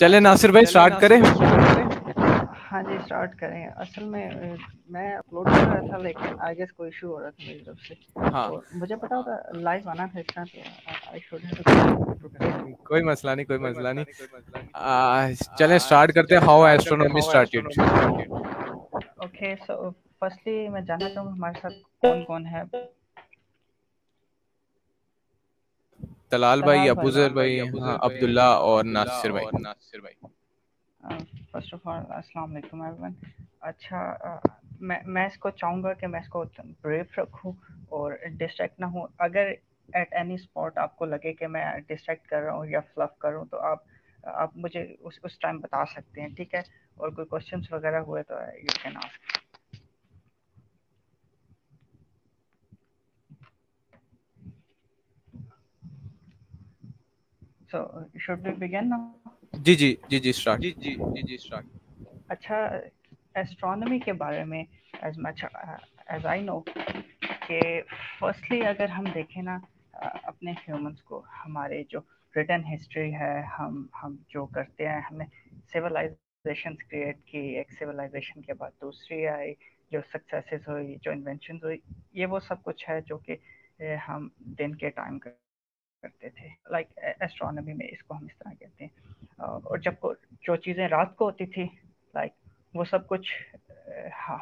चले नासिर भाई स्टार्ट करें। हाँ जी, स्टार्ट करें। असल में मैं अपलोड कर रहा था, लेकिन आई गेस कोई इशू हो रहा था मेरी तरफ से। हाँ, और मुझे पता होता लाइव आना था इतना, तो आई शुड हैव। कोई मसला नहीं, कोई मसला नहीं। चलें स्टार्ट करते हैं। How astronomy started. Okay, so firstly मैं जानना चाहूँगा हमारे साथ कौन कौन है। तलाल भाई, तलाल भाई, अबूजर भाई, हाँ, अब्दुल्ला और नासिर भाई। फर्स्ट ऑफ ऑल अस्सलाम वालेकुम एवरीवन। अच्छा, मैं इसको चाहूँगा कि मैं इसको ब्रीफ रखूँ और डिस्ट्रैक्ट ना हूँ। अगर एट एनी स्पॉट आपको लगे कि मैं डिस्ट्रैक्ट कर रहा हूँ या फ्लफ कर रहा हूँ, तो आप मुझे उस टाइम बता सकते हैं, ठीक है। और कोई क्वेश्चंस वगैरह हुए तो you can ask. So should we begin now? जी जी जी जी स्टार्ट। अच्छा, एस्ट्रोनॉमी के बारे में as much as I know कि फर्स्टली अगर हम देखें ना, अपने ह्यूमंस को, हमारे जो रिटन हिस्ट्री है, हम जो करते हैं, हमने सिविलाइजेशन क्रिएट की। एक सिविलाइजेशन के बाद दूसरी आई, जो सक्सेसेस हुई, जो इन्वेंशन हुई, ये वो सब कुछ है जो कि हम दिन के टाइम करते थे। लाइक एस्ट्रोनॉमी में इसको हम इस तरह कहते हैं। और जब जो चीज़ें रात को होती थी, लाइक वो सब कुछ,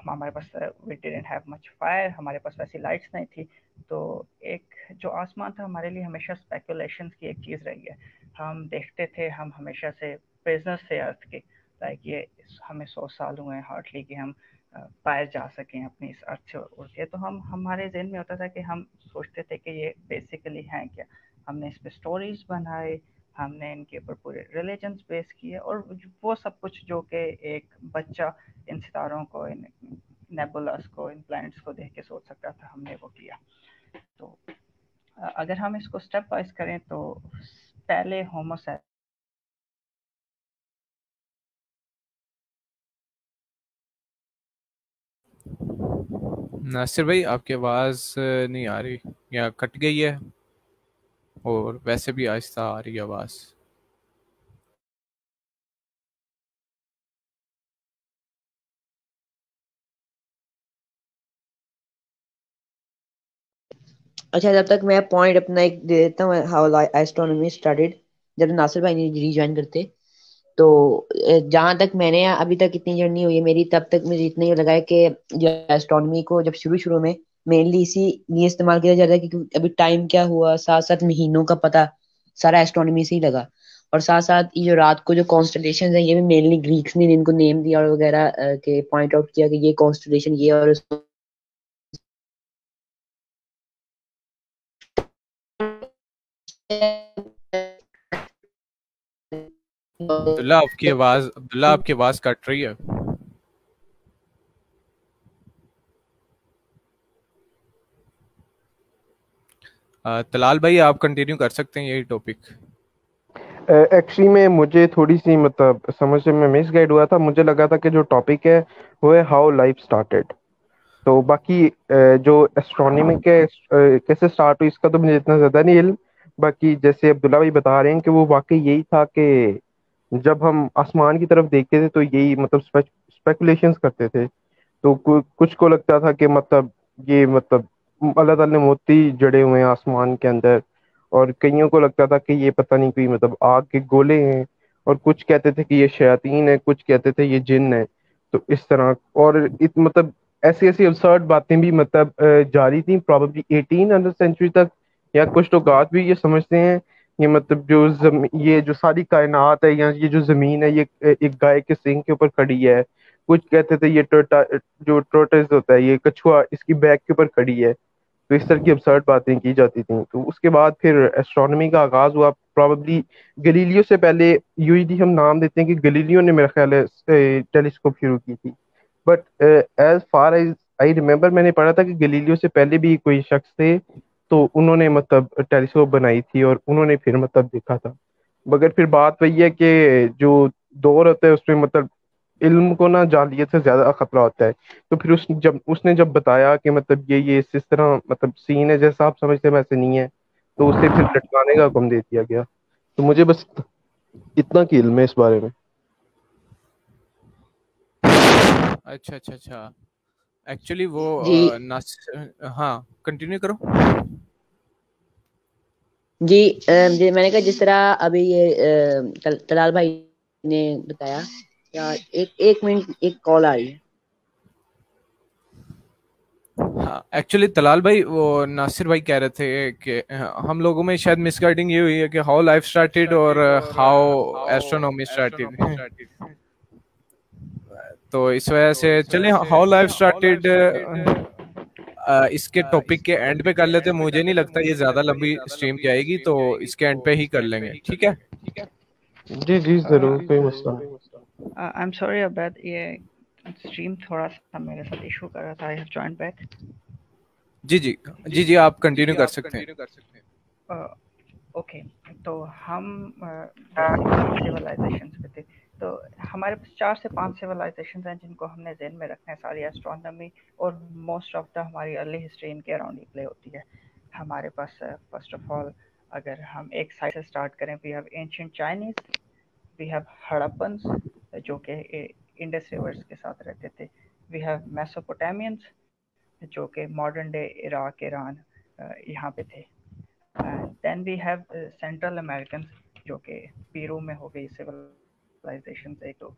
हमारे पास we didn't have much fire, हमारे पास वैसी लाइट्स नहीं थी। तो एक जो आसमान था हमारे लिए हमेशा स्पेकुलेशंस की एक चीज़ रही है। हम देखते थे, हम हमेशा से प्रिजनर्स थे अर्थ के। लाइक ये हमें 100 साल हुए हैं हार्डली कि हम बाहर जा सकें अपनी इस अर्थ से उड़ के। तो हम हमारे जहन में होता था कि हम सोचते थे कि ये बेसिकली हैं क्या। हमने इस पे स्टोरीज बनाए, हमने इनके ऊपर पूरे रिलीजन्स बेस किए, और वो सब कुछ जो कि एक बच्चा इन सितारों को, इन नेबुलास को, इन प्लैनेट्स को देख के सोच सकता था, हमने वो किया। तो अगर हम इसको स्टेप वाइज करें तो पहले होमो नासिर भाई आपकी आवाज़ नहीं आ रही या कट गई है, और वैसे भी आहिस्ता आ रही है आवाज़। अच्छा, जब तक मैं पॉइंट अपना एक दे देता हूँ हाउ एस्ट्रोनॉमी स्टार्टेड। जब नासिर भाई ने रीज्वाइन करते, तो जहां तक मैंने अभी तक इतनी जर्नी हुई है मेरी, तब तक मुझे इतना ही लगा है कि जो एस्ट्रोनॉमी को जब शुरू शुरू में मेनली इसी लिए इस्तेमाल किया जाता है क्योंकि अभी टाइम क्या हुआ, साथ साथ महीनों का पता सारा एस्ट्रोनॉमी से ही लगा। और साथ साथ ये जो रात को जो कॉन्स्टलेशन है, ये भी मेनली ग्रीक्स ने इनको नेम दिया और वगैरह के पॉइंट आउट किया कि ये कॉन्स्टलेशन ये और अब्दुल्ला आपकी आवाज़ कट रही है। तलाल भाई आप कंटिन्यू कर सकते हैं यही टॉपिक। एक्चुअली में मुझे थोड़ी सी मतलब समझ में मिस गाइड हुआ था। मुझे लगा था कि जो टॉपिक है वो है हाउ लाइफ स्टार्टेड। तो बाकी जो एस्ट्रोनॉमी के कैसे स्टार्ट हुई इसका तो मुझे इतना ज़्यादा नहीं इल्म। बाकी जैसे अब्दुल्ला भाई बता रहे हैं कि वो वाकई यही था कि जब हम आसमान की तरफ देखते थे तो यही मतलब स्पेकुलेशंस करते थे। तो कुछ को लगता था कि मतलब ये मतलब अल्लाह ताला ने मोती जड़े हुए हैं आसमान के अंदर। और कईयों को लगता था कि ये पता नहीं कोई मतलब आग के गोले हैं। और कुछ कहते थे कि ये शयातीन है, कुछ कहते थे ये जिन्न है। तो इस तरह और मतलब ऐसी ऐसी absurd बातें भी मतलब जारी थी प्रॉब्लली 1800 सेंचुरी तक। या कुछ लोग आज भी ये समझते हैं ये मतलब ये जो सारी कायनात है या ये जो जमीन है ये एक गाय के सींग के ऊपर खड़ी है। कुछ कहते थे ये जो टोर्टोइस होता है ये कछुआ इसकी बैक के ऊपर खड़ी है। तो इस तरह की absurd बातें की जाती थी। तो उसके बाद फिर एस्ट्रोनॉमी का आगाज हुआ प्रॉबली गलीलियो से पहले। यूजली हम नाम देते हैं कि गलीलियो ने मेरा ख्याल है टेलीस्कोप शुरू की थी। But as far as I remember मैंने पढ़ा था कि गलीलियो से पहले भी कोई शख्स थे। तो उन्होंने मतलब टेलीस्कोप बनाई थी और उन्होंने फिर मतलब देखा था। मगर फिर बात वही है कि जो दौर होता है उसमें मतलब इल्म को ना जालियत से ज्यादा खतरा होता है। तो फिर उसने जब बताया कि मतलब ये इस तरह मतलब सीन है जैसा आप समझते हैं वैसे नहीं है। तो उसे फिर लटकाने का हुक्म दे दिया गया। तो मुझे बस इतना की इल्म है इस बारे में। अच्छा अच्छा अच्छा। एक्चुअली वो जी हाँ, कंटिन्यू करो। जी जी मैंने कहा जिस तरह अभी ये तलाल भाई ने बताया। या एक एक मिनट, एक कॉल आ रही है। हाँ, एक्चुअली तलाल भाई, वो नासिर भाई कह रहे थे कि हम लोगों में शायद मिसगाइडिंग ये हुई है कि हाउ लाइफ स्टार्टेड और हाउ एस्ट्रोनॉमी स्टार्टेड। तो इस वजह से चलें हाउ लाइफ स्टार्टेड इसके टॉपिक के एंड पे कर लेते हैं। मुझे नहीं लगता ये ज्यादा लंबी स्ट्रीम जाएगी, तो इसके एंड पे ही कर लेंगे, ठीक है? जी जी जरूर, कोई मसला नहीं। आई एम सॉरी अबैद, ये स्ट्रीम थोड़ा सा मेरे साथ इशू कर रहा था। I have join back. जी जी जी जी, आप कंटिन्यू कर सकते हैं। ओके, तो हम बेसिकली सिविलाइजेशंस पे थे। तो हमारे पास 4 से 5 सिविलाइजेशंस हैं जिनको हमने ज़हन में रखना है। सारी एस्ट्रोनॉमी और मोस्ट ऑफ द हमारी अर्ली हिस्ट्री इनके अराउंड ही प्ले होती है। हमारे पास फर्स्ट ऑफ ऑल अगर हम एक साइड से स्टार्ट करें, we have ancient Chinese, we have Harappans जो कि इंडस रिवर्स के साथ रहते थे, वी हैव मेसोपोटामियंस जो कि मॉडर्न डे इराक, ईरान यहाँ पे थे। Then we have central American जो कि पेरू में हो गई सिविलाइजेशन से, तो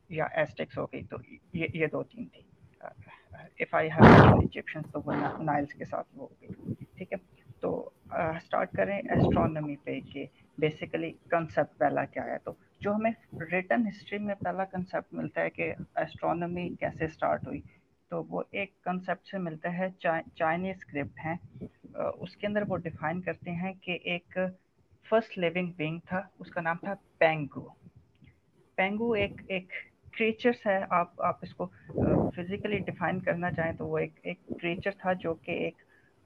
या एस्टेक्स हो गई। तो ये 2-3 थी। इफ आई हैव इजिप्शियंस तो वो नाइल्स के साथ वो हो गई, ठीक है। तो स्टार्ट करें एस्ट्रोनॉमी पे कि बेसिकली कंसेप्ट पहला क्या है। तो जो हमें रिटन हिस्ट्री में पहला कंसेप्ट मिलता है कि एस्ट्रोनॉमी कैसे स्टार्ट हुई, तो वो एक कंसेप्ट से मिलता है, चाइनीज स्क्रिप्ट है। उसके अंदर वो डिफाइन करते हैं कि एक फर्स्ट लिविंग बीइंग था, उसका नाम था पेंगू। पेंगू एक एक क्रिएचर्स है। आप इसको फिजिकली डिफाइन करना चाहें तो वो एक क्रिएचर था जो कि एक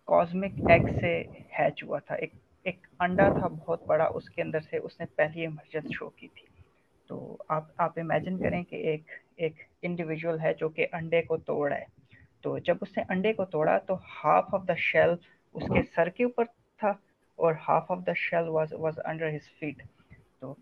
कॉस्मिक एग से हैच हुआ था। एक एक अंडा था बहुत बड़ा, उसके अंदर से उसने पहली इमर्जेंस शो की थी। तो आप इमेजिन करें कि एक एक इंडिविजुअल है जो कि अंडे को तोड़ा है। तो जब उसने अंडे को तोड़ा तो हाफ ऑफ द शेल उसके सर के ऊपर था और half of the shell was under his feet. तो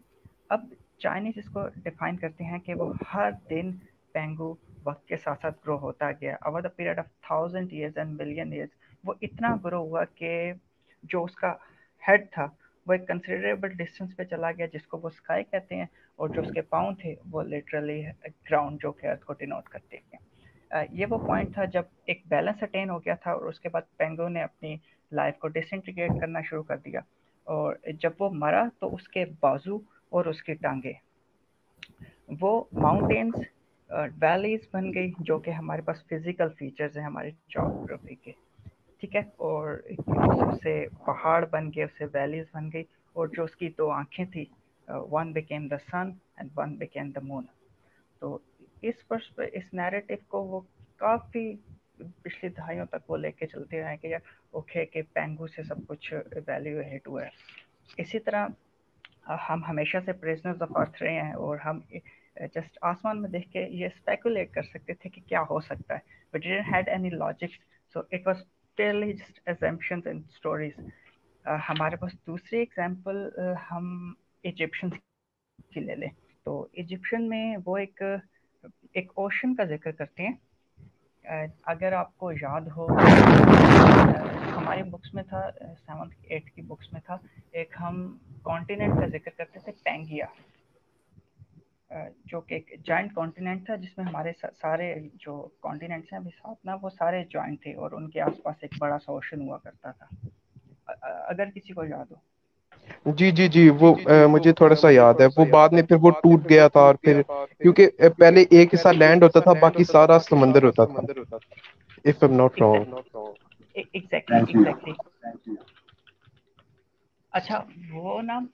अब चाइनीज इसको डिफाइन करते हैं कि वो हर दिन पेंगू वक्त के साथ साथ ग्रो होता गया। Over the period of 1000 years and billion years वो इतना ग्रो हुआ कि जो उसका हेड था वो एक कंसिडरेबल डिस्टेंस पे चला गया, जिसको वो स्काई कहते हैं। और जो उसके पाँव थे वो लिटरली ग्राउंड जो कि अर्थ को डिनोट करते हैं। ये वो पॉइंट था जब एक बैलेंस अटेन हो गया था और उसके बाद पेंगो ने अपनी लाइफ को डिसइंटीग्रेट करना शुरू कर दिया। और जब वो मरा तो उसके बाजू और उसकी टांगे वो माउंटेन्स वैलीज बन गई, जो कि हमारे पास फिजिकल फीचर्स हैं हमारी जोग्राफी के, ठीक है। और उससे पहाड़ बन गए, उससे वैलीज बन गई। और जो उसकी 2 आंखें थी, one became the sun and one became the moon. तो इस नैरेटिव को वो काफ़ी पिछली दहाइयों तक वो लेके चलते रहे कि यार ओके कि पेंगू से सब कुछ वैल्यूएट हुआ है। इसी तरह हम हमेशा से प्रिजनर्स ऑफ अर्थ रहे हैं और हम जस्ट आसमान में देख के ये स्पेकुलेट कर सकते थे कि क्या हो सकता है, but didn't had any logic, so it was purely just assumptions and stories। हमारे पास दूसरी एग्जांपल हम इजिप्शियंस की ले लें। तो इजिप्शियन में वो एक ओशन का जिक्र करते हैं। अगर आपको याद हो, हमारी बुक्स में था, 7th 8th की बुक्स में था, एक हम कॉन्टिनेंट का जिक्र करते थे, पैंगिया, जो कि एक जॉइंट कॉन्टिनेंट था जिसमें हमारे सारे जो कॉन्टिनेंट्स हैं अभी साथ ना, वो सारे जॉइंट थे और उनके आसपास एक बड़ा सा ओशन हुआ करता था। अगर किसी को याद हो। जी जी जी, वो मुझे थोड़ा सा याद है। वो बाद में फिर वो टूट गया था, और फिर क्योंकि पहले एक हिस्सा लैंड होता था, बाकी सारा समंदर होता था, if I am not wrong. Exactly exactly. अच्छा, वो ना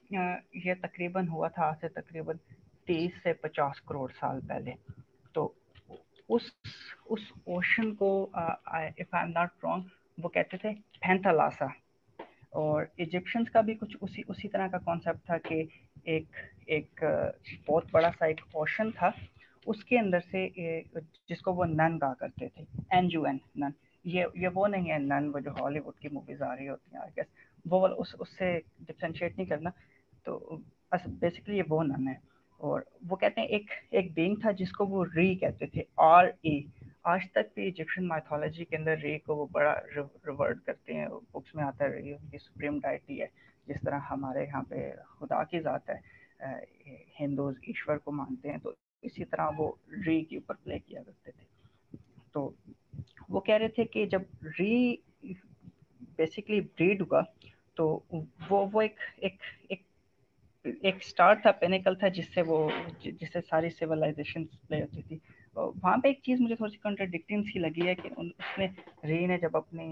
ये तकरीबन हुआ था आज से तकरीबन 30 से 50 करोड़ साल पहले। तो उस उस ओशन को if I am not wrong वो कहते थे पैंथालासा। और इजिप्शियंस का भी कुछ उसी उसी तरह का कॉन्सेप्ट था कि एक एक बहुत बड़ा सा एक ओशन था, उसके अंदर से जिसको वो नन कहा करते थे, NUN नन। ये वो नहीं है नन वो जो हॉलीवुड की मूवीज आ रही होती हैं, आई गेस वो उससे डिफरेंशिएट नहीं करना। तो बेसिकली ये वो नन है, और वो कहते हैं एक एक बीइंग था जिसको वो री कहते थे, RE। आज तक भी इजिप्शियन माइथोलॉजी के अंदर री को वो बड़ा रिवर्ट करते हैं, बुक्स में आता है री उनकी सुप्रीम डाइटी है। जिस तरह हमारे यहाँ पे खुदा की ज़ात है, हिंदूज ईश्वर को मानते हैं, तो इसी तरह वो री के ऊपर प्ले किया करते थे। तो वो कह रहे थे कि जब री बेसिकली ब्रीड हुआ तो वो एक एक एक स्टार था, पेनिकल था, जिससे सारी सिविलाइजेशन प्ले होती थी। वहाँ पे एक चीज़ मुझे थोड़ी सी कॉन्ट्रडिक्टिंग सी लगी है कि उसने री ने जब अपनी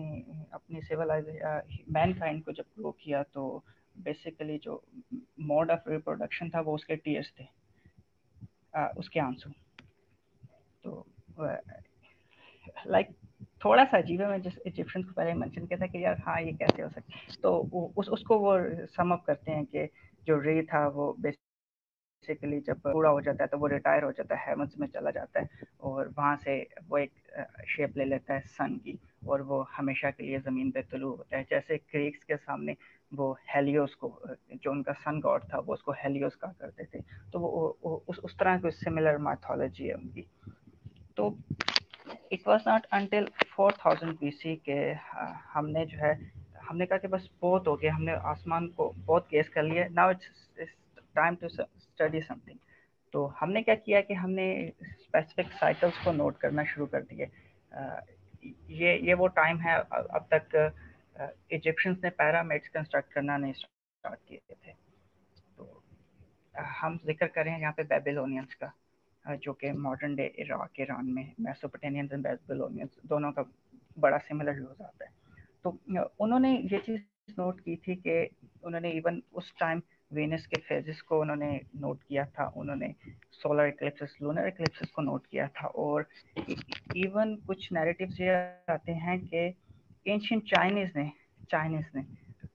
अपनी सिविलाइजेशन मैनकाइंड को जब ग्रो किया तो बेसिकली जो मोड ऑफ रिप्रोडक्शन था वो उसके टीयर्स थे, उसके आंसू। तो लाइक थोड़ा सा अजीब है। मैं जिस इजिप्शियन को पहले मेंशन किया था कि यार हाँ ये कैसे हो सकता है, तो उसको वो सम अप करते हैं कि जो रे था वो बेसिकली जब पूरा हो जाता है तो वो रिटायर हो जाता है, हेवंस में चला जाता है, और वहाँ से वो एक शेप ले लेता है सन की, और वो हमेशा के लिए ज़मीन पे तुलू होता है। जैसे ग्रीक्स के सामने वो हेलियोस को, जो उनका सन गॉड था, वो उसको हेलियोस कहा करते थे। तो वो उस तरह की सिमिलर माइथोलॉजी है उनकी। तो it was not until 4000 BC के हमने जो है हमने कहा कि बस बहुत हो गया, हमने आसमान को बहुत गेस कर लिया, now it's time to study something. तो हमने क्या किया कि हमने स्पेसिफिक साइकिल्स को नोट करना शुरू कर दिए। ये वो टाइम है, अब तक इजिप्शियंस ने पैरामिड्स कंस्ट्रक्ट करना नहीं स्टार्ट किए थे। तो हम जिक्र करें यहाँ पे बेबीलोनियंस का, जो कि मॉडर्न डे इराक ईरान में मेसोपोटामियंस एंड बेबीलोनियंस दोनों का बड़ा सिमिलर यूज़ आता है। तो उन्होंने ये चीज़ नोट की थी कि उन्होंने इवन उस टाइम वेनस के फेजेस को उन्होंने नोट किया था, उन्होंने सोलर इक्लिप्सेस लूनर इक्लिप्सेस को नोट किया था, और इवन कुछ नैरेटिव्स ये आते हैं कि एंशिएंट चाइनीज़ ने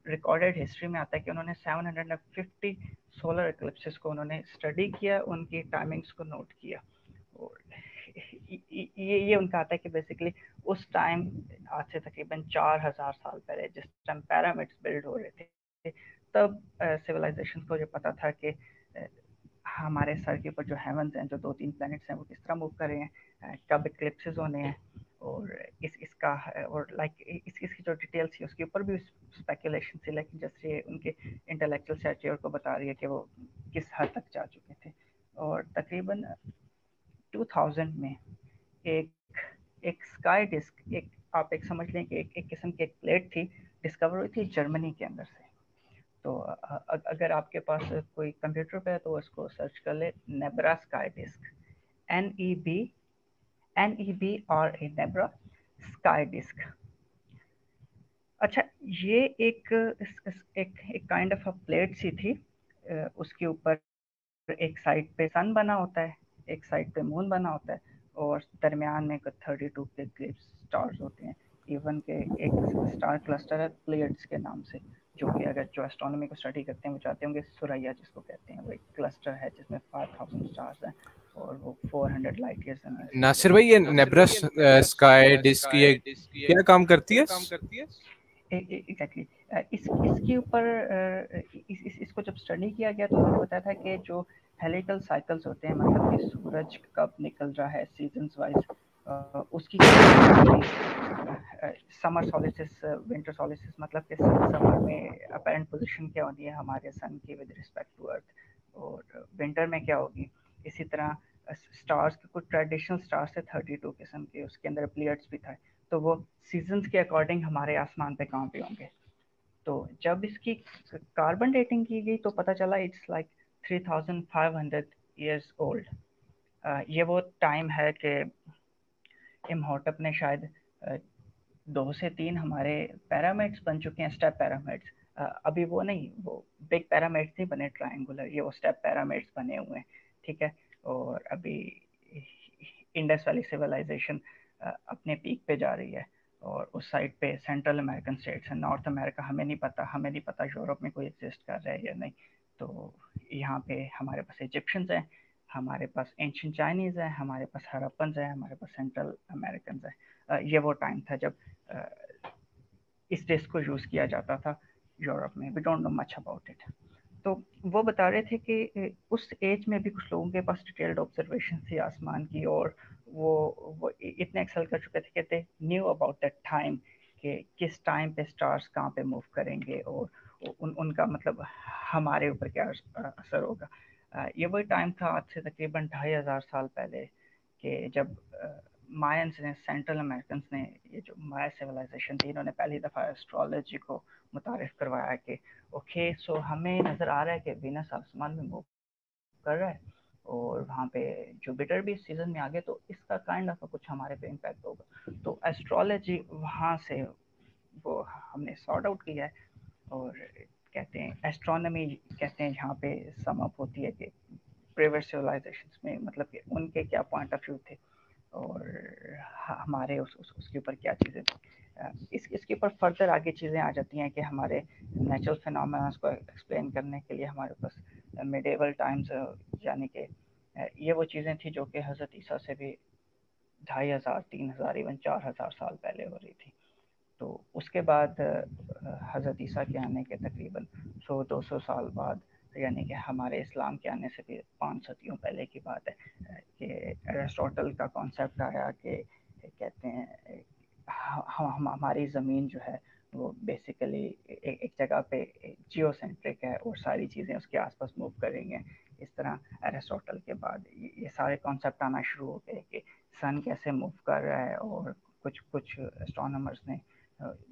रिकॉर्डेड हिस्ट्री में आता है कि उन्होंने 750 सोलर इक्लिप्सेस को उन्होंने स्टडी किया, उनकी टाइमिंग्स को नोट किया। और ये उनका आता है कि बेसिकली उस टाइम, आज से तकरीबन 4000 साल पहले, जिस टाइम पैरामिड्स बिल्ड हो रहे थे, तब सिविलाइजेशन को ये पता था कि हमारे सर के ऊपर जो हेवंस हैं, जो 2-3 प्लैनेट्स हैं, वो किस तरह मूव कर रहे हैं, कब इक्लिप्सेस होने हैं, और इसका और इसकी जो डिटेल्स थी उसके ऊपर भी स्पेकुलेशन थी, लेकिन जैसे उनके इंटेलेक्चुअल स्टैच्योर को बता रही है कि वो किस हद तक जा चुके थे। और तकरीबन 2000 में एक एक स्काई डिस्क, आप एक समझ लें कि एक किस्म की एक प्लेट थी, डिस्कवर हुई थी जर्मनी के अंदर से। तो अगर आपके पास कोई कंप्यूटर पे है तो उसको सर्च कर ले, Nebra sky disc, NEBRA Nebra sky disc. अच्छा, ये एक काइंड ऑफ अ प्लेट सी थी, उसके ऊपर एक साइड पे सन बना होता है, एक साइड पे मून बना होता है, और दरमियान में 32 के करीब स्टार्स होते हैं। इवन के एक स्टार क्लस्टर है प्लेयड्स के नाम से, जो कि अगर जो एस्ट्रोनॉमी को स्टडी करते हैं वो चाहते होंगे, सुरैया जिसको कहते हैं, वो एक क्लस्टर है जिसमें 5000 स्टार्स हैं, और वो 400 लाइट ईयर्स नासिर भाई, ये नेब्रस स्काई डिस्क ये क्या काम करती है? एग्जैक्टली। इसके ऊपर इसको जब स्टडी किया गया तो उन्होंने बताया था कि जो हेलिकल साइकिल्स होते हैं, मतलब कि सूरज कब निकल रहा है सीजन्स वाइज, उसकी समर सॉलिस्टिस, विंटर सॉलिस्टिस, मतलब कि समर में अपेरेंट पोजीशन क्या होती है हमारे सन की विद रिस्पेक्ट टू अर्थ, और विंटर में क्या होगी। इसी तरह स्टार्स के कुछ ट्रेडिशनल स्टार्स थे 32 किस्म के, उसके अंदर प्लेयड्स भी था, तो वो सीजन्स के अकॉर्डिंग हमारे आसमान पे कहाँ पे होंगे। तो जब इसकी कार्बन डेटिंग की गई तो पता चला इट्स लाइक 3500 ईयर्स ओल्ड। ये वो टाइम है कि इमहॉटप ने शायद 2 से 3 हमारे पैरामिड्स बन चुके हैं, स्टेप पैरामिड्स। अभी वो नहीं, वो बिग पैरामिड्स नहीं बने ट्रायंगुलर, ये वो स्टेप पैरामिड्स बने हुए हैं, ठीक है। और अभी इंडस वैली सिविलाइजेशन अपने पीक पे जा रही है, और उस साइड पे सेंट्रल अमेरिकन स्टेट्स हैं, नॉर्थ अमेरिका हमें नहीं पता यूरोप में कोई एग्जिस्ट कर रहा है या नहीं। तो यहाँ पे हमारे पास इजिप्शियंस हैं, हमारे पास एंशिएंट चाइनीज़ है, हमारे पास हड़प्पन्स है, हमारे पास सेंट्रल अमेरिकन है। ये वो टाइम था जब इस डिस्क को यूज़ किया जाता था यूरोप में। We don't know much about it. तो वो बता रहे थे कि उस एज में भी कुछ लोगों के पास डिटेल्ड ऑब्जर्वेशन थी आसमान की, और वो इतने एक्सेल कर चुके थे कि they knew about that time कि किस टाइम पे स्टार्स कहाँ पे मूव करेंगे, और उनका मतलब हमारे ऊपर क्या असर होगा। ये वही टाइम था आज से तकरीबन 2500 साल पहले, कि जब मायंस ने, सेंट्रल अमेरिकन ने, ये जो माया सिविलाइजेशन थी, इन्होंने पहली दफ़ा एस्ट्रोलॉजी को मुतारिफ करवाया कि ओके सो हमें नज़र आ रहा है कि वीनस आसमान में मूव कर रहा है और वहाँ पे जुपिटर भी इस सीजन में आ गए, तो इसका काइंड ऑफ कुछ हमारे पे इम्पैक्ट होगा। तो एस्ट्रोलॉजी वहाँ से वो हमने सॉर्ट आउट किया है, और कहते हैं एस्ट्रोनॉमी कहते हैं जहाँ पे सम अप होती है कि प्रीवियस सिविलाइजेशंस में मतलब कि उनके क्या पॉइंट ऑफ व्यू थे और हमारे उसके ऊपर क्या चीज़ें थी। इसके ऊपर फर्दर आगे चीज़ें आ जाती हैं कि हमारे नेचुरल फिनोमेना को एक्सप्लेन करने के लिए हमारे पास मिडेवल टाइम्स, यानी कि ये वो चीज़ें थी जो कि हज़रत ईसा से भी 2500, 3000, इवन 4000 साल पहले हो रही थी। तो उसके बाद हज़रत ईसा के आने के तकरीबन 100-200 साल बाद, यानी कि हमारे इस्लाम के आने से भी 5 सदियों पहले की बात है, कि एरिस्टोटल का कॉन्सेप्ट आया कि कहते हैं हमारी ज़मीन जो है वो बेसिकली एक जगह पे जियोसेंट्रिक है और सारी चीज़ें उसके आसपास मूव करेंगे। इस तरह एरिस्टोटल के बाद ये सारे कॉन्सेप्ट आना शुरू हो गए कि सन कैसे मूव कर रहा है, और कुछ कुछ एस्ट्रोनॉमर्स ने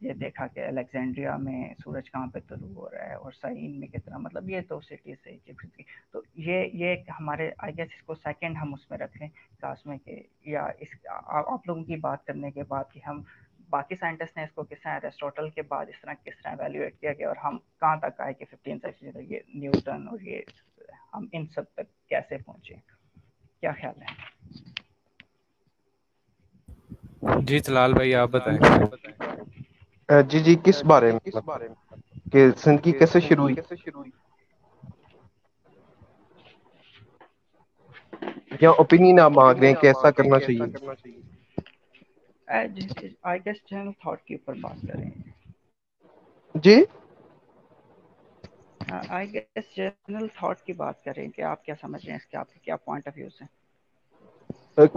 ये देखा कि अलेक्जेंड्रिया में सूरज कहाँ पे तुलू हो रहा है और साइन में कितना, मतलब ये दो सिटीज है इजिप्ट की। तो ये हमारे आई गेस इसको सेकंड हम उसमें रख लें क्लास में, कि या इस आप लोगों की बात करने के बाद कि हम बाकी साइंटिस्ट ने इसको किस तरह एरिस्टोटल के बाद इस तरह किस तरह एवेल्युएट किया गया और हम कहाँ तक आए कि 15th सेंचुरी तक ये न्यूटन और ये हम इन सब तक कैसे पहुँचे, क्या ख्याल है? जी तलाल भाई आप बताएं। जी जी, किस बारे में, मतलब कि जिंदगी कैसे शुरू हुई या ओपिनियन आप मांग रहे हैं कि ऐसा करना चाहिए? आई गेस जनरल थॉट के ऊपर बात करें। जी, आई गेस जनरल थॉट की बात करें कि आप क्या समझ रहे हैं इसके, आपके क्या पॉइंट ऑफ व्यू से।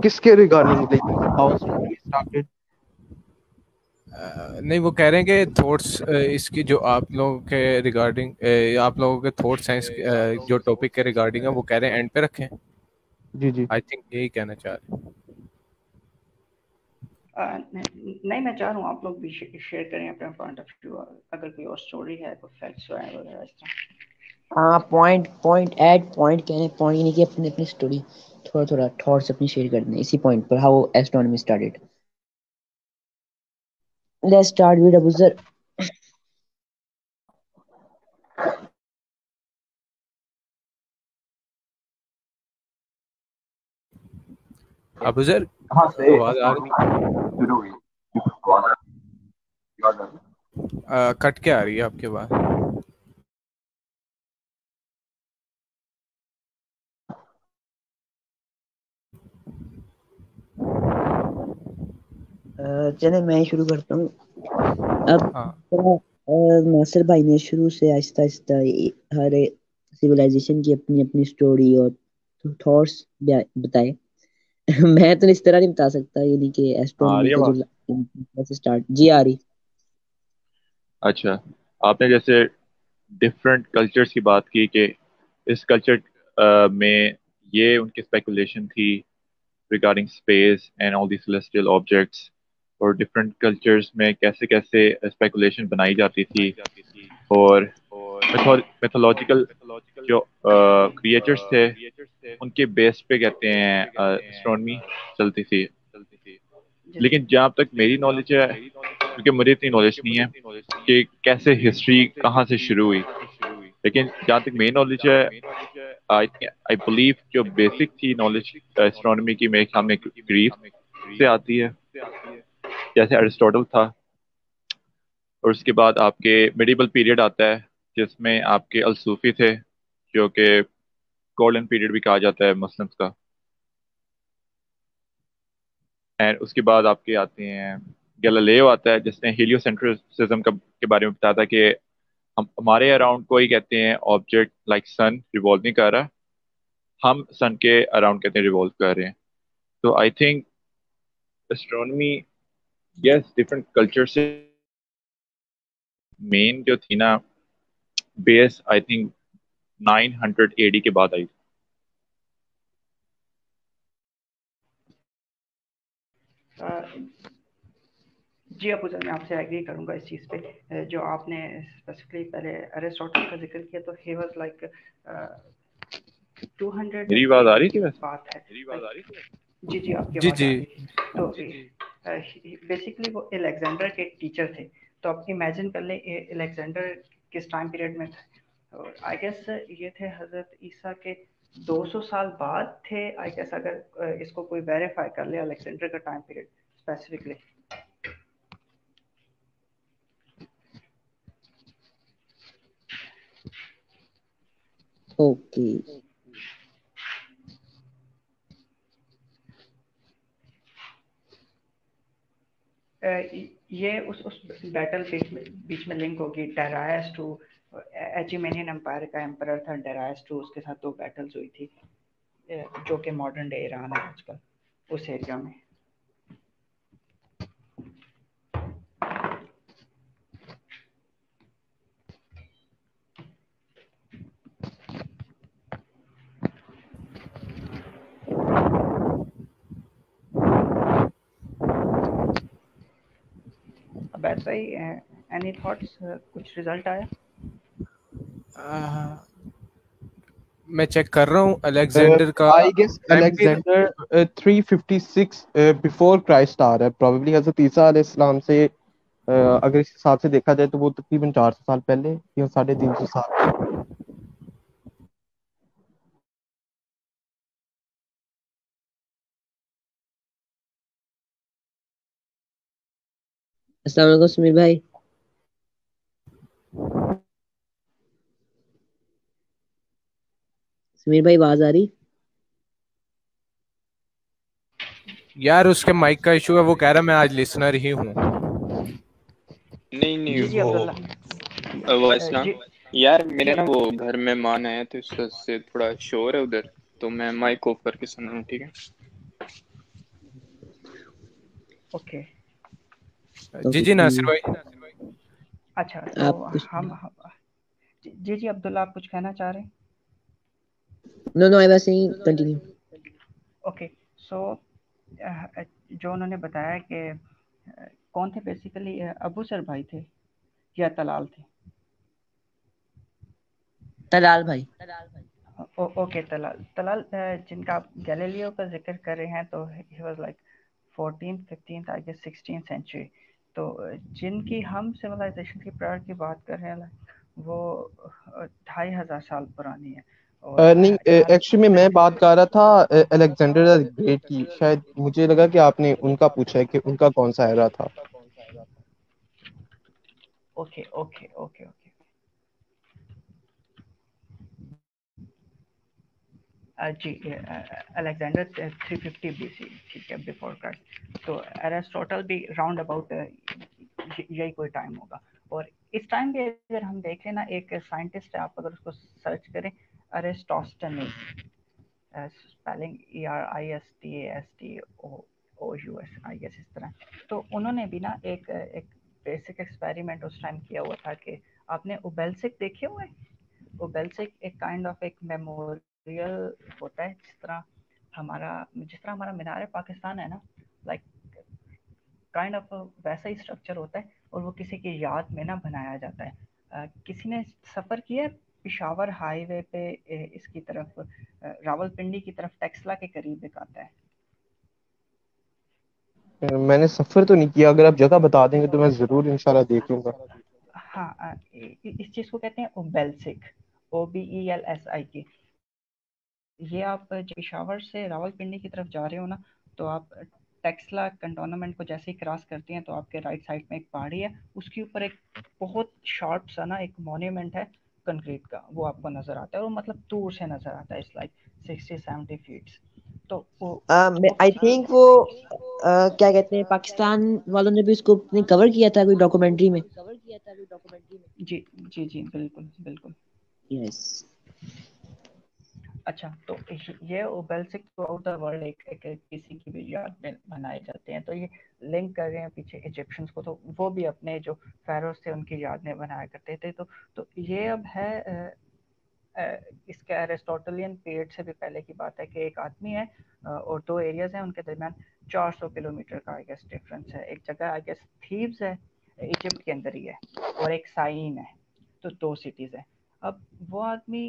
किसके रिगार्डिंग, लाइक हाउ स्टार्टेड? नहीं वो कह रहे हैं कि थॉट्स इसकी जो आप लोगों के रिगार्डिंग, आप लोगों के थॉट्स हैं जो टॉपिक के रिगार्डिंग है वो कह रहे हैं एंड पे रखें। जी जी। आई थिंक यही कहना चाह रहे हैं। नहीं, मैं चाह रहा हूँ आप लोग भी शेयर करें अपना पॉइंट ऑफ व्यू, अगर कोई और स्टोरी है, कोई फैक्ट्स है वगैरह इस तरह। हाँ, पॉइंट पॉइंट ऐड पॉइंट कहने, पॉइंट यानी कि अपनी अपनी स्टोरी थोड़ा थोड़ा थॉट्स अपनी शेयर कर दें इसी पॉइंट पर, how astronomy started. Let's start with Abu sir. अब सर कहाँ से आवाज आ एस्ट्रोनॉमी शुरू हुई? रही, कट के आ रही है आपके बात। चले मैं शुरू करता हूँ अब। हाँ नासिर भाई ने शुरू से आहिस्ता आहिस्ता हर सिविलाइजेशन की अपनी अपनी स्टोरी और थॉट्स बताए। मैं तो इस तरह नहीं बता सकता, यानी कि हाँ, आ एस्ट्रोनॉमी रही है का जो आवाज। कैसे स्टार्ट। जी आ रही। अच्छा, आपने जैसे डिफरेंट कल्चर्स की बात की कि इस कल्चर में ये उनकी स्पेकुलेशन थी regarding space and all the celestial objects, और डिफरेंट कल्चर्स में कैसे कैसे स्पेकुलेशन बनाई जाती थी, और मेथोलॉजिकल जो क्रिएचर्स थे उनके बेस पे कहते हैं एस्ट्रोनॉमी चलती थी। जी जी। लेकिन जहाँ तक मेरी नॉलेज है, क्योंकि मुझे इतनी नॉलेज नहीं है कि कैसे हिस्ट्री कहाँ से शुरू हुई, लेकिन जहाँ तक मेरी नॉलेज है, आई आई बिलीव जो बेसिक थी नॉलेज एस्ट्रोनॉमी की, मेरे ख्याल में ग्रीक से आती है, जैसे अरिस्टोटल था। और उसके बाद आपके मिडिवल पीरियड आता है जिसमें आपके अलसूफी थे, जो कि गोल्डन पीरियड भी कहा जाता है मुस्लिम्स का। एंड उसके बाद आपके आते हैं गैलीलियो आता है, जिसने हीलियोसेंट्रिसिज्म के बारे में बताया था कि हमारे अराउंड को ही कहते हैं ऑब्जेक्ट लाइक सन रिवॉल्व नहीं कर रहा, हम सन के अराउंड कहते हैं रिवॉल्व कर रहे हैं। तो I think astronomy yes different culture से मेन जो थी ना बेस आई थिंक 900 एडी के बाद आई। जी अबू सर, मैं आपसे एग्री करूंगा इस चीज़ पे। जो आपने स्पेसिफिकली पहले अरिस्टोटल का जिक्र किया, तो ही वाज लाइक 200 मेरी आवाज आ एडी रही थी की वैसे? बात है। जी जी, आपकी जी आवाज़ जी। आ रही है। तो बेसिकली वो एलेक्जेंडर के टीचर थे। तो आप इमेजिन कर ले एलेक्जेंडर किस टाइम पीरियड में थे। और आई गेस ये थे हज़रत ईसा के 200 साल बाद थे आई गेस, अगर इसको कोई वेरीफाई कर ले अलेक्जेंडर का टाइम पीरियड स्पेसिफिकली। ओके। ये उस बैटल बीच में लिंक होगी डेरायस टू एचिमेनियन एम्पायर का एम्परर था डेरायस टू, उसके साथ 2 बैटल्स हुई थी, जो कि मॉडर्न डे ईरान है आजकल, उस एरिया में। अबैद भाई, एनी थॉट्स? कुछ रिजल्ट आया? मैं चेक कर रहा हूँ अलेक्जेंडर का I guess time period. Alexander 356 before Christ आ रहा है, प्रोबेबली हजरत ईसा अलैहिस्सलाम से अगर इस हिसाब से देखा जाए तो वो तकरीबन 400 साल पहले या 350 साल। अस्सलाम वालेकुम सुमीर भाई। सुमीर भाई आवाज आ रही? यार उसके माइक का इशू है, वो कह रहा मैं आज लिसनर ही हूँ। नहीं जी जी अब्दुल्ला वो इस्लाम जी यार, मेरे जी। ना वो घर में मान आया तो इस वजह से थोड़ा शोर है उधर, तो मैं माइक ऑफ करके सुन रहा हूँ, ठीक है? ओके। जी जी नासिर ओके। भाई। अच्छा, तो आप कुछ जी जी अब्दुल्ला, आप कुछ कहना चाह रहे हैं? No no I was saying continue. Okay. So जो उन्होंने बताया कि कौन थे बेसिकली, अबू सर भाई थे या तलाल थे? तलाल भाई। ओके, तलाल तलाल, जिनका आप गैलीलियो का जिक्र कर रहे हैं, तो he was like 14th 15th I guess 16th century. तो जिनकी हम सिविलाइजेशन की पीरियड की बात कर रहे हैं वो 2500 साल पुरानी है। और नहीं, जहाँ एक्चुअली मैं बात कर रहा था अलेक्जेंडर द ग्रेट की, शायद मुझे लगा कि आपने उनका पूछा है कि उनका कौन सा एरा था। Okay okay okay okay. जी, अलेक्जेंडर 350 बीसी, ठीक है, बिफोर क्राइस्ट। तो एरिस्टोटल भी राउंड अबाउट यही कोई टाइम होगा। और इस टाइम पे अगर हम देखें ना, एक साइंटिस्ट है, आप अगर उसको सर्च करें, अरिस्टोस्टेनिस, स्पेलिंग ERISTASTOOUS आई गेस इस तरह। तो उन्होंने भी ना एक एक बेसिक एक्सपेरिमेंट उस टाइम किया हुआ था कि आपने ओबेल्सिक देखे हुए? ओबेल्सिक एक काइंड ऑफ एक मेमोरियल होता है, जिस तरह हमारा मीनार पाकिस्तान है ना, लाइक काइंड ऑफ वैसा ही स्ट्रक्चर होता है, और वो किसी की याद में ना बनाया जाता है। किसी ने सफ़र किया है पिशावर हाईवे पे, इसकी तरफ, रावलपिंडी की तरफ, टेक्सला के करीब एक आता है। मैंने सफर तो नहीं किया, अगर आप जगह बता देंगे तो मैं जरूर इंशाल्लाह देख लूंगा। हाँ, इस चीज़ को कहते हैं ओबेल्सिक, OBELSIK। ये आप पेशावर से रावलपिंडी की तरफ जा रहे हो ना, तो आप टेक्सला कंटोनमेंट को जैसे ही क्रॉस करते हैं, तो आपके राइट साइड में एक पहाड़ी है, उसके ऊपर एक बहुत शार्प सा ना एक मॉन्यूमेंट है कंक्रीट का, वो आपको नज़र आता है, वो मतलब दूर से नज़र आता है, इट्स लाइक 60-70 फीट्स। तो वो आई किसी थिंक वो क्या कहते हैं, पाकिस्तान वालों ने भी उसको कवर किया था कोई डॉक्यूमेंट्री में। किया था वो डॉक्यूमेंट्री में। जी जी जी, बिल्कुल बिल्कुल। यस। अच्छा, तो ये obelisk through out the world एक किसी की भी याद में बनाए जाते हैं, तो ये लिंक कर रहे हैं पीछे इजिप्शियंस को, तो वो भी अपने जो फेरोज थे उनकी याद में बनाया करते थे। तो ये अब है इसके एरिस्टोटलियन पीरियड से भी पहले की बात है कि एक आदमी है और दो एरियाज हैं, उनके दरमियान 400 किलोमीटर का आई गेस डिफरेंस है। एक जगह आई गेस थीब्स है, इजिप्ट के अंदर ही है, और एक साइन है, तो दो सिटीज़ है। अब वो आदमी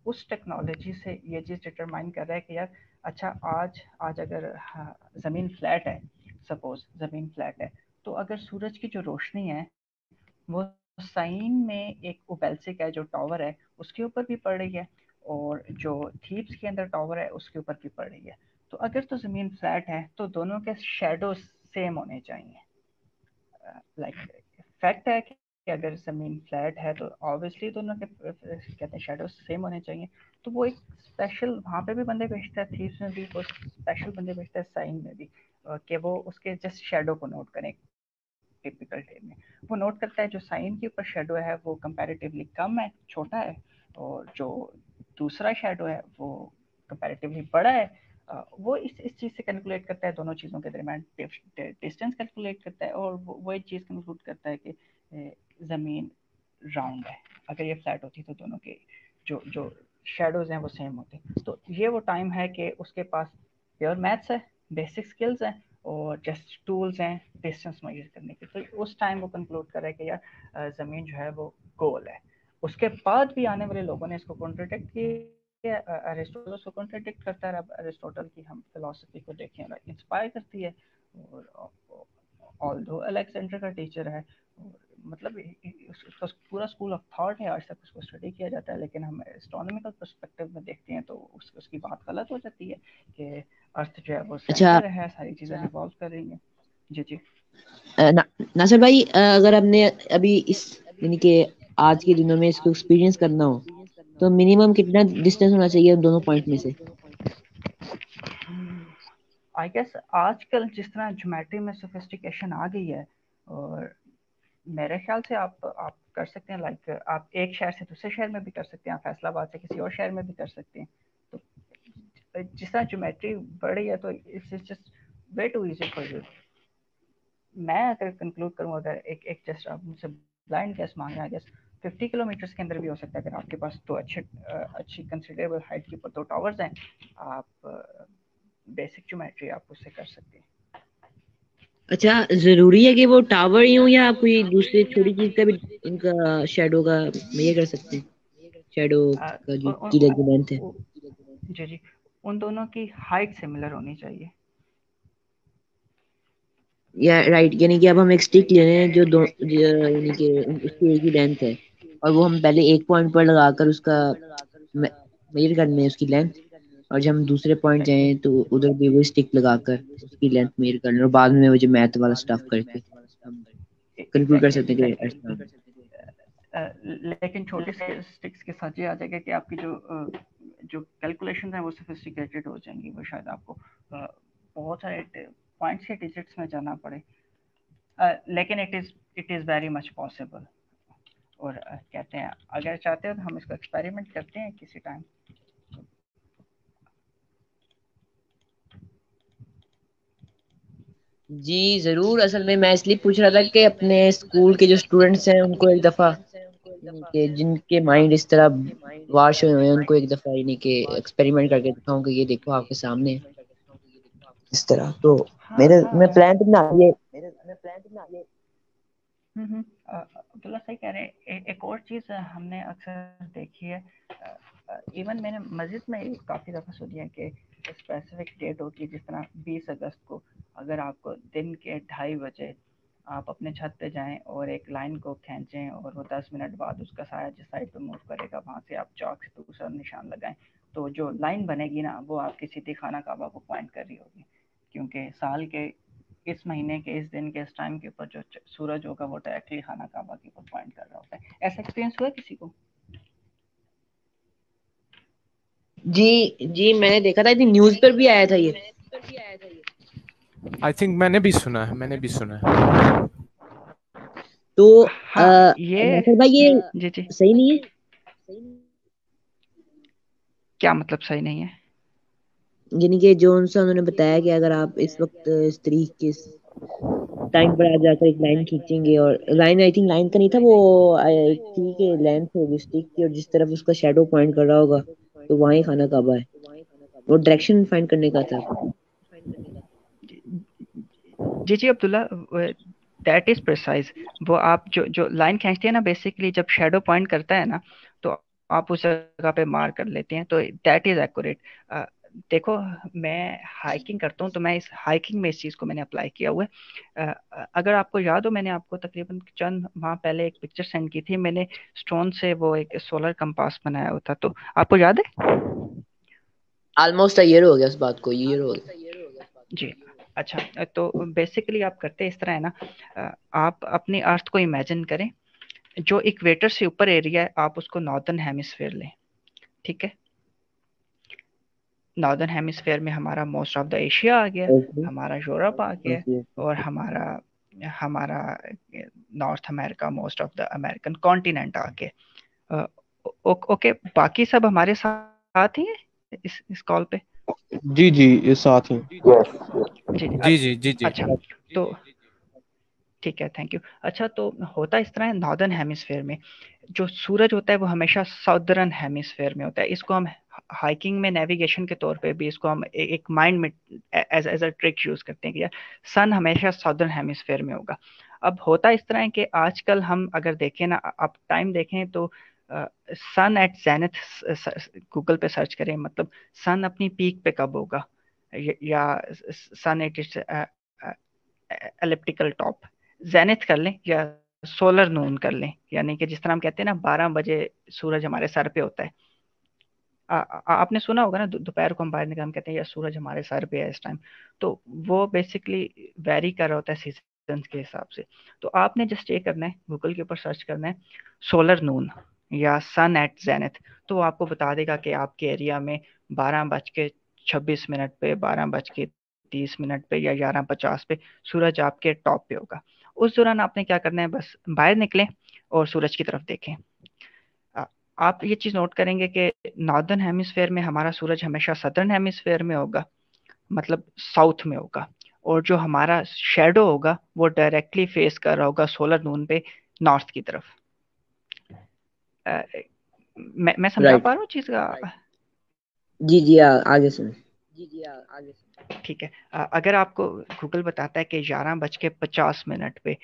उस टेक्नोलॉजी से ये चीज़ डिटरमाइन कर रहा है कि यार अच्छा, आज अगर ज़मीन फ्लैट है, सपोज ज़मीन फ्लैट है, तो अगर सूरज की जो रोशनी है वो साइन में एक ओबेलिस्क है जो टावर है उसके ऊपर भी पड़ रही है, और जो थीब्स के अंदर टावर है उसके ऊपर भी पड़ रही है। तो अगर तो ज़मीन फ्लैट है तो दोनों के शेडो सेम होने चाहिए। लाइक फैक्ट है कि अगर ज़मीन फ्लैट है तो ऑब्वियसली दोनों के कहते हैं शेडो सेम होने चाहिए। तो वो एक स्पेशल वहाँ पे भी बंदे भेजता है, थीव्स में भी वो स्पेशल बंदे भेजता है, साइन में भी, कि वो उसके जस्ट शेडो को नोट करें। टिपिकल डे में वो नोट करता है जो साइन के ऊपर शेडो है वो कंपैरेटिवली कम है, छोटा है, और जो दूसरा शेडो है वो कंपैरेटिवली बड़ा है। वो इस चीज़ से कैलकुलेट करता है, दोनों चीज़ों के दरमियान डिस्टेंस कैलकुलेट करता है, और वो एक चीज़ कंक्लूड करता है कि ज़मीन राउंड है। अगर ये फ्लैट होती तो दोनों के जो जो शेडोज हैं वो सेम होते। तो ये वो टाइम है कि उसके पास प्योर मैथ्स है, बेसिक स्किल्स हैं, और जस्ट टूल्स हैं डिस्टेंस मेजर करने के। तो उस टाइम वो कंक्लूड कर रहा है कि यार ज़मीन जो है वो गोल है। उसके बाद भी आने वाले लोगों ने इसको कॉन्ट्रडिक्ट किया, अरिस्टोटल को कॉन्ट्रडिक्ट करता है। अब अरिस्टोटल की हम फिलॉसफी को देखें, इंस्पायर करती है, और ऑल्दो अलेक्जेंडर का टीचर है, और मतलब उसका पूरा स्कूल ऑफ थॉट है, आज तक उसको स्टडी किया जाता है। लेकिन हम एस्ट्रोनॉमिकल पर्सपेक्टिव में देखते हैं तो उसकी बात गलत हो जाती है कि अर्थ जो है वो अच्छा, सेंटर है, सारी चीज़ें रिवॉल्व कर रही हैं। जी जी। नासिर भाई, अगर हमने अभी इस यानी कि आज के दिनों में इसको एक्सपीरियंस करना हो तो मिनिमम कितना डिस्टेंस होना चाहिए उन दोनों पॉइंट में से? आई गेस आजकल जिस तरह ज्योमेट्री में सोफिस्टिकेशन आ गई है, और मेरे ख्याल से आप कर सकते हैं, लाइक आप एक शहर से दूसरे शहर में भी कर सकते हैं, आप फैसलाबाद से किसी और शहर में भी कर सकते हैं। तो जिस तरह ज्योमेट्री बढ़ रही है तो it's just way too easy for you. मैं अगर कंक्लूड करूँ, अगर एक एक जस्ट आप मुझसे ब्लाइंड गैस मांगे, आई गेस 50 किलोमीटर्स के अंदर भी हो सकता है। अगर आपके पास दो अच्छी कंसिडरेबल हाइट के ऊपर दो टावर्स हैं, आप बेसिक ज्योमेट्री आप उससे कर सकते हैं। अच्छा, जरूरी है कि वो टावर ही हो या कोई दूसरी छोटी चीज का भी उनका शेडो का मेजर कर सकते हैं? शेडो का जो लेंथ है। जी जी, उन दोनों की हाइट सिमिलर होनी चाहिए। या राइट, यानी कि अब हम एक स्टिक ले रहे हैं यानी कि उसकी एक ही लेंथ है, और वो हम पहले एक पॉइंट पर लगाकर उसका मेजर करने हैं उसकी लेंथ, और जब हम दूसरे पॉइंट जाएं तो उधर भी वो स्टिक लगाकर उसकी लेंथ मेजर करना, और बाद में वो जो मैथ वाला स्टफ करके हम कंक्लूड कर एग्जैक्टली सकते हैं कि ऐसा। लेकिन छोटी स्टिक्स के साथ ये आ जाएगा कि आपकी जो कैलकुलेशन है वो सोफिस्टिकेटेड हो जाएंगी, वो शायद आपको बहुत सारे पॉइंट्स या डिजिट्स में जाना पड़े। लेकिन it is very much possible. और कहते हैं अगर चाहते हो तो हम इसको एक्सपेरिमेंट करते हैं किसी टाइम। जी जरूर। असल में मैं इसलिए पूछ रहा था कि अपने स्कूल के जो स्टूडेंट्स हैं उनको एक दफा, यानी कि जिनके माइंड इस तरह वाश हुए हैं, उनको एक दफा यानी कि एक्सपेरिमेंट करके दिखाऊं कि ये देखो आपके सामने है, इस तरह। तो हाँ हाँ, मैं प्लान तो बना लिए। अब्दुल्ला सही कह रहे हैं। एक और चीज़ हमने अक्सर देखी है, इवन मैंने मस्जिद में काफ़ी दफ़ा सुनी है कि स्पेसिफिक डेट होती है, जिस तरह 20 अगस्त को अगर आपको दिन के 2:30 बजे आप अपने छत पे जाएं और एक लाइन को खींचें, और वो 10 मिनट बाद उसका साया जिस साइड पे मूव करेगा वहाँ से आप चौक से दूसरा निशान लगाएं, तो जो लाइन बनेगी ना वो आपकी सीधी खाना काबा को पॉइंट कर रही होगी। क्योंकि साल के इस महीने के इस दिन के इस टाइम के ऊपर जो सूरज होगा वो डायरेक्टली खाना काबा के ऊपर पॉइंट कर रहा होता है। ऐसा एक्सपीरियंस हुआ किसी को? जी जी, मैंने देखा था, न्यूज पर भी आया था ये। आई थिंक मैंने भी सुना है। तो हाँ ये नासिर भाई ये जी जी, सही नहीं है? क्या मतलब सही नहीं है? यानी कि जो उनसे उन्होंने बताया कि अगर आप इस वक्त इस तारीख के टाइम पर आ जाकर एक लाइन खींचेंगे, और लाइन आई थिंक लाइन का नहीं था वो, एक थी कि लेंथ होगी स्टिक की, और जिस तरफ उसका शेडो पॉइंट कर रहा होगा तो वहीं खाना काबा है। वो डायरेक्शन फाइंड करने का था। जी जी अब्दुल्ला, दैट इज प्रिसाइज। वो आप जो जो लाइन खींचते हैं ना, बेसिकली जब शेडो पॉइंट करता है ना, तो आप उस जगह पे मार्क कर लेते हैं, तो दैट इज एक्यूरेट। देखो, मैं हाइकिंग करता हूँ, तो मैं इस हाइकिंग में इस चीज़ को मैंने अप्लाई किया हुआ है। अगर आपको याद हो, मैंने आपको तकरीबन चंद माह पहले एक पिक्चर सेंड की थी, मैंने स्टोन से वो एक सोलर कंपास बनाया हुआ था, तो आपको याद है? ऑलमोस्ट ईयर हो गया उस बात को, ईयर हो गया। जी। अच्छा, तो बेसिकली आप करते इस तरह है ना, आप अपनी अर्थ को इमेजिन करें, जो इक्वेटर से ऊपर एरिया है आप उसको नॉर्दर्न हेमिस्फेयर लें। ठीक है, नॉर्दर्न हेमिस्फेयर में हमारा मोस्ट ऑफ द एशिया आ गया, ओके हमारा यूरोप आ गया, ओके। और हमारा हमारा North America, most of the American continent आ गया। ओके, बाकी सब हमारे साथ ही है इस कॉल पे। जी जी, ये साथ ही। जी जी, जी जी जी जी। अच्छा, तो ठीक है, थैंक यू। अच्छा, तो होता इस तरह है, नॉर्दर्न हेमिस्फेयर में जो सूरज होता है वो हमेशा साउदर्न हेमिस्फेयर में होता है। इसको हम हाइकिंग में नेविगेशन के तौर पे भी इसको हम एक माइंड में as as a trick use करते हैं कि यार सन हमेशा साउदर्न हेमिस्फेयर में होगा। अब होता इस तरह है कि आजकल हम अगर देखें ना, आप टाइम देखें तो सन एट जेनिथ, गूगल पे सर्च करें, मतलब सन अपनी पीक पे कब होगा, या sun at its elliptical top, zenith कर लें, या सोलर नून कर लें, यानी कि जिस तरह हम कहते हैं ना 12 बजे सूरज हमारे सर पे होता है। आपने सुना होगा ना, दोपहर को हम बाहर निकल हम कहते हैं यार सूरज हमारे सर पे है इस टाइम। तो वो बेसिकली वेरी कर रहा होता है सीजन के हिसाब से। तो आपने जस्ट ये करना है, गूगल के ऊपर सर्च करना है सोलर नून या सन एट जेनिथ, तो वो आपको बता देगा कि आपके एरिया में 12:26 पे, 12:30 पे, या 11:50 पे सूरज आपके टॉप पे होगा। उस दौरान आपने क्या करना है, बस बाहर निकलें और सूरज की तरफ देखें। आ- आप ये चीज नोट करेंगे कि नॉर्दर्न हेमिस्फेयर में हमारा सूरज हमेशा सदर्न हेमिस्फेयर में होगा, मतलब साउथ में होगा, और जो हमारा शेडो होगा वो डायरेक्टली फेस कर रहा होगा सोलर नून पे, नॉर्थ की तरफ। अ, मैं समझा राइट। पा रहा हूँ चीज का? जी जी, आगे सुन। ठीक है, अगर आपको गूगल बताता है कि 11:50 पे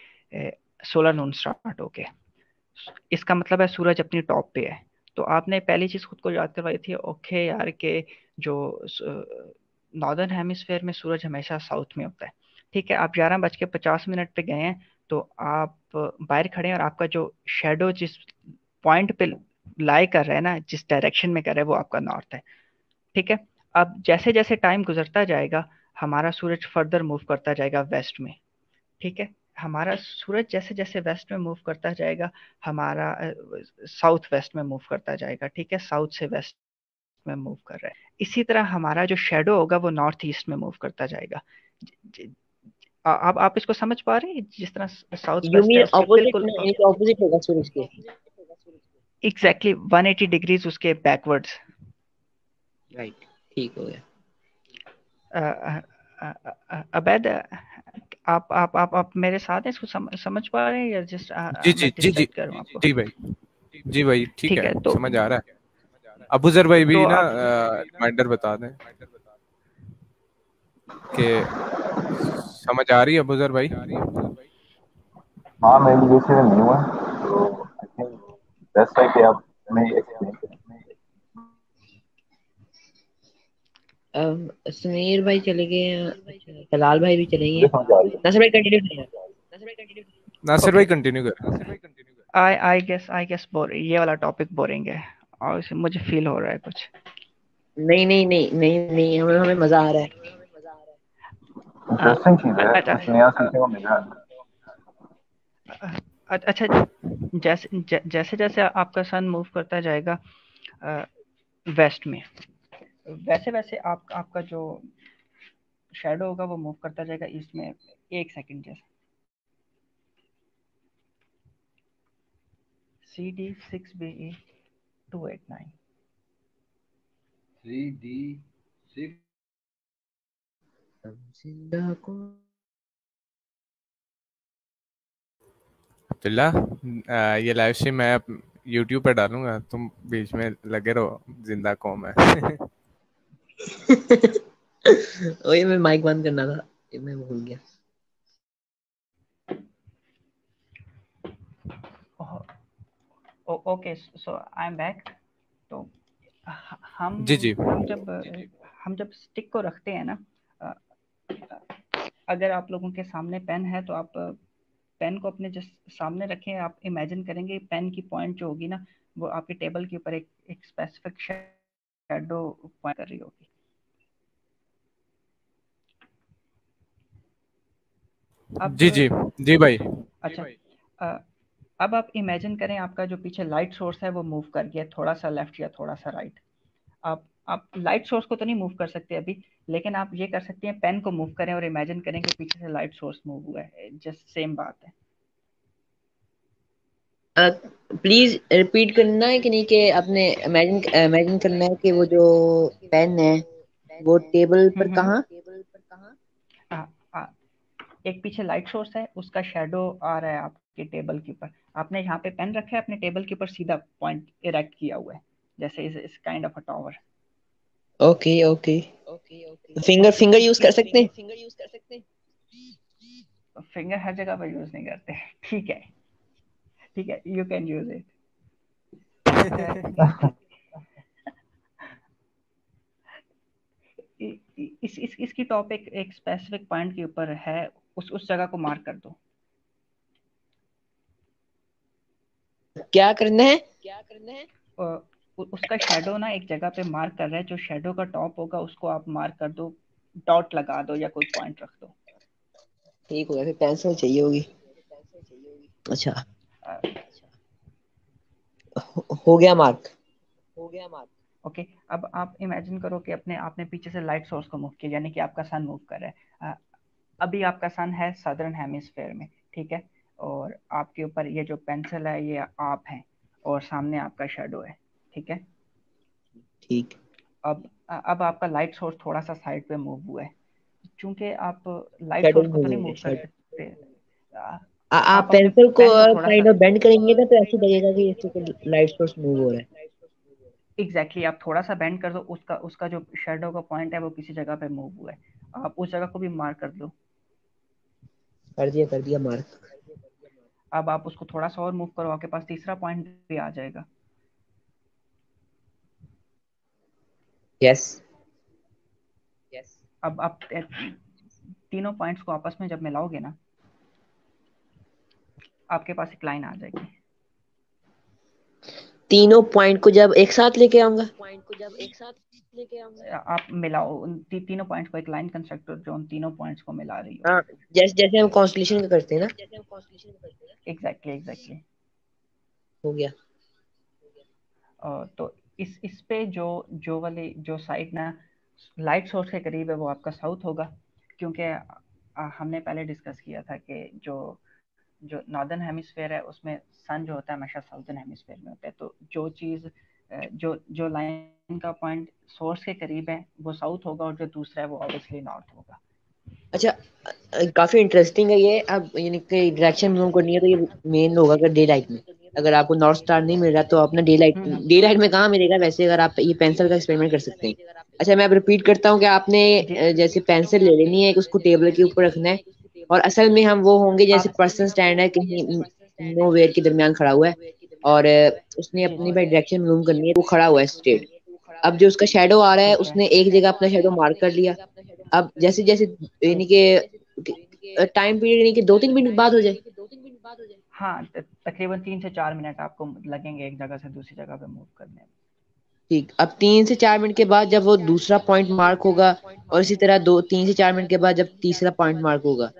सोलर नून स्टार्ट हो गया, इसका मतलब है सूरज अपनी टॉप पे है। तो आपने पहली चीज खुद को याद करवाई थी, ओके यार, के जो नॉर्दर्न हेमिस्फेयर में सूरज हमेशा साउथ में होता है। ठीक है, आप 11:50 पे गए हैं, तो आप बाहर खड़े हैं, और आपका जो शेडो जिस पॉइंट पे लाई कर रहा है ना, जिस डायरेक्शन में कर रहा है, वो आपका नॉर्थ है। ठीक है, अब जैसे जैसे टाइम गुजरता जाएगा, हमारा सूरज फर्दर मूव करता जाएगा वेस्ट में। ठीक है, हमारा सूरज जैसे जैसे वेस्ट में मूव करता जाएगा, हमारा साउथ वेस्ट में मूव करता जाएगा। ठीक है, साउथ से वेस्ट में मूव कर रहा है। इसी तरह हमारा जो शेडो होगा वो नॉर्थ ईस्ट में मूव करता जाएगा। ज- ज- अब आप इसको समझ पा रहे हैं, जिस तरह साउथ यू वेस्ट है मीन उसके ऑपोजिट बिल्कुल में, यानी कि ऑपोजिट होगा सूरज के? एग्जैक्टली 180 डिग्रीज उसके बैकवर्ड्स। राइट, ठीक हो गया। अबैद, आप मेरे साथ हैं, इसको समझ पा रहे हैं, या जस्ट जी जी मैं जी जी डिस्ट्रैक्ट कर रहा हूँ आपको? जी भाई, जी भाई ठीक ठीक है, है, तो समझ आ रहा है। अबूजर भाई भी ना आप रिमाइंडर बता दें कि समझ आ रही है अबूजर भाई? हाँ, मैं भी जैसे नहीं हुआ, तो आई थिंक बेस्ट है कि आप मैं एक्सप्लेन करें। समीर भाई चले गए हैं, अच्छा, तलाल भाई भी चलेंगे। मुझे समझ आ रही है। नासिर भाई कंटिन्यू करें। नासिर ओके, भाई कंटिन्यू करें। आई गेस बोर ये वाला टॉपिक बोरिंग है, और मुझे फील हो रहा है कुछ। नहीं नहीं नहीं नहीं नहीं, हमें हमें मजा आ रहा है। इंटरेस्टिंग चीज़ है, अच्छा, कुछ नया सीखने को मिल रहा है। अच्छा, जैसे जैसे आपका सन मूव करता जाएगा वेस्ट में, वैसे वैसे आपका जो शेडो होगा वो मूव करता जाएगा ईस्ट में। एक सेकंड जैसे, CD6BE 289। 3D6 जिंदा को अब्दुल्ला, ये लाइव स्ट्रीम मैं यूट्यूब पे डालूंगा, तुम बीच में लगे रहो जिंदा कौम है। ओए मैं माइक बंद करना था, ये मैं भूल गया। Okay, so I am back. तो हम जी जी हम जब स्टिक को रखते हैं ना, अगर आप लोगों के सामने पेन है तो आप पेन को अपने जस्ट सामने रखें। आप इमेजिन करेंगे पेन की पॉइंट जो होगी ना, वो आपके टेबल के ऊपर एक स्पेसिफिक शैडो पॉइंट कर रही होगी। अब जी जी जी भाई। अच्छा, अब आप इमेजिन करें आपका जो पीछे लाइट सोर्स है वो मूव कर गया थोड़ा सा लेफ्ट या थोड़ा सा राइट। आप लाइट सोर्स को तो नहीं मूव कर सकते अभी, लेकिन आप ये कर सकते हैं पेन को मूव करें और इमेजिन करें कि पीछे से लाइट सोर्स मूव हुआ है। जस्ट सेम बात है। प्लीज रिपीट करना है कि नहीं, कि आपने इमेजिन करना है कि वो जो पेन है वो टेबल पर कहाँ। आ, आ, एक पीछे लाइट सोर्स है, उसका शेडो आ रहा है आपके टेबल के ऊपर। आपने यहाँ पे पेन रखा है, अपने टेबल के ऊपर सीधा पॉइंट इरेक्ट किया हुआ है, जैसे इस kind of a tower. Okay okay, finger use कर सकते हैं। फिंगर हर जगह पर यूज नहीं करते। ठीक है, ठीक है, यू कैन यूज इट। इसकी टॉपिक एक स्पेसिफिक पॉइंट के ऊपर है, उस जगह को मार्क कर दो। क्या करना है। उसका शेडो ना एक जगह पे मार्क कर रहा है, जो शेडो का टॉप होगा उसको आप मार्क कर दो, डॉट लगा दो या कोई पॉइंट रख दो। ठीक हो गया, फिर पेंसिल चाहिए होगी। अच्छा, अ, हो गया मार्क। ओके, अब आप इमेजिन करो कि अपने आपने पीछे से लाइट सोर्स को मूव किया, यानी कि आपका सन मूव कर रहा है। अभी आपका सन है सदर्न हेमिस्फेयर में, ठीक है, और आपके ऊपर ये जो पेंसिल है ये आप है, और सामने आपका शेडो है, ठीक है। ठीक, अब आपका लाइट सोर्स थोड़ा सा साइड पे मूव हुआ है। चूंकि आप लाइट शेडो सोर्स को तो मूव नहीं हो मूव गया कर शेडो। सकते, आप आप अपने पेंसिल को पेन को थोड़ा सा काइंड ऑफ बेंड करेंगे ना, तो ऐसे लगेगा कि इससे लाइट सोर्स मूव हो रहा है। एग्जैक्टली आप थोड़ा सा बेंड कर दो, उसका उसका जो शेडो का पॉइंट है वो किसी जगह पे मूव हुआ है, आप उस जगह को भी मार्क कर दो। कर दिया मार्क। अब आप उसको थोड़ा सा और मूव करो, आपके पास तीसरा पॉइंट भी आ जाएगा। यस। अब आप तीनों पॉइंट्स को आपस में जब मिलाओगे ना, आपके पास एक लाइन आ जाएगी। तीनों पॉइंट को जब एक साथ लेके आऊंगा। आप मिलाओ उन तीनों पॉइंट्स को, एक लाइन कंस्ट्रक्ट करो जो उन तीनों पॉइंट्स को मिला रही हो। हाँ, जैसे जैसे हम कॉन्स्टलेशन का करते हैं ना। Exactly exactly. हो गया। तो इस पे जो जो वाली जो साइड ना लाइट सोर्स के करीब है वो आपका साउथ होगा, क्योंकि हमने पहले डिस्कस किया था कि जो जो नॉर्दर्न हेमिस्फेयर है उसमें सन जो होता है हमेशा साउदर्न हेमिस्फेयर में होता है। तो जो चीज़ जो जो लाइन का पॉइंट सोर्स के करीब है वो साउथ होगा, और जो दूसरा है वो ऑब्वियसली नॉर्थ होगा। अच्छा, काफी इंटरेस्टिंग है ये। अब यानी कि डायरेक्शन मूव करनी है तो ये मेन होगा अगर डे लाइट में। अगर आपको नॉर्थ स्टार नहीं मिल रहा तो अपना डे लाइट में कहाँ मिलेगा वैसे, अगर आप ये पेंसिल का एक्सपेरिमेंट कर सकते हैं। अच्छा, मैं अब रिपीट करता हूँ कि आपने जैसे पेंसिल ले लेनी है, उसको टेबल के ऊपर रखना है, और असल में हम वो होंगे जैसे पर्सन स्टैंड है कहीं नो वेयर के दरमियान खड़ा हुआ है, और उसने अपनी भाई डायरेक्शन मूव करनी है, वो खड़ा हुआ है स्ट्रेट। अब जो उसका शेडो आ रहा है ठीक है। उसने एक जगह अपना शेडो मार्क कर लिया। अब जैसे जैसे यानी कि टाइम पीरियड यानी कि 2-3 मिनट बाद हो जाए। हाँ, तकरीबन 3 से 4 मिनट आपको लगेंगे एक जगह से दूसरी जगह पे मूव करने में। ठीक, अब 3 से 4 मिनट के बाद जब वो दूसरा पॉइंट मार्क होगा, और इसी तरह 2-3 से 4 मिनट के बाद जब तीसरा पॉइंट मार्क होगा,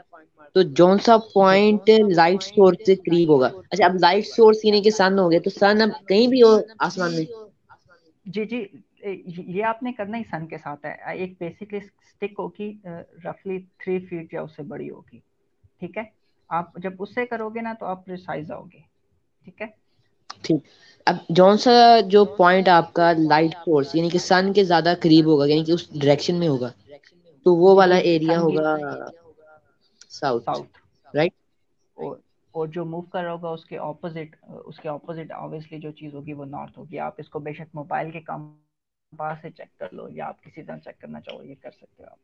तो जौन सा जी पॉइंट लाइट सोर्स से करीब होगा। अच्छा, अब लाइट सोर्स यानी कि सन हो गया, तो सन अब कहीं भी हो आसमान में। जी जी, ये आपने करना ही सन के साथ है। एक बेसिकली स्टिक होगी रफली 3 फीट या उससे बड़ी होगी, ठीक है। आप जब उससे करोगे ना तो आप प्रिसाइज आओगे, ठीक है। ठीक। अब जौन सा जो पॉइंट आपका लाइट सोर्स यानी कि सन के ज्यादा करीब होगा यानी कि उस डायरेक्शन में होगा, तो वो वाला जी जी एरिया सन की होगा साउथ, साउथ। राइट। और जो मूव कर रहा होगा उसके ऑपोजिट ऑब्वियसली जो चीज़ होगी वो नॉर्थ होगी। आप इसको बेशक मोबाइल के कंपास से चेक कर लो या आप किसी तरह चेक करना चाहो, ये कर सकते हो आप।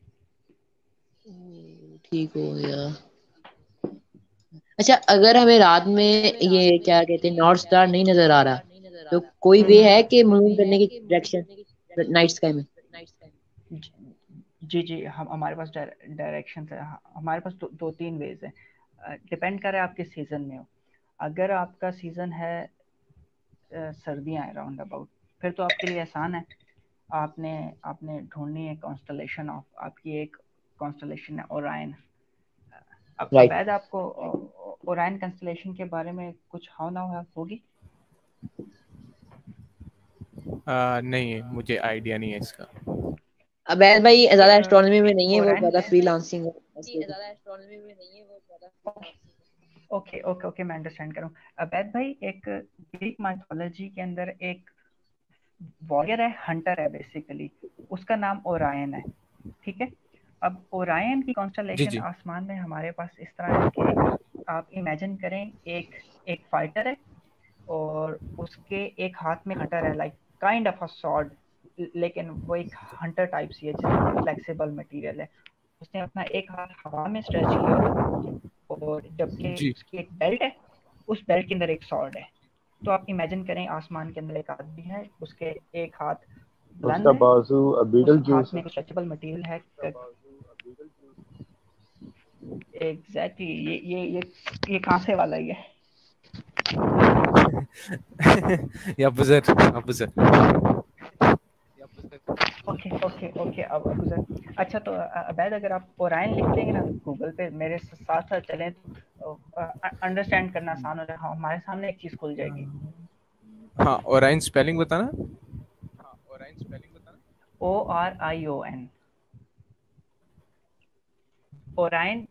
ठीक हो गया। अच्छा, अगर हमें रात में ये क्या कहते हैं नॉर्थ स्टार नहीं नजर आ रहा, तो कोई वे है कि मूव करने की डायरेक्शन नाइट स्काई में? जी जी हम हमारे पास डायरेक्शन है। हमारे पास दो तीन वेज है। डिपेंड कर रहा है आप किस सीजन में हो। अगर आपका सीजन है सर्दियाँ है राउंड अबाउट, फिर तो आपके लिए आसान है। आपने आपने ढूंढनी है कॉन्स्टलेशन ऑफ, आपकी एक कॉन्स्टलेशन है ओरायन। अब राइट। अवैध आपको ओरायन कंस्टलेशन के बारे में कुछ हाव ना होगी? नहीं, मुझे आइडिया नहीं है इसका। अबैद भाई ज्यादा एस्ट्रोनॉमी में नहीं है, वो ओरायन ज्यादा फ्रीलांसिंग है। ओके ओके ओके मैं अंडरस्टैंड करूँ। अवैध भाई एक ग्रीक माइथोलॉजी के अंदर एक वॉरियर है, हंटर है बेसिकली, उसका नाम ओरायन है। ठीक है। अब ओरायन की जी कॉन्स्टलेशन जी आसमान में हमारे पास इस तरह है कि आप इमेजिन करें एक एक फाइटर है और उसके एक हाथ में हंटर है, like kind of a sword, लेकिन वो एक हंटर टाइप सी है जिसमें फ्लेक्सिबल मटेरियल है। उसने अपना एक हाथ हवा में स्ट्रेच किया हुआ है और जबकि जी। उसकी एक बेल्ट है, उस बेल्ट के अंदर एक सॉर्ड है। तो आप इमेजिन करें आसमान के अंदर एक आदमी है, उसके एक हाथ उसका बुलंद है, बाजू उस बीटल जूस हाथ में है। कुछ स्ट्रेचेबल मटेरियल है। एग्जैक्टली ये कहाँ से वाला ही है? या buzzer, buzzer. Okay okay okay अब सर, अच्छा तो अबैद अगर आप ओरायन लिख लेंगे ना गूगल पे, मेरे साथ साथ चलें तो अंडरस्टैंड करना आसान हो जाएगा। हाँ, हमारे सामने एक चीज खुल जाएगी। हाँ, ओराइन स्पेलिंग बताना। ORION, Orion.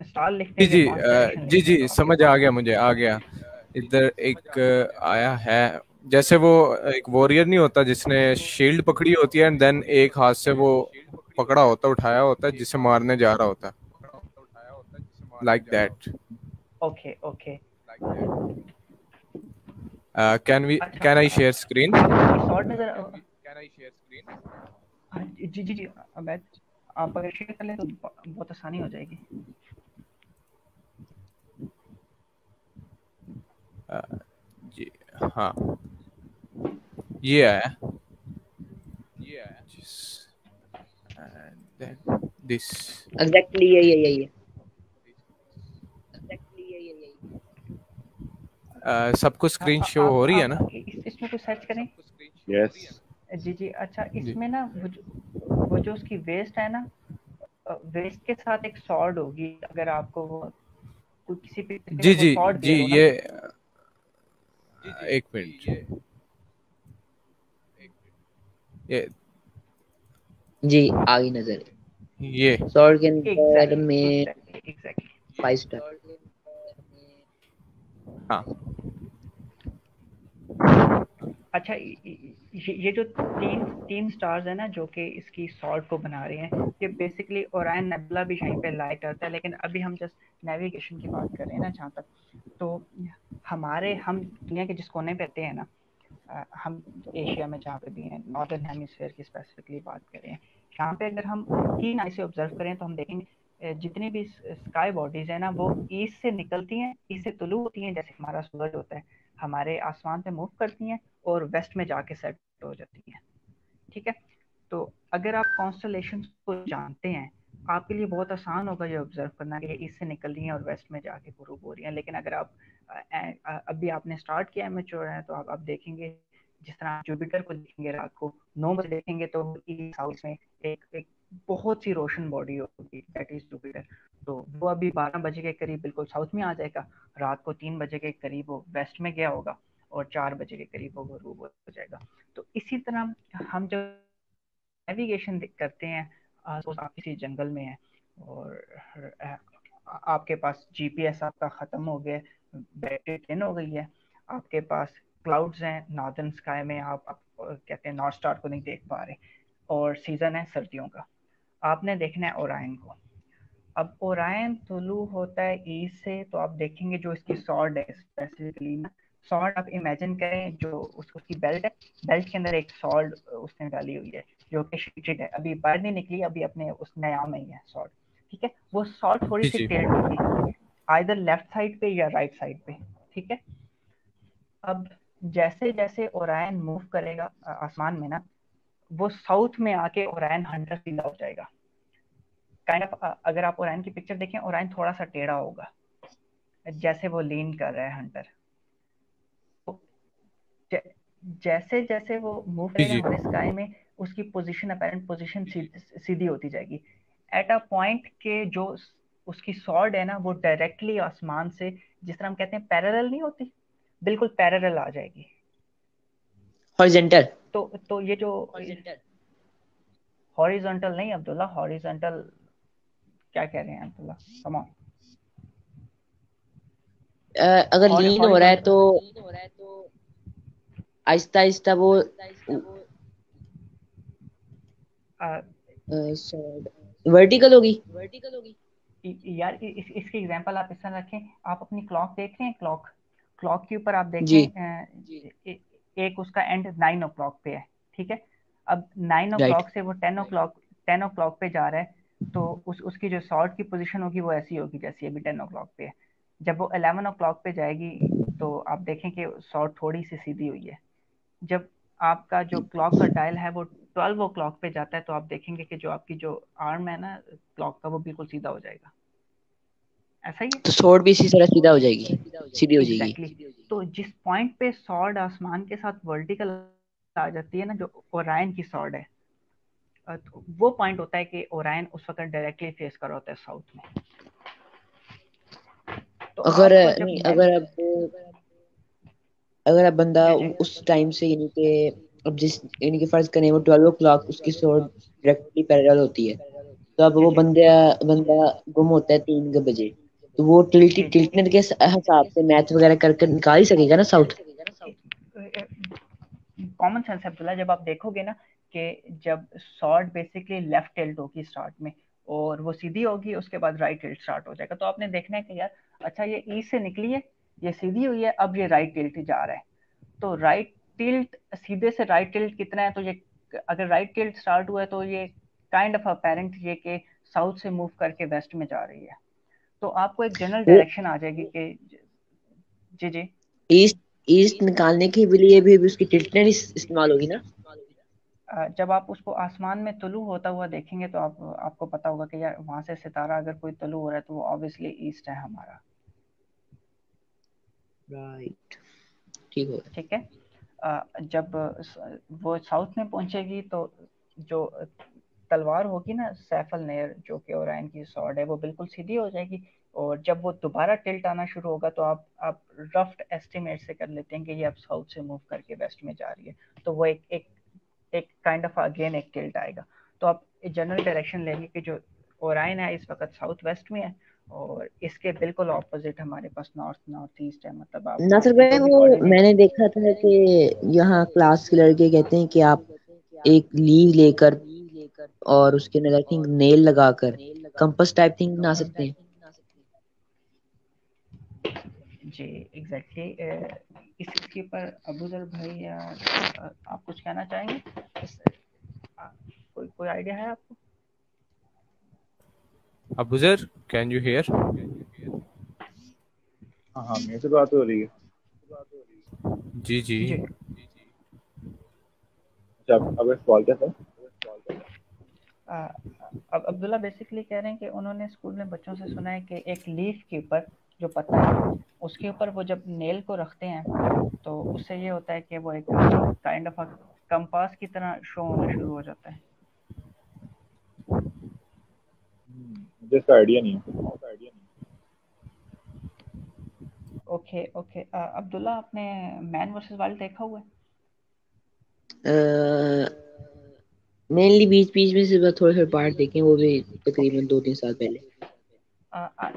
स्टार लिखते जी हैं या जी कॉन्स्टलेशन जी लिखते जी, हैं तो आपके समझ आ पास गया, मुझे आ गया। इधर एक आया है, जैसे वो एक वॉरियर नहीं होता जिसने शील्ड पकड़ी होती है एंड देन एक हाथ से वो पकड़ा होता, उठाया होता है, जिसे मारने जा रहा होता है, लाइक दैट। Okay okay. अच्छा कैन आई शेयर स्क्रीन? ये शॉर्ट नजर जी जी जी अबैद, आप अगर शेयर कर लें तो बहुत आसानी हो जाएगी। जी हाँ, ये आया, and then this। एग्जैक्टली यही है। सबको स्क्रीन शो हो रही है ना? इसमें कुछ सर्च करें। यस। जी जी अच्छा, जी इसमें ना वो जो उसकी वेस्ट है ना, वेस्ट के साथ एक सॉर्ड होगी। अगर आपको वो कोई किसी पिक्चर में जी वो जी सॉर्ड जी, क्लियर हो ना। ये एक मिनट, ये जी आ गई नजर। ये सॉर्ड के अंदर एग्जैक्टली में एग्जैक्टली एग्जैक्टली 5 स्टार। हाँ अच्छा ये जो तीन तीन स्टार्स है ना जो कि इसकी सॉल्ट को बना रहे हैं, ये बेसिकली ओरायन नेबुला भी यहीं पे लाइट करता है। लेकिन अभी हम जस्ट नेविगेशन की बात कर रहे हैं ना जहाँ तक, तो हम दुनिया के जिस कोने पे रहते हैं ना, हम एशिया में जहाँ पे भी हैं, नॉर्दर्न हेमिस्फीयर की स्पेसिफिकली बात करें, यहाँ पे अगर हम कीन आई से ऑब्जर्व करें तो हम देखेंगे जितनी भी स्काई बॉडीज है ना वो ईस्ट से निकलती हैं, ईस्ट से तुलू होती हैं, जैसे हमारा सूरज होता है, हमारे आसमान पे मूव करती हैं और वेस्ट में जाके सेट हो जाती हैं। ठीक है। तो अगर आप कॉन्स्टलेशन को जानते हैं, आपके लिए बहुत आसान होगा ये ऑब्जर्व करना कि ये ईस्ट से निकल रही हैं और वेस्ट में जाके ग्रुप हो रही हैं। लेकिन अगर आप अभी आपने स्टार्ट किया है मैच्योर है, तो आप देखेंगे जिस तरह आप जुपिटर को देखेंगे रात को 9 बजे देखेंगे तो ईस्ट साउथ में एक बहुत सी रोशन बॉडी होगी, दैट इज जुपिटर। तो वो अभी 12 बजे के करीब बिल्कुल साउथ में आ जाएगा, रात को 3 बजे के करीब वो वेस्ट में गया होगा और 4 बजे के करीब वो ग्रुप हो जाएगा। तो इसी तरह हम जब नेविगेशन करते हैं, सपोज आप किसी जंगल में हैं और आपके पास जीपीएस आपका ख़त्म हो गया, बैटरी ड्रेन हो गई है, आपके पास क्लाउड्स हैं, नॉर्दर्न स्काई में आप कहते हैं नॉर्थ स्टार को नहीं देख पा रहे, और सीजन है सर्दियों का, आपने देखना है ओरायन को। अब ओरायन तुलू होता है ईस्ट से, तो आप देखेंगे जो इसकी सॉर्ड है स्पेसिफिकली ना, सॉर्ड आप इमेजिन करें जो उसकी बेल्ट है, बेल्ट के अंदर एक सॉर्ड उसने डाली हुई है जो कि शीटेड है, अभी बाहर नहीं निकली, अभी अपने उस नया में ही है सॉर्ड, ठीक है। वो सॉर्ड थोड़ी जी सी जी टेल्ड होगी आइदर लेफ्ट साइड पे या राइट साइड पे, ठीक है। अब जैसे जैसे ओरायन मूव करेगा आसमान में ना, वो साउथ में आके ओरायन हंटर सीधा हो जाएगा, काइंड ऑफ। अगर आप ओरायन की पिक्चर देखें, ओरायन थोड़ा सा टेढ़ा होगा जैसे वो लीन कर रहा है हंटर। तो जैसे जैसे वो मूव जी करेगा जी हमारे स्काई में, उसकी पोजीशन अपेरेंट पोजीशन सीधी होती जाएगी, एट अ पॉइंट के जो उसकी सॉर्ड है ना वो डायरेक्टली आसमान से, जिस तरह हम कहते हैं पैरेलल नहीं होती, बिल्कुल पैरेलल आ जाएगी। हॉरिजेंटल। तो ये जो हॉरिजॉन्टल नहीं अब्दुल्ला, हॉरिजॉन्टल क्या कह रहे हैं अब्दुल्ला, कम ऑन। अगर लीन हो रहा है तो हॉरिजॉन्टल आहिस्ता आहिस्ता वो वर्टिकल होगी। यार इसकी एग्जांपल आप इस तरह रखें, आप अपनी क्लॉक देख रहे हैं, क्लॉक क्लॉक के ऊपर आप जी देखें एक उसका एंड 9 o'clock पे है, ठीक है। अब 9 राइट। o'clock से वो 10 o'clock पे जा रहा है, तो उसकी जो सॉर्ट की पोजीशन होगी वो ऐसी होगी जैसी अभी 10 o'clock पे है। जब वो 11 o'clock पे जाएगी तो आप देखें कि सॉर्ट थोड़ी सी सीधी हुई है। जब आपका जो क्लॉक का डायल है वो 12 o'clock पे जाता है, तो आप देखेंगे कि जो आपकी जो आर्म है ना क्लॉक का, वो बिल्कुल सीधा हो जाएगा, ऐसा ही है। तो स्वॉर्ड भी इसी तरह सीधा हो जाएगी, सीधी हो जाएगी। एग्जैक्टली तो जिस पॉइंट पे सॉर्ड आसमान के साथ वर्टिकल आ जाती है ना, जो ओरायन की सॉर्ड है, तो वो पॉइंट होता है कि ओरायन उस वक्त डायरेक्टली फेस कर रहा होता है साउथ में। तो अगर आपको जब नहीं, नेक्स्ट अगर अब बंदा जी जी उस टाइम से यानी कि अब जिस यानी कि फर्ज करें वो 12 o'clock उसकी स्वॉर्ड डायरेक्टली पैरेलल होती है, तो अब जी वो जी बंदा बंदा गुम होता है 3 बजे, तो वो जी टिल्टनेट के हिसाब से मैथ वगैरह करके निकाल ही सकेगा ना साउथ। कॉमन सेंस है अब्दुल्ला, जब आप देखोगे ना कि जब सॉर्ड बेसिकली लेफ्ट टिल्ट होगी स्टार्ट में, और वो सीधी होगी, उसके बाद राइट टिल्ट स्टार्ट हो जाएगा, तो आपने देखना है कि यार अच्छा ये ईस्ट से निकली है, ये सीधी हुई है, अब ये राइट टिल्ट जा रहा है। तो राइट टिल्ट सीधे से राइट टिल्ट कितना है, तो ये अगर राइट टिल्ट स्टार्ट हुआ है तो ये काइंड ऑफ अपेरेंट ये कि साउथ से मूव करके वेस्ट में जा रही है, तो आपको एक जनरल वो डायरेक्शन आ जाएगी कि जी जी। ईस्ट ईस्ट निकालने के लिए भी उसकी टिल्टनेट इस्तेमाल होगी ना। जब आप उसको आसमान में तुलू होता हुआ देखेंगे तो आपको पता होगा कि यार वहां से सितारा अगर कोई तुलू हो रहा है तो वो ऑब्वियसली ईस्ट है हमारा, राइट, ठीक होगा। ठीक है। जब वो साउथ में पहुंचेगी तो जो तलवार होगी ना सैफल नेयर जो कि ओरायन की सॉर्ड है, वो बिल्कुल सीधी हो जाएगी, और जब वो दोबारा टिल्ट आना शुरू होगा तो आप रफ एस्टिमेट से कर लेते हैं कि ये अब साउथ से मूव करके वेस्ट में जा रही है, तो वो एक काइंड ऑफ अगेन एक टिल्ट आएगा। तो आप जनरल डायरेक्शन लेंगे कि जो ओरायन है इस वक्त साउथ वेस्ट में है, और इसके बिल्कुल ऑपोजिट हमारे पास नॉर्थ नॉर्थ ईस्ट है, मतलब आप नासिर आपके भाई, जो भी वो कोऑर्डिनेट। मैंने देखा था कि यहाँ क्लास के लड़के कहते हैं कि आप एक लीव लेकर और उसके अंदर आई थिंक नेल लगाकर कंपास टाइप थिंग बना सकते हैं। जी एग्जैक्टली इसके ऊपर अबूजर भाई या आप कुछ कहना चाहेंगे कोई कोई आइडिया है आपको? Abuzar, can you here? हाँ हाँ, मेरे से बात हो रही है। जी जी जी अच्छा, अब सवाल क्या था? अब अब्दुल्ला बेसिकली कह रहे हैं कि उन्होंने स्कूल में बच्चों से सुना है कि एक लीफ के ऊपर जो पत्ता है उसके ऊपर वो जब नेल को रखते हैं तो उससे ये होता है कि वो एक काइंड ऑफ कंपास की तरह शो होना शुरू हो जाता है। मुझे इसका आइडिया नहीं है। ओके ओके अब्दुल्ला आपने मैन वर्सेस वाइल्ड देखा हुआ है? मेनली बीच बीच में से थोड़े थोड़े पार्ट देखे, वो भी ओके तकरीबन 2-3 साल पहले।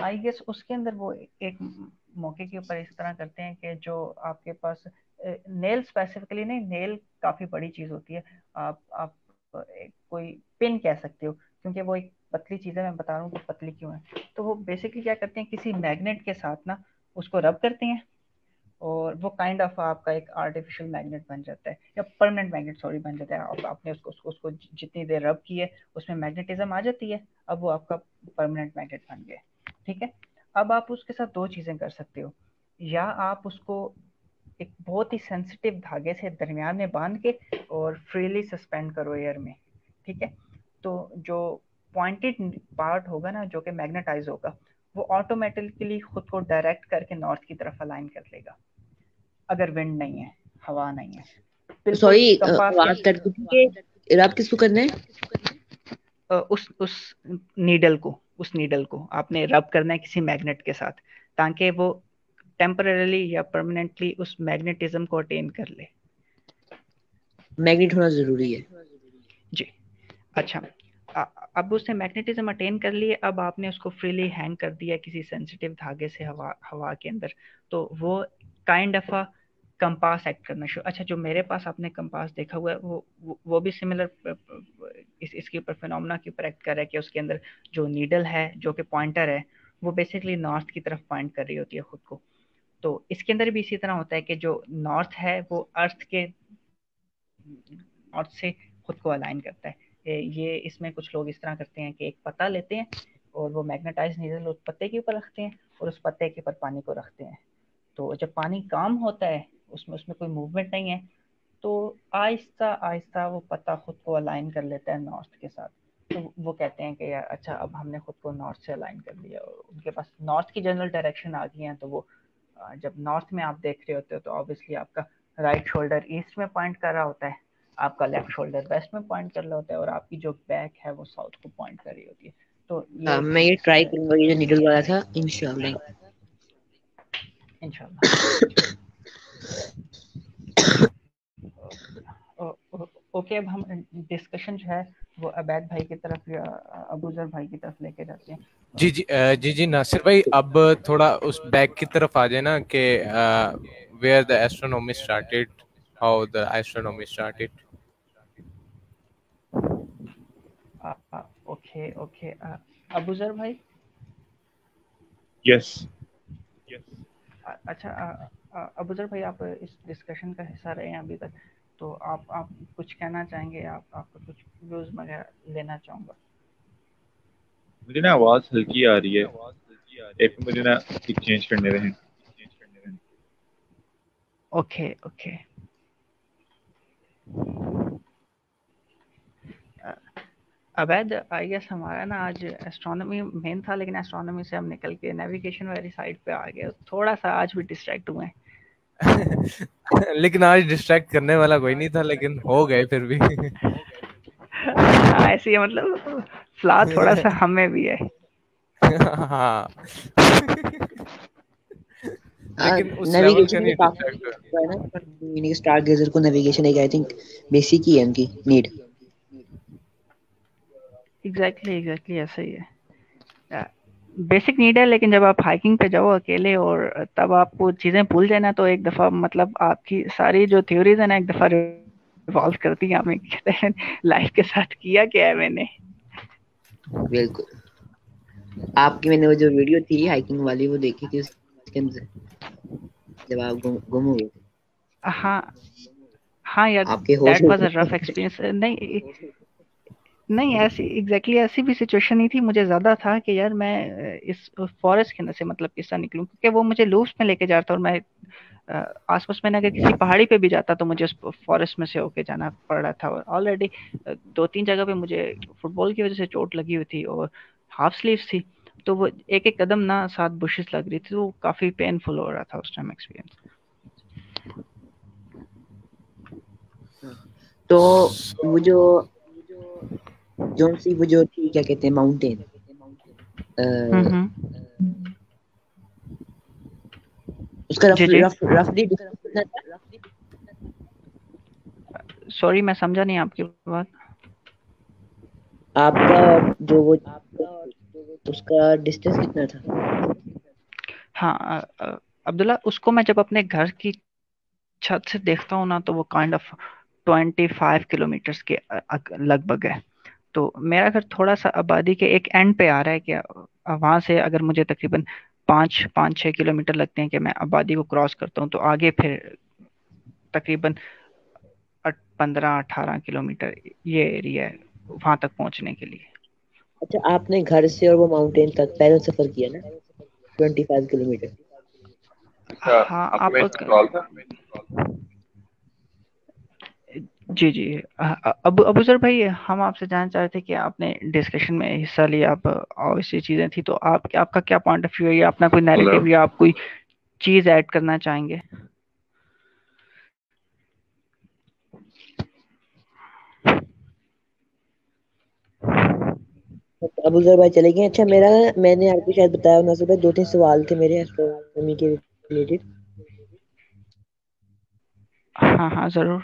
आई गेस उसके अंदर वो एक मौके के ऊपर इस तरह करते हैं कि जो आपके पास नेल स्पेसिफिकली नहीं, नेल काफी बड़ी चीज होती है, आप कोई पिन कह सकते हो, क्योंकि वो एक पतली चीज है, मैं बता रहा हूँ कि पतली क्यों है। तो वो बेसिकली क्या करते हैं, किसी मैग्नेट के साथ ना उसको रब करते हैं, और वो काइंड ऑफ आपका एक आर्टिफिशियल मैग्नेट बन जाता है, या परमानेंट मैग्नेट सॉरी बन जाता है। अब आपने उसको जितनी देर रब की है उसमें मैग्नेटिज्म आ जाती है, अब वो आपका परमानेंट मैग्नेट बन गया। ठीक है, अब आप उसके साथ दो चीजें कर सकते हो, या आप उसको एक बहुत ही सेंसिटिव धागे से दरमियान में बांध के और फ्रीली सस्पेंड करो एयर में। ठीक है, तो जो पॉइंटेड पार्ट होगा ना जो कि मैग्नेटाइज होगा, वो ऑटोमेटिकली खुद को डायरेक्ट करके नॉर्थ की तरफ अलाइन कर लेगा, अगर विंड नहीं है, हवा नहीं है, बिल्कुल सॉरी, कंपास के आवाज कट गई थी कि रब किसको करना है? उस नीडल को आपने रब करना है किसी मैग्नेट के साथ, ताकि वो टेम्पररीली या परमानेंटली उस मैग्नेटिज्म को अटेन कर ले। मैग्नेट होना जरूरी है जी। अच्छा, अब उसने मैग्नेटिज्म अटेन कर लिए, अब आपने उसको फ्रीली हैंग कर दिया किसी सेंसिटिव धागे से हवा के अंदर, तो वो kind of a compass act करना शुरू। अच्छा, जो मेरे पास आपने कंपास देखा हुआ है वो भी सिमिलर इसके ऊपर फिनोमेना के ऊपर एक्ट कर रहा है कि उसके अंदर जो नीडल है जो कि पॉइंटर है वो बेसिकली नॉर्थ की तरफ पॉइंट कर रही होती है खुद को। तो इसके अंदर भी इसी तरह होता है कि जो नॉर्थ है वो अर्थ के नॉर्थ से खुद को अलाइन करता है। ये इसमें कुछ लोग इस तरह करते हैं कि एक पत्ता लेते हैं और वो मैग्नेटाइज नीडल उस पत्ते के ऊपर रखते हैं और उस पत्ते के ऊपर पानी को रखते हैं। तो जब पानी काम होता है, उसमें कोई मूवमेंट नहीं है, तो आहिस्ता आहिस्ता वो पत्ता खुद को अलाइन कर लेता है नॉर्थ के साथ। तो वो कहते हैं कि यार अच्छा, अब हमने खुद को नॉर्थ से अलाइन कर लिया, और उनके पास नॉर्थ की जनरल डायरेक्शन आ गई है। तो वो जब नॉर्थ में आप देख रहे होते हो तो ऑब्वियसली आपका राइट शोल्डर ईस्ट में पॉइंट कर रहा होता है, आपका लेफ्ट शोल्डर वेस्ट में पॉइंट कर रहा होता है, और आपकी जो बैक है वो साउथ को पॉइंट कर रही होती है। तो ये मैं ये ट्राई करूंगा, ये जो नीडल वाला था, इंशाल्लाह। ओके, अब हम डिस्कशन जो है वो अबैद भाई की तरफ या अबूजर भाई की तरफ लेके जाते हैं। जी नासिर भाई, अब थोड़ा उस बैक की तरफ आ जाए ना कि where the astronomy started, how the astronomy started. Okay, Abuzar भाई। यस। अच्छा, अबूजर भाई, आप इस डिस्कशन का हिस्सा रहे हैं अभी तक, तो आप कुछ कहना चाहेंगे, आपका कुछ व्यूज वगैरह लेना चाहूंगा। मुझे ना आवाज हल्की आ रही है, एक मुझे ना चेंज करने रहे। ओके अवैध, आई गेस हमारा ना आज एस्ट्रोनॉमी मेन था, लेकिन एस्ट्रोनॉमी से हम निकल के नेविगेशन वाली साइड पे आ गए, थोड़ा सा आज भी डिस्ट्रैक्ट हुए हैं। लेकिन आज डिस्ट्रैक्ट करने वाला कोई नहीं था, लेकिन हो गए फिर भी। ऐसे ही मतलब फ्ला थोड़ा सा हमें भी है। हाँ। लेकिन उस लेवल का नहीं डिस्ट्रैक्ट हुआ। स्टार गेजर को नेविगेशन एक आई थिंक बेसिक ही है उनकी नीड। एग्जैक्टली ऐसा ही है, बेसिक नीड है। लेकिन जब आप हाइकिंग पे जाओ अकेले और तब आपको चीजें भूल जाए ना, तो एक दफा मतलब आपकी सारी जो थ्योरीज है ना एक दफा रिवॉल्व करती है। हमें कहते हैं लाइफ के साथ किया क्या है मैंने। बिल्कुल, आपकी मैंने वो जो वीडियो थी हाइकिंग वाली वो देखी थी, उसके अंदर जब आप गुम हो गए। हाँ यार, that was a rough experience. नहीं ऐसी एग्जैक्टली ऐसी भी सिचुएशन नहीं थी। मुझे ज्यादा था कि यार मैं इस फॉरेस्ट के अंदर से मतलब किस तरह निकलूं, क्योंकि वो मुझे लूप्स में लेके जाता और मैं आसपास में अगर किसी पहाड़ी पे भी जाता तो मुझे उस फॉरेस्ट में से होके जाना पड़ रहा था। और ऑलरेडी 2-3 जगह पे मुझे फुटबॉल की वजह से चोट लगी हुई थी और हाफ स्लीव्स थी, तो वो एक कदम ना 7 बुशेस लग रही थी, तो काफी पेनफुल हो रहा था उस टाइम एक्सपीरियंस। तो वो जो थी क्या कहते हैं माउंटेन, उसका रफली सॉरी मैं समझा नहीं आपकी बात। आपका जो वो उसका डिस्टेंस कितना था? हाँ अब्दुल्ला, उसको मैं जब अपने घर की छत से देखता हूँ ना, तो वो काइंड ऑफ 25 किलोमीटर्स के लगभग है। तो मेरा घर थोड़ा सा आबादी के एक एंड पे आ रहा है कि वहां से अगर मुझे तकरीबन 5-6 किलोमीटर लगते हैं कि मैं आबादी को क्रॉस करता हूँ, तो आगे फिर तकरीबन 15-18 किलोमीटर ये एरिया है वहां तक पहुंचने के लिए। अच्छा, आपने घर से और वो माउंटेन तक पैदल सफर किया ना, 25 किलोमीटर? अच्छा, हाँ आपका आप मेरे से सवाल था। जी जी। अबू सर भाई, हम आपसे जानना चाह रहे थे कि आपने डिस्कशन में हिस्सा लिया, आप और ऐसी चीजें थी, तो आप आपका क्या पॉइंट ऑफ व्यू है, या अपना कोई हेलो। नैरेटिव या आप कोई चीज ऐड करना चाहेंगे? अबू जर भाई चले गए। अच्छा, मैंने आपको शायद बताया नासिर भाई, 2-3 सवाल थे मेरे एस्ट्रोनॉमी के रिलेटेड। हाँ हाँ जरूर।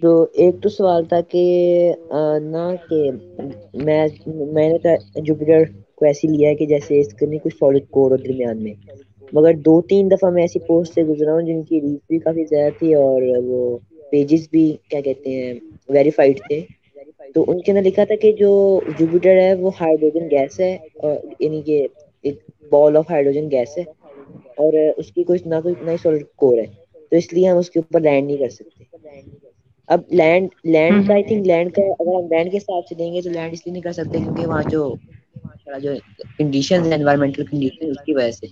तो एक तो सवाल था कि ना कि मैंने तो जुपिटर को ऐसे लिया है कि जैसे इसका नहीं कुछ सॉलिड कोर हो दरमियान में, मगर 2-3 दफा मैं ऐसी पोस्ट से गुजरा हूँ जिनकी रीच भी काफी ज्यादा थी और वो पेजेस भी क्या कहते हैं वेरीफाइड थे। तो उनके अंदर लिखा था कि जो जुपिटर है वो हाइड्रोजन गैस है, और यानी कि एक बॉल ऑफ हाइड्रोजन गैस है, और उसकी कोई ना सॉलिड कोर है, तो इसलिए हम उसके ऊपर लैंड नहीं कर सकते। अब लैंड लैंड का आई थिंक लैंड का अगर हम लैंड के हिसाब से देंगे तो लैंड इसलिए नहीं कर सकते क्योंकि वहाँ जो कंडीशन है, एनवायरमेंटल कंडीशन, उसकी वजह से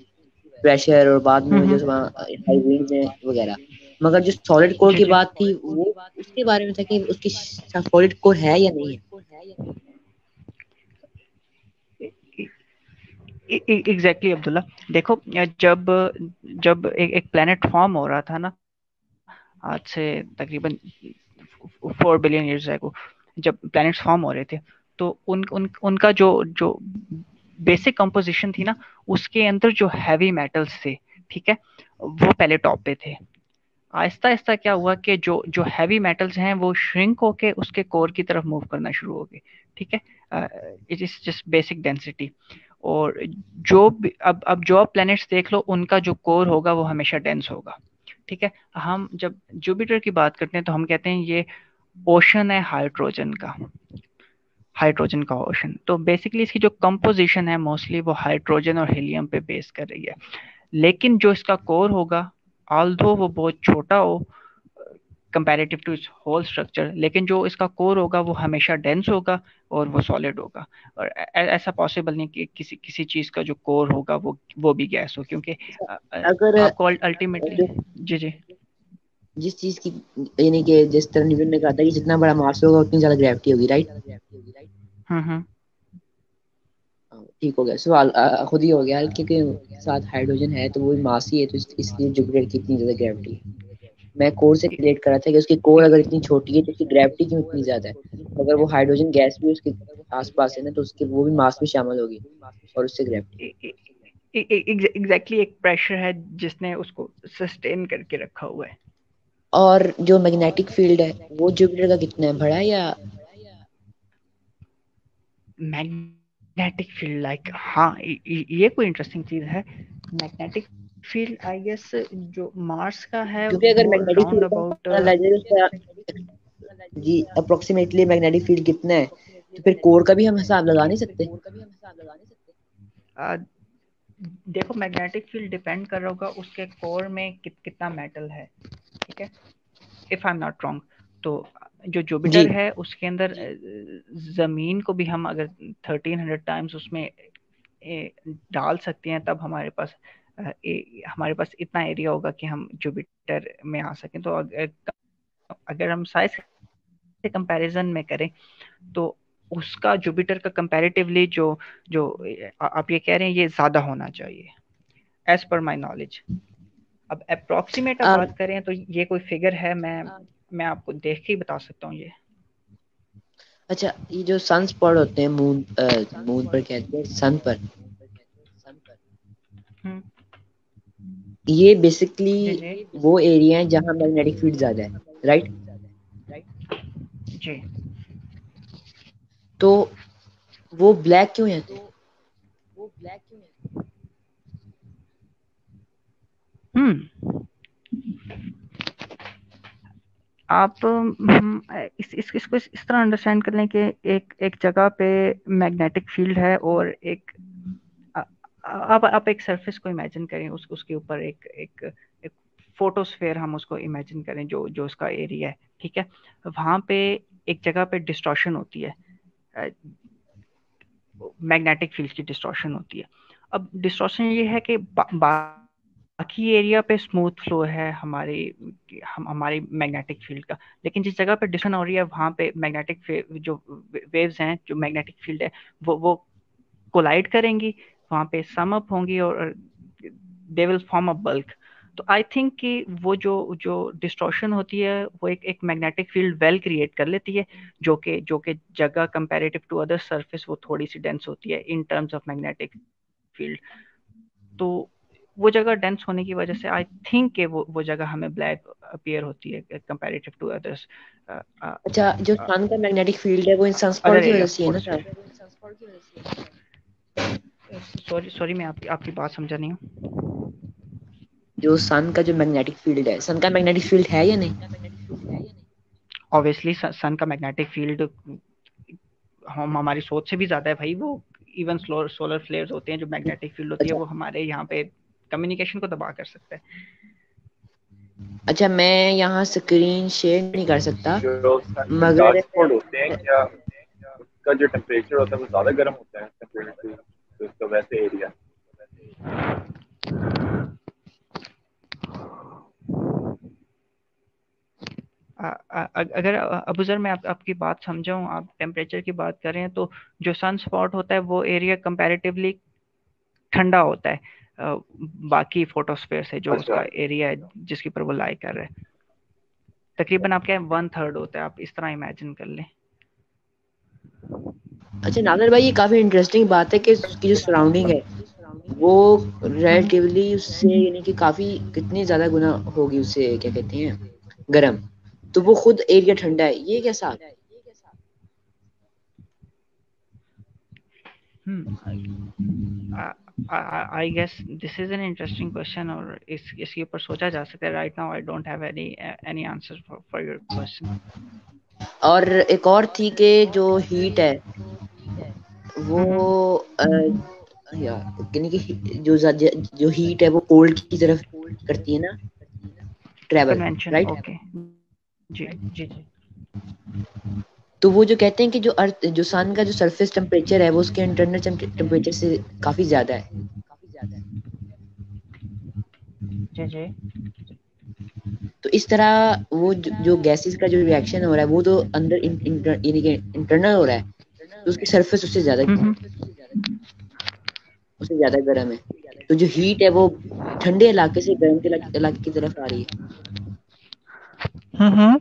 प्रेशर और बाद में जो वहाँ हाई विंड्स हैं वगैरह। मगर जो सॉलिड कोर जी की जी। बात थी वो उसके बारे में था कि उसकी सॉलिड कोर है या नहीं है। एग्जैक्टली अब्दुल्ला, देखो जब जब एक प्लेनेट फॉर्म हो रहा था ना, आज से तकरीबन 4 बिलियन ईयर्स एगो, जब प्लैनेट्स फॉर्म हो रहे थे, तो उनका जो जो बेसिक कंपोजिशन थी ना, उसके अंदर जो हैवी मेटल्स थे, ठीक है, वो पहले टॉप पे थे। आहिस्ता आहिस्ता क्या हुआ कि जो जो हैवी मेटल्स हैं वो श्रिंक होके उसके कोर की तरफ मूव करना शुरू हो गए, ठीक है। It is just basic density. और अब जो प्लैनेट्स देख लो, उनका जो कोर होगा वो हमेशा डेंस होगा, ठीक है। हम जब जुपिटर की बात करते हैं तो हम कहते हैं ये ओशन है हाइड्रोजन का ओशन। तो बेसिकली इसकी जो कंपोजिशन है मोस्टली वो हाइड्रोजन और हीलियम पे बेस कर रही है। लेकिन जो इसका कोर होगा, ऑल्दो वो बहुत छोटा हो comparative to its whole structure, लेकिन जो इसका कोर होगा वो हमेशा डेंस होगा और वो सॉलिड होगा। और ऐसा पॉसिबल नहीं कि किसी किसी चीज का जो कोर होगा वो भी गैस हो, क्योंकि अगर आपको अल्टीमेटली। जो जी जी। जिस चीज की यानी कि जिस तरह न्यूटन ने कहा था कि जितना बड़ा मास होगा उतनी ज्यादा ग्रेविटी होगी, राइट? हम्म। ठीक हो गया सवाल, खुद ही हो गया क्योंकि साथ हाइड्रोजन है तो वो मास ही है, तो इसलिए जुपिटर की इतनी ज्यादा ग्रेविटी है। मैं कोर से रिलेट कर रहा था कि उसकी कोर अगर इतनी छोटी है तो उसकी ग्रेविटी क्यों इतनी ज्यादा है, मगर वो हाइड्रोजन गैस भी उसके आसपास है ना, तो उसके वो भी मास में शामिल होगी और उससे ग्रेविटी। एग्जैक्टली एक प्रेशर है जिसने उसको सस्टेन करके रखा हुआ है। और जो मैग्नेटिक फील्ड है वो जुपिटर का कितना है, बड़ा है या? मैग्नेटिक फील्ड, लाइक हाँ, ये कोई इंटरेस्टिंग चीज है। मैग्नेटिक फील्ड आई गेस जो मार्स का है क्योंकि अगर वो मैग्नेटिक राउंड फील्ड का अबाउट। पता लग जाए उसका जी अप्रोक्सीमेटली मैग्नेटिक फील्ड कितना है, तो फिर कोर का भी हम हिसाब लगा नहीं सकते? देखो मैग्नेटिक फील्ड डिपेंड कर रहा होगा उसके कोर में कितना मेटल है, ठीक है, if I am not wrong. तो जो जी। जुपिटर है उसके अंदर जमीन को भी हम अगर 1300 टाइम्स उसमें डाल सकते हैं, तब हमारे पास इतना एरिया होगा कि हम जुपिटर में आ सकें। तो अगर हम साइज से कंपैरिजन में करें तो उसका जुपिटर का कंपैरेटिवली जो जो आप ये कह रहे हैं ये ज्यादा होना चाहिए एज पर माय नॉलेज। अब अप्रोक्सीमेट अब अब बात करें तो ये कोई फिगर है, मैं आपको देख के ही बता सकता हूँ ये। अच्छा, ये जो सन स्पॉट होते हैं मून पर कहते हैं सन पर, हम्म। ये बेसिकली जी जी। वो एरिया है जहाँ मैग्नेटिक फील्ड ज्यादा है, राइट? जी। तो वो ब्लैक क्यों है? आप इसको इस तरह अंडरस्टैंड कर लें कि एक जगह पे मैग्नेटिक फील्ड है और एक आप एक सरफेस को इमेजिन करें, उसके ऊपर एक फोटोस्फेयर हम उसको इमेजिन करें जो जो उसका एरिया है, ठीक है। वहां पे एक जगह पे डिस्टॉर्शन होती है, मैग्नेटिक फील्ड की डिस्टॉर्शन होती है। अब डिस्टॉर्शन ये है कि बाकी एरिया पे स्मूथ फ्लो है हमारी मैग्नेटिक फील्ड का, लेकिन जिस जगह पे डिस्टॉर्शन हो रही है वहां पे मैग्नेटिक जो वेव्स हैं, जो मैग्नेटिक फील्ड है वो कोलाइड करेंगी, वहां पे सम अप होंगी और they will form a bulk. तो आई थिंक कि वो जो डिस्टॉर्शन होती है वो एक मैग्नेटिक फील्ड वेल क्रिएट कर लेती है, जो कि जगह कंपैरेटिव टू अदर सरफेस वो थोड़ी सी डेंस होती है in terms of magnetic field. तो वो जगह डेंस होने की वजह से आई थिंक कि वो जगह हमें ब्लैक अपीयर होती है कंपैरेटिव टू अदर्स अच्छा, जो सन का मैग्नेटिक फील्ड है वो इन सनस्पॉट अदर की एरिया वजह ऑफ से है ना सर? सॉरी मैं आपकी बात समझा नहीं हूँ। जो सन का जो मैग्नेटिक फील्ड है, सन का मैग्नेटिक फील्ड है या नहीं? ऑब्वियसली सन का मैग्नेटिक फील्ड हम हमारी सोच से भी ज्यादा है भाई। वो इवन सोलर फ्लेयर्स होते हैं, जो मैग्नेटिक फील्ड होती है अच्छा वो हमारे यहाँ पे कम्युनिकेशन को तबाह कर सकता है। अच्छा, मैं यहाँ स्क्रीन शेयर नहीं कर सकता, जो सन के मगर डार्क स्पॉट होते हैं, क्या उसका जो टेम्परेचर होता है वो ज़्यादा गर्म होता है कंपेयर टू उसका वैसे एरिया? अगर अबूजर मैं आपकी बात समझाऊं, आप टेम्परेचर की बात कर रहे हैं, तो जो सन स्पॉट होता है वो एरिया कंपैरेटिवली ठंडा होता है बाकी फोटोस्फेयर से, जो अच्छा, उसका एरिया है जिसके ऊपर वो लाई कर रहे हैं। तकरीबन आपके 1/3 होता है, आप इस तरह इमेजिन कर लें। अच्छा नाज़र भाई, ये काफी इंटरेस्टिंग बात है कि उसकी जो सराउंडिंग है वो रिलेटिवली उससे यानी कि काफी कितनी ज्यादा गुना होगी उससे, क्या कहते हैं, गर्म, तो वो खुद एरिया ठंडा है, ये कैसा? I guess this is an interesting question, और इसके ऊपर सोचा जा सकता है। Right now I don't have any answer for your question. और एक और थी कि जो हीट है वो यानी कि जो हीट है वो कोल्ड की तरफ करती है ना ट्रेवल, कन्वेंशन, राइट? ओके। जी जी जी। तो वो जो कहते हैं कि जो अर्थ, जो सन का जो सरफेस टेम्परेचर है वो उसके इंटरनल टेम्परेचर से काफी ज्यादा है। जी जी। तो इस तरह वो जो गैसेस का जो रिएक्शन हो रहा है वो तो अंदर यानी कि इंटरनल हो रहा है, तो उसकी सरफेस उससे ज्यादा गर्म है, तो जो हीट है वो ठंडे इलाके से गर्म के इलाके की तरफ आ रही है। हाँ,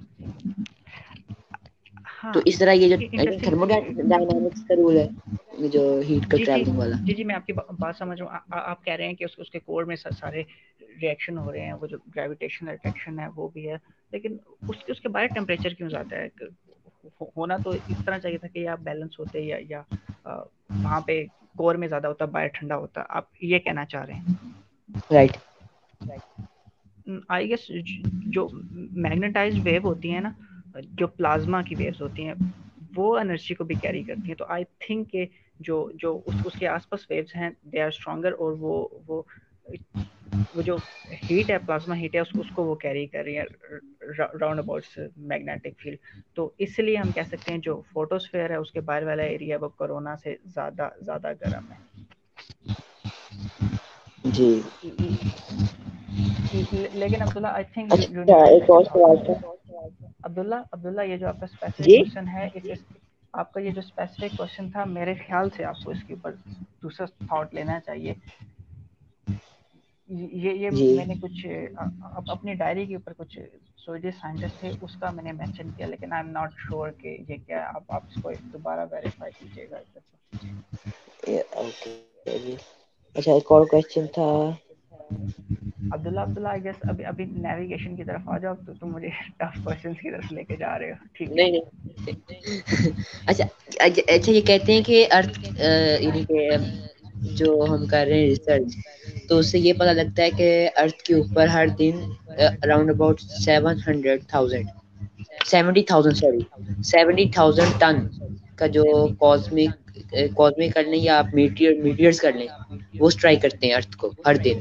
तो इस तरह ये जो आई थिंक इंटरेस्टिंग। थर्मोडायनामिक्स का रूल है जो हीट का जी जी ट्रैवलिंग वाला। जी जी, मैं आपकी बात समझ रहा हूँ। आप कह रहे हैं कि उसके कोर में सारे रिएक्शन हो रहे हैं, वो जो ग्रेविटेशनल अट्रैक्शन है वो भी है, लेकिन उसके बाहर टेम्परेचर क्यों ज्यादा है? होना तो इस तरह चाहिए था कि या बैलेंस होते या वहां पे कोर में ज्यादा होता, बाहर ठंडा होता। आप ये कहना चाह रहे हैं? राइट। आई गेस जो मैग्नेटाइज्ड वेव होती है ना, जो प्लाज्मा की वेव्स होती हैं, वो एनर्जी को भी कैरी करती हैं। तो आई थिंक कि जो जो उसके आसपास वेव्स हैं दे आर स्ट्रॉन्गर, और वो जो हीट है, प्लाज्मा हीट है, उसको वो कैरी कर रही है राउंड अबाउट मैग्नेटिक फील्ड। तो इसलिए हम कह सकते हैं जो फोटोस्फेयर है उसके बाहर वाला एरिया वो कोरोना से ज्यादा ज्यादा गर्म है। जी। लेकिन Abdullah, I think you need अच्छा, टू एक और सवाल था अब्दुल्ला, ये जो आपका स्पेसिफिक जी। क्वेश्चन है, आपका ये जो स्पेसिफिक क्वेश्चन था, मेरे ख्याल से आपको इसके ऊपर दूसरा थॉट लेना चाहिए। ये जी मैंने कुछ अपनी डायरी के ऊपर कुछ स्वीडिश साइंटिस्ट थे उसका मैंने मेंशन किया, लेकिन आई एम नॉट श्योर कि ये क्या है। आप इसको दोबारा वेरीफाई कीजिएगा एक दफा। ओके जी। अच्छा, एक और क्वेश्चन था। अब्दुल्ला, आई गेस अभी अभी नेविगेशन की तरफ आ जाओ, तो तुम मुझे टफ क्वेश्चंस की तरफ लेके जा रहे हो, ठीक है? नहीं नहीं अच्छा अच्छा, ये कहते हैं कि अर्थ यानी कि जो हम कर रहे हैं रिसर्च, तो उससे ये पता लगता है कि अर्थ के ऊपर हर दिन अराउंड अबाउट 700,000 70,000 टन का जो कॉस्मिक कर लें या आप मीटियर्स कर लें, वो स्ट्राइक करते हैं अर्थ को हर दिन।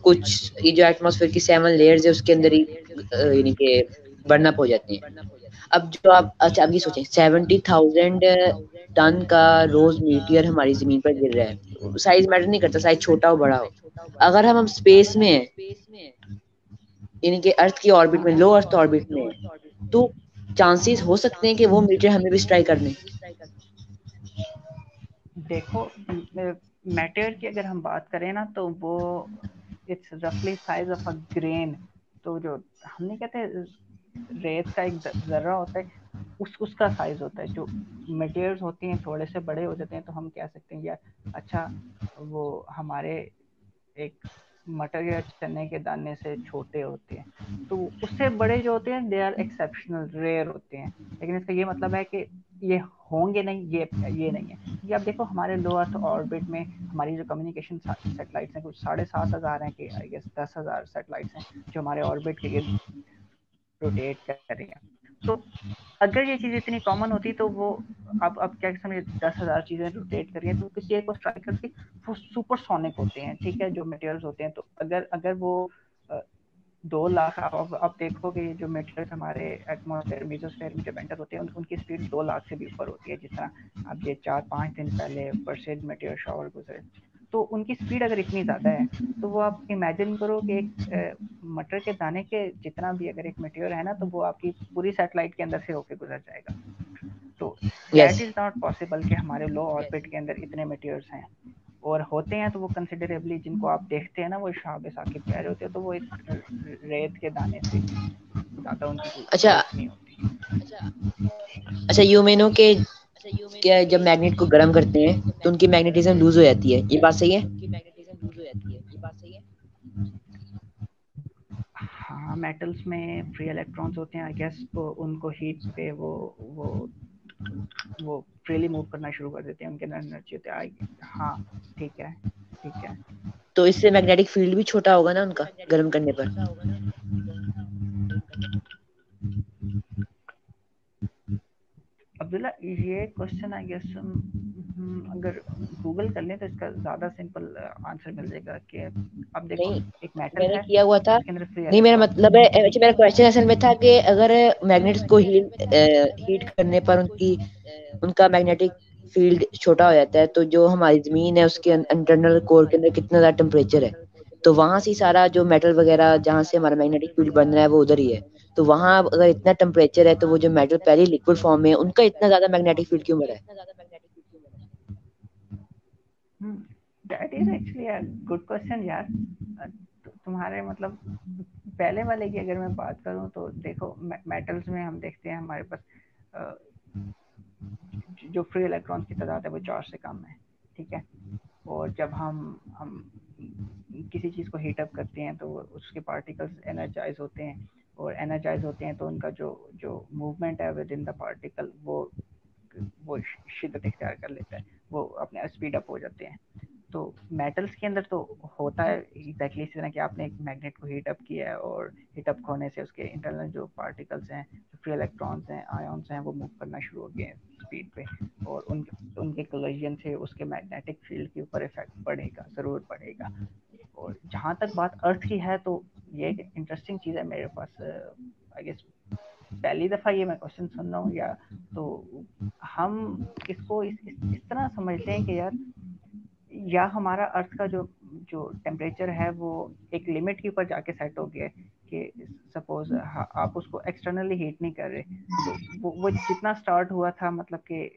कुछ ये जो एटमॉस्फेयर की 7 लेयर्स है उसके अंदर ही यानी कि बर्न अप हो जाते हैं। अब जो आप अच्छा अब ये सोचें 70,000 टन का रोज मीटियर हमारी जमीन पर गिर रहा है। साइज मैटर नहीं करता, साइज छोटा हो बड़ा हो। अगर हम स्पेस में हैं यानी कि अर्थ की ऑर्बिट में, लो अर्थ ऑर्बिट में, तो चांसेस हो सकते हैं कि वो मीटर हमें भी स्ट्राइक कर लें। देखो मैटर की अगर हम बात करें ना तो वो इट्स रफली साइज ऑफ अ ग्रेन। तो जो हमने कहते हैं रेत का एक जर्रा होता है, उसका साइज होता है। जो मटेरियल्स होती हैं थोड़े से बड़े हो जाते हैं तो हम कह सकते हैं यार अच्छा वो हमारे एक मटर या चने के दाने से छोटे होते हैं। तो उससे बड़े जो होते हैं दे आर एक्सेप्शनल, रेयर होते हैं। लेकिन इसका ये मतलब है कि ये होंगे नहीं, ये नहीं है। ये आप देखो हमारे लो अर्थ ऑर्बिट में हमारी जो कम्युनिकेशन सैटेलाइट्स हैं कुछ 7,500 हैं कि आई गेस 10,000 सैटेलाइट्स हैं जो हमारे ऑर्बिट के गिर्द रोटेट कर रही हैं। तो अगर ये चीज़ इतनी कॉमन होती तो वो आप क्या समझे 10,000 चीज़ें रोटेट कर रही हैं तो किसी एक को स्ट्राइक करके वो सुपरसोनिक होते हैं, ठीक है, जो मटेरियल्स होते हैं। तो अगर वो 2 लाख आप देखोगे जो मटेरियल्स हमारे एटमॉस्फेयर मेसोस्फेयर में जब एंटर होते हैं उनकी स्पीड 2 लाख से भी ऊपर होती है। जिस तरह अब ये 4-5 दिन पहले परसेंट मटेरियल शॉवर गुजरे, तो उनकी स्पीड अगर इतनी ज़्यादा है तो वो आप इमेजिन करो कि एक मटर के दाने के जितना भी अगर एक मटेरियल है ना तो वो आपकी पूरी सैटेलाइट के अंदर से होके गुजर जाएगा। तो दैट इज नॉट पॉसिबल कि हमारे लो ऑर्बिट के अंदर इतने मटेरियल्स हैं, और होते हैं तो वो कंसिडरेबली जिनको आप देखते हैं ना वो शाब साकिब प्यारे होते हैं, तो वो एक रेत के दाने से ज़्यादा उनकी कोई अच्छा नहीं होती। अच्छा यू मेनो के क्या जब मैग्नेट को गर्म करते हैं तो उनकी मैग्नेटिज्म लूज हो जाती है, ये बात सही है? हाँ, मेटल्स में फ्री इलेक्ट्रॉन्स होते हैं आई गेस, तो उनको हीट पे वो फ्रीली मूव करना शुरू कर देते हैं, उनके अंदर एनर्जी होती है। हाँ ठीक है, ठीक है। तो इससे मैग्नेटिक फील्ड भी छोटा होगा ना उनका गर्म करने पर? अब्दुल्ला ये क्वेश्चन आई गेस अगर गूगल कर लें तो इसका ज़्यादा सिंपल आंसर मिल जाएगा कि अब देखो नहीं, एक मेटल मैंने है किया हुआ था। उसके अंदर फ्री नहीं, मेरा इलेक्ट्रॉन। मतलब है अच्छा, मेरा क्वेश्चन असल में था कि अगर मैग्नेट्स को हीट करने पर उनका मैग्नेटिक फील्ड छोटा हो जाता है तो जो हमारी जमीन है उसके इंटरनल कोर के अंदर कितना ज्यादा टेम्परेचर है, तो वहां से सारा जो मेटल वगैरह जहाँ से हमारा मैग्नेटिक फील्ड बन रहा है वो उधर ही है। तो वहां अगर इतना टेम्परेचर है तो वो जो मेटल पहले लिक्विड फॉर्म में है उनका इतना ज्यादा मैग्नेटिक फील्ड क्यों बना है? That is actually a good question यार। तुम्हारे मतलब पहले वाले की अगर मैं बात करूं तो देखो मेटल्स में हम देखते हैं हमारे पास जो फ्री इलेक्ट्रॉन्स की तादाद है वो 4 से कम है, ठीक है। और जब हम किसी चीज़ को हीट अप करते हैं तो उसके पार्टिकल्स एनर्जाइज होते हैं, और एनर्जाइज होते हैं तो उनका जो जो मूवमेंट है विद इन द पार्टिकल वो शिद्दत इख्तियार कर लेता है, वो अपने स्पीड अप हो जाते हैं। तो मेटल्स के अंदर तो होता है एग्जैक्टली इसी तरह कि आपने एक मैग्नेट को हीट अप किया है और हीट अप होने से उसके इंटरनल जो पार्टिकल्स हैं, जो फ्री इलेक्ट्रॉन्स हैं, आयॉन्स हैं, वो मूव करना शुरू हो गए हैं स्पीड पे, और उनके कोलिजन से उसके मैग्नेटिक फील्ड के ऊपर इफेक्ट पड़ेगा, ज़रूर पड़ेगा। और जहाँ तक बात अर्थ की है तो ये एक इंटरेस्टिंग चीज़ है मेरे पास। आई गेस पहली दफ़ा ये मैं क्वेश्चन सुन रहा हूँ, या तो हम इसको इस तरह समझते हैं कि यार या हमारा अर्थ का जो जो टेम्परेचर है वो एक लिमिट के ऊपर जाके सेट हो गया है कि सपोज आप उसको एक्सटर्नली हीट नहीं कर रहे, तो वो जितना स्टार्ट हुआ था मतलब कि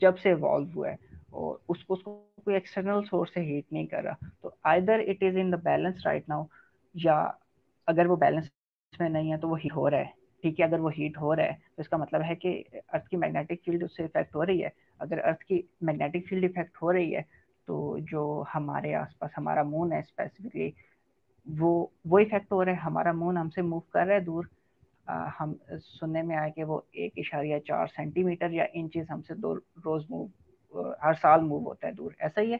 जब से इवॉल्व हुआ है और उसको कोई एक्सटर्नल सोर्स से हीट नहीं कर रहा, तो either it is in the balance right now, या अगर वो बैलेंस में नहीं है तो वो हीट हो रहा है, ठीक है। अगर वो हीट हो रहा है तो इसका मतलब है कि अर्थ की मैग्नेटिक फील्ड उससे इफेक्ट हो रही है। अगर अर्थ की मैग्नेटिक फील्ड इफेक्ट हो रही है तो जो हमारे आसपास हमारा मून है स्पेसिफिकली वो इफेक्ट हो रहा है। हमारा मून हमसे मूव कर रहा है दूर। हम सुनने में आया कि वो 1.4 सेंटीमीटर या इंचेस हमसे दो रोज मूव हर साल मूव होता है दूर, ऐसा ही है?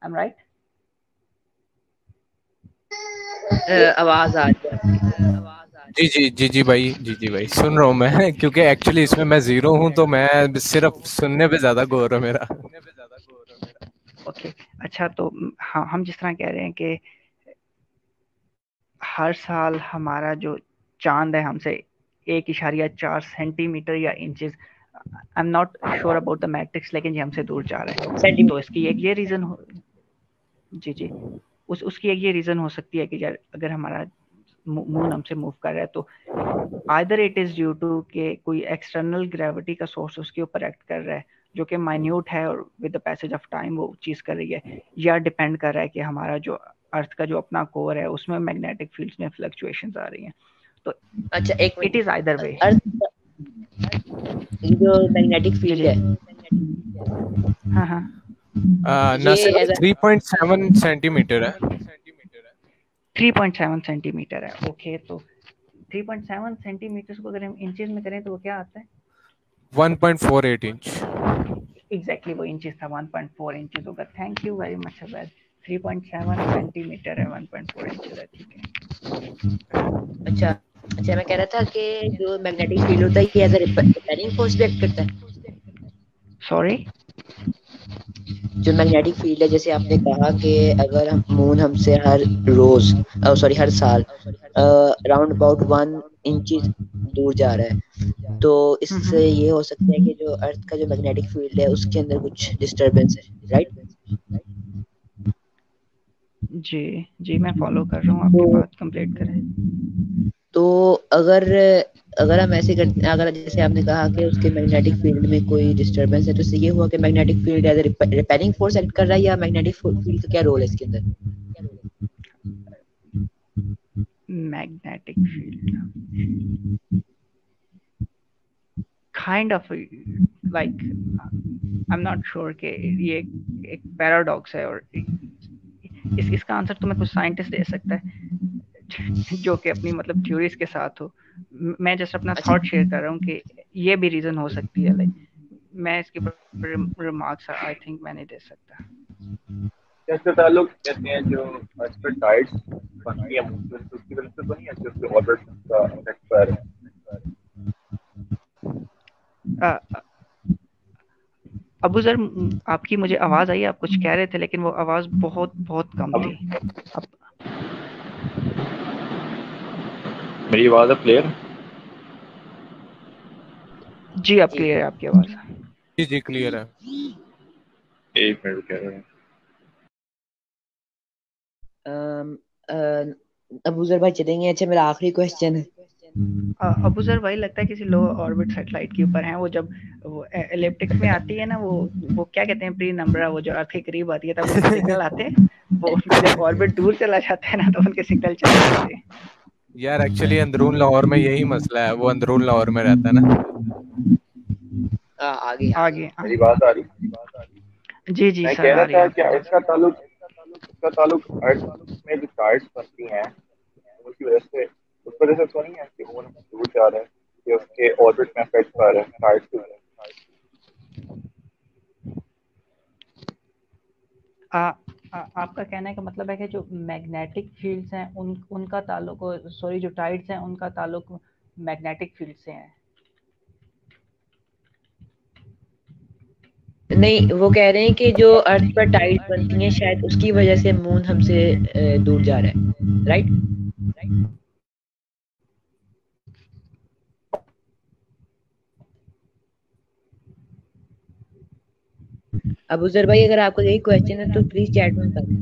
I am right? आवाज आ रही है आपकी। जी भाई सुन रहा हूँ मैं क्योंकि एक्चुअली इसमें मैं जीरो हूँ तो मैं सिर्फ सुनने पे ज्यादा गौर है मेरा। ओके अच्छा तो हम जिस तरह कह रहे हैं कि हर साल हमारा जो चांद है हमसे 1.4 सेंटीमीटर या inches, I am not sure about the matrix, लेकिन ये हमसे दूर जा रहा है। तो सेंटीमीटर। इसकी एक ये रीजन हो जी उसकी एक ये रीजन हो सकती है कि यार अगर हमारा मून हमसे मूव कर रहा है तो either it is due to के कोई एक्सटर्नल ग्रेविटी का सोर्स उसके ऊपर एक्ट कर रहा है जो कि माइन्यूट है और with the passage of time वो चीज कर रही है, या डिपेंड कर रहा है कि हमारा जो अर्थ का जो अपना कोर है उसमें मैग्नेटिक फील्ड्स में फ्लक्चुएशंस आ रही हैं। तो अच्छा एक इट इज आइदर वे। अर्थ जो मैग्नेटिक फील्ड है हाँ नासिर ये 3.7 सेंटीमीटर है। 3.7 सेंटीमीटर है। ओके तो 3.7 सेंटीमीटर को अगर हम इंचेस में करें तो वो क्या आता है? 1.48 इंच। एग्जैक्टली वो इंचेस था, 1.4 इंचेस होगा। थैंक यू वेरी मच अवैध। 3.7 सेंटीमीटर है, 1.4 इंचेस है, ठीक है। अच्छा मैं कह रहा था कि जो मैग्नेटिक फील्ड होता है ये एज अ रिपेलिंग फोर्स भी एक्ट करता है। सॉरी, जो मैग्नेटिक फील्ड है जैसे आपने कहा कि अगर हम मून हमसे हर रोज हर साल राउंड अबाउट 1 इंच दूर जा रहा है, तो इससे ये हो सकता है कि जो अर्थ का जो मैग्नेटिक फील्ड है उसके अंदर कुछ डिस्टरबेंस है, राइट? जी मैं फॉलो कर रहा हूँ आपकी बात, कंप्लीट करें। तो अगर हम ऐसे करते हैं, अगर जैसे आपने कहा कि उसके मैग्नेटिक फील्ड में कोई डिस्टरबेंस है, तो इससे ये हुआ कि magnetic field as a repelling force act कर रहा है, या मैग्नेटिक फील्ड का क्या रोल है इसके अंदर? Magnetic field kind of like I am not sure कि ये एक पैराडॉक्स है, और इसका आंसर तुम्हें कुछ साइंटिस्ट दे सकता है जो कि अपनी मतलब थ्योरीज के साथ हो। मैं जस्ट अपना थॉट शेयर कर रहा हूँ कि ये भी रीजन हो सकती है। लाइक मैं इसके ऊपर रिमार्क्स आई थिंक मैं नहीं दे सकता। इसका ताल्लुक कहते हैं जो अर्थ पर टाइड्स बनती है मून से, उसकी वजह से तो नहीं है कि उसके ऑर्बिट का इफेक्ट पर है। अबू सर आपकी मुझे आवाज आई, आप कुछ कह रहे थे लेकिन वो आवाज बहुत बहुत कम थी। अब मेरी आवाज है क्लियर? जी अब क्लियर है आपकी आवाज। जी क्लियर है। एक मिनट कह रहे हैं। अबूजर भाई चलेंगे। अच्छा मेरा आखिरी क्वेश्चन है। अबू सर भाई लगता है किसी लो ऑर्बिट सैटेलाइट के ऊपर हैं, वो जब वो एलिप्टिक्स में आती है ना, वो क्या कहते हैं, प्री नंबरा, वो जो अर्थ के करीब आती है तब उनके सिग्नल आते हैं, वो उनका जब ऑर्बिट दूर चला जाता है ना तो उनके सिग्नल चले जाते हैं। यार एक्चुअली अंदरून लाहौर में यही मसला है, वो अंदरून लाहौर में रहता है ना। आगे मेरी बात आ रही? जी मैं सर कह आ रहा रही था है। कि इसका ताल्लुक अर्थ में जो टाइड्स बनती हैं उसकी वजह से, उस वजह से तो नहीं है कि मून दूर जा रहा है, कि उसके ऑर्बिट में इफेक्ट पड़ रहा है टाइड्स की वजह आपका कहने का मतलब है कि जो मैग्नेटिक फील्ड्स हैं उनका ताल्लुक, सॉरी जो टाइड्स हैं उनका ताल्लुक मैग्नेटिक फील्ड से है। नहीं, वो कह रहे हैं कि जो अर्थ पर टाइड्स बनती हैं शायद उसकी वजह से मून हमसे दूर जा रहा है, राइट? अबूजर भाई अगर आपको यही क्वेश्चन है तो प्लीज चैट में बता दें।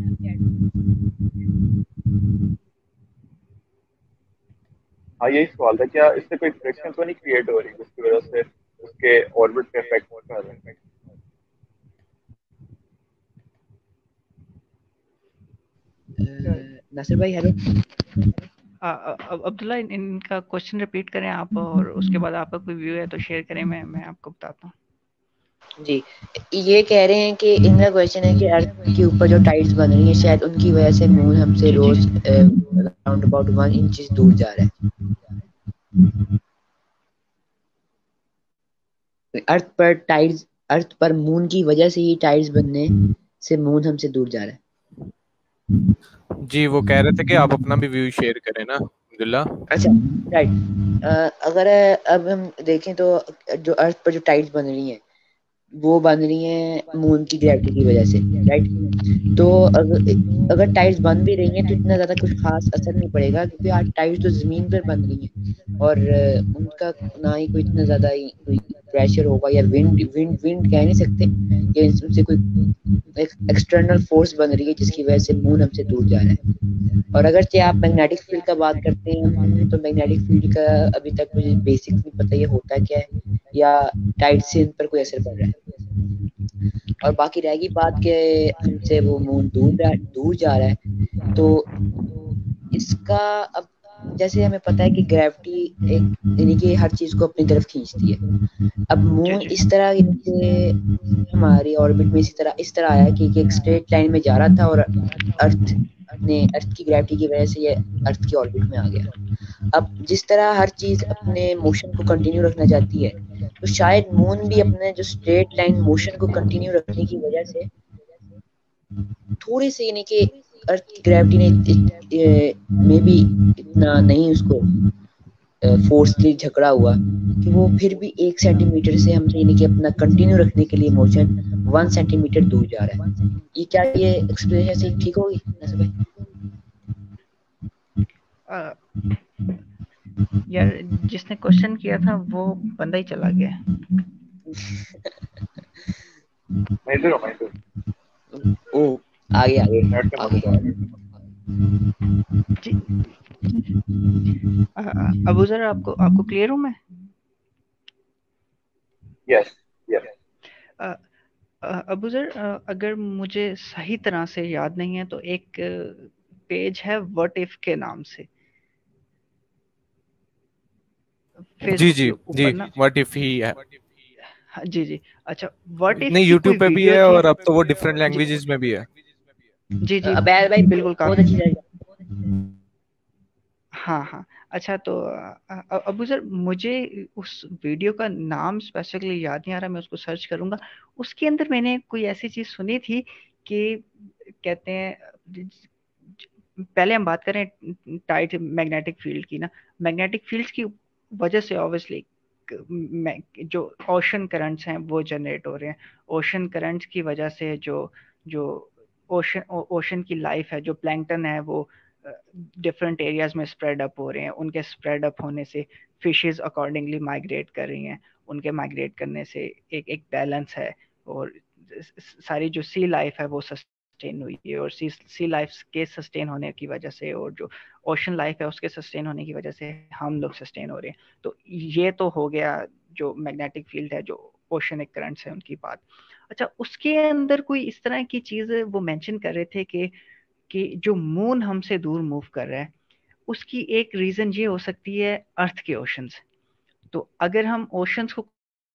हाँ यही सवाल था, क्या इससे कोई फ्रिक्शन तो नहीं क्रिएट हो रही जिसकी वजह से उसके ऑर्बिट पे इफेक्ट कर रहे हैं? नासिर भाई हेलो। अब्दुल्ला इनका क्वेश्चन रिपीट करें आप, और उसके बाद आपका कोई व्यू है तो शेयर करें, मैं आपको बताता हूँ। जी ये कह रहे हैं कि इनका क्वेश्चन है कि अर्थ के ऊपर जो टाइड्स बन रही हैं शायद उनकी वजह से मून हमसे रोज अराउंड अबाउट 1 इंच दूर जा रहा है। अर्थ पर मून की वजह से ही टाइड्स बनने से मून हमसे दूर जा रहा है। जी वो कह रहे थे कि आप अपना भी व्यू शेयर करें ना, अब्दुल्ला। अच्छा राइट, अगर अब हम देखें तो जो अर्थ पर जो टाइड्स बन रही हैं वो बन रही हैं मून की ग्रेविटी की वजह से, राइट। तो अगर टाइड्स बन भी रही हैं तो इतना ज्यादा कुछ खास असर नहीं पड़ेगा, क्योंकि आज टाइड्स तो जमीन पर बन रही हैं और उनका ना ही कोई इतना ज्यादा ही कोई प्रेशर होगा या विंड विंड विंड कह नहीं सकते कि उनसे कोई एक्सटर्नल फोर्स बन रही है जिसकी वजह से मून हमसे दूर जा रहा है। और अगर चाहे आप मैग्नेटिक फील्ड का बात करते हैं तो मैग्नेटिक फील्ड का अभी तक मुझे बेसिक नहीं पता ये होता क्या है या टाइड से इन पर कोई असर पड़ रहा है। और बाकी रहेगी बात के हमसे वो मून दूर जा रहा है, तो इसका अब जैसे हमें पता है कि ग्रेविटी एक यानी कि हर चीज को अपनी तरफ खींचती है। अब जी मून जी इस तरह से हमारी ऑर्बिट में इस तरह आया कि एक स्ट्रेट लाइन में जा रहा था और अर्थ की ग्रेविटी की वजह से ये अर्थ की ऑर्बिट में आ गया। अब जिस तरह हर चीज अपने मोशन को कंटिन्यू रखना चाहती है, तो शायद मून भी अपने जो स्ट्रेट लाइन मोशन को कंटिन्यू रखने की वजह से थोड़ी सी यानी कि अर्थ की ग्रेविटी ने में भी इतना नहीं उसको फोर्सली झगड़ा हुआ कि वो फिर भी 1 सेंटीमीटर से हमसे यानी कि अपना कंटिन्यू रखने के लिए मोशन 1 सेंटीमीटर दूर जा रहा है। ये क्या ये एक्सप्लेनेशन से ठीक होगी नासिर भाई? अ, यार जिसने क्वेश्चन किया था वो बंदा ही चला गया। ओ आगे आगे आगे जी अबू जरा आपको आपको क्लियर हूँ मैं? Yes yes. अ, अबू जर अगर मुझे सही तरह से याद नहीं है तो एक पेज है व्हाट इफ के नाम से जी फेसबुक जी के जी, ऊपर ना। व्हाट इफ ही है। हाँ, जी जी। अच्छा, व्हाट इफ नहीं, की कोई यूट्यूब पे भी वीडियो है थी। और अब तो वो डिफरेंट जी लैंग्वेजेस में भी है। जी जी, अबैर भाई बिल्कुल बहुत काफी। अच्छी लगी। हाँ हाँ। अच्छा तो अबू सर मुझे उस वीडियो का नाम स्पेसिफिकली याद नहीं आ रहा, मैं उसको सर्च करूंगा। उसके अंदर मैंने कोई ऐसी चीज सुनी थी कि कहते हैं, पहले हम बात करें टाइट मैग्नेटिक फील्ड की ना। मैग्नेटिक फील्ड्स की वजह से ऑब्वियसली जो ओशन करंट्स हैं वो जनरेट हो रहे हैं। ओशन करंट्स की वजह से जो जो ओशन की लाइफ है, जो प्लैंकटन है, वो डिफरेंट एरियाज में स्प्रेड अप हो रहे हैं। उनके स्प्रेड अप होने से फिशेस अकॉर्डिंगली माइग्रेट कर रही हैं। उनके माइग्रेट करने से एक एक बैलेंस है, और सारी जो सी लाइफ है वो सस्टेन हुई है। और सी लाइफ के सस्टेन होने की वजह से, और जो ओशन लाइफ है उसके सस्टेन होने की वजह से हम लोग सस्टेन हो रहे हैं। तो ये तो हो गया जो मैग्नेटिक फील्ड है, जो ओशनिक करंट्स है उनकी बात। अच्छा, उसके अंदर कोई इस तरह की चीज वो मेंशन कर रहे थे कि जो मून हमसे दूर मूव कर रहा है उसकी एक रीजन ये हो सकती है अर्थ के ओशंस। तो अगर हम ओशंस को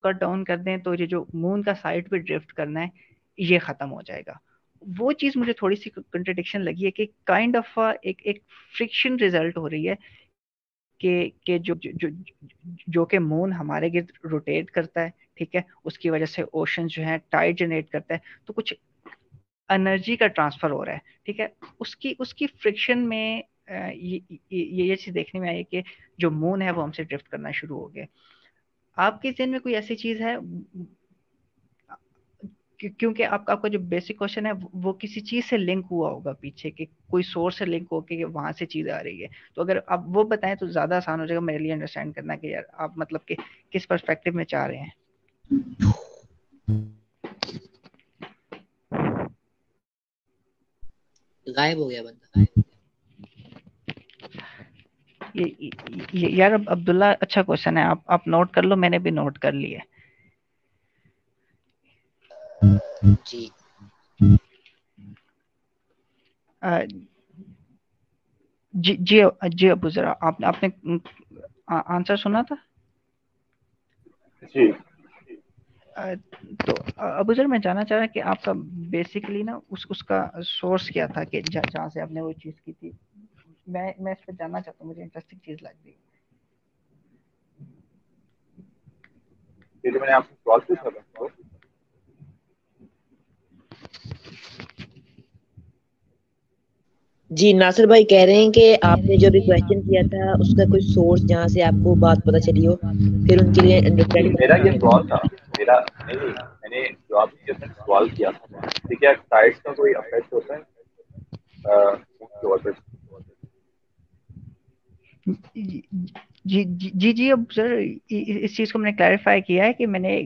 कट डाउन कर दें तो ये जो मून का साइड पे ड्रिफ्ट करना है ये खत्म हो जाएगा। वो चीज मुझे थोड़ी सी कंट्रडिक्शन लगी है कि काइंड ऑफ एक एक फ्रिक्शन रिजल्ट हो रही है कि जो कि मून हमारे गिर्द रोटेट करता है, ठीक है, उसकी वजह से ओशन जो है टाइड जनरेट करता है, तो कुछ एनर्जी का ट्रांसफर हो रहा है, ठीक है। उसकी उसकी फ्रिक्शन में ये चीज देखने में आई कि जो मून है वो हमसे ड्रिफ्ट करना शुरू हो गया। आपके जहन में कोई ऐसी चीज है? क्योंकि आपका जो बेसिक क्वेश्चन है वो किसी चीज से लिंक हुआ होगा पीछे, कि कोई सोर्स से लिंक होके वहां से चीज आ रही है। तो अगर आप वो बताएं तो ज्यादा आसान हो जाएगा मेरे लिए अंडरस्टैंड करना कि यार आप मतलब कि किस पर्सपेक्टिव में चाह रहे हैं। गायब हो गया बंदा। यार अब्दुल्ला, अच्छा क्वेश्चन है, आप नोट कर लो, मैंने भी नोट कर लिया है। जी अ, जी जी जी अबू जरा आपने आंसर सुना था? जी तो अबू जरा मैं जानना चाह रहा कि आपका बेसिकली ना उसका सोर्स क्या था, कि जहाँ से आपने वो चीज की थी। मैं इस पर जानना चाहता हूँ, मुझे इंटरेस्टिंग चीज लग रही है। ये जो मैंने आपसे सवाल पूछा था तो जी नासिर भाई कह रहे हैं कि आपने जो भी क्वेश्चन किया था उसका कोई सोर्स जहाँ से आपको बात पता चली हो, फिर उनके लिए अंडरस्टैंडिंग मेरा ये आसान हो। सवाल था, मेरा नहीं नहीं, मैंने जवाब दिया था, सवाल किया था कि क्या टाइड्स का कोई अफेक्ट होता है उसके वाटर? जी जी जी जी। अब सर इस चीज को मैंने क्लैरिफाई किया है कि मैंने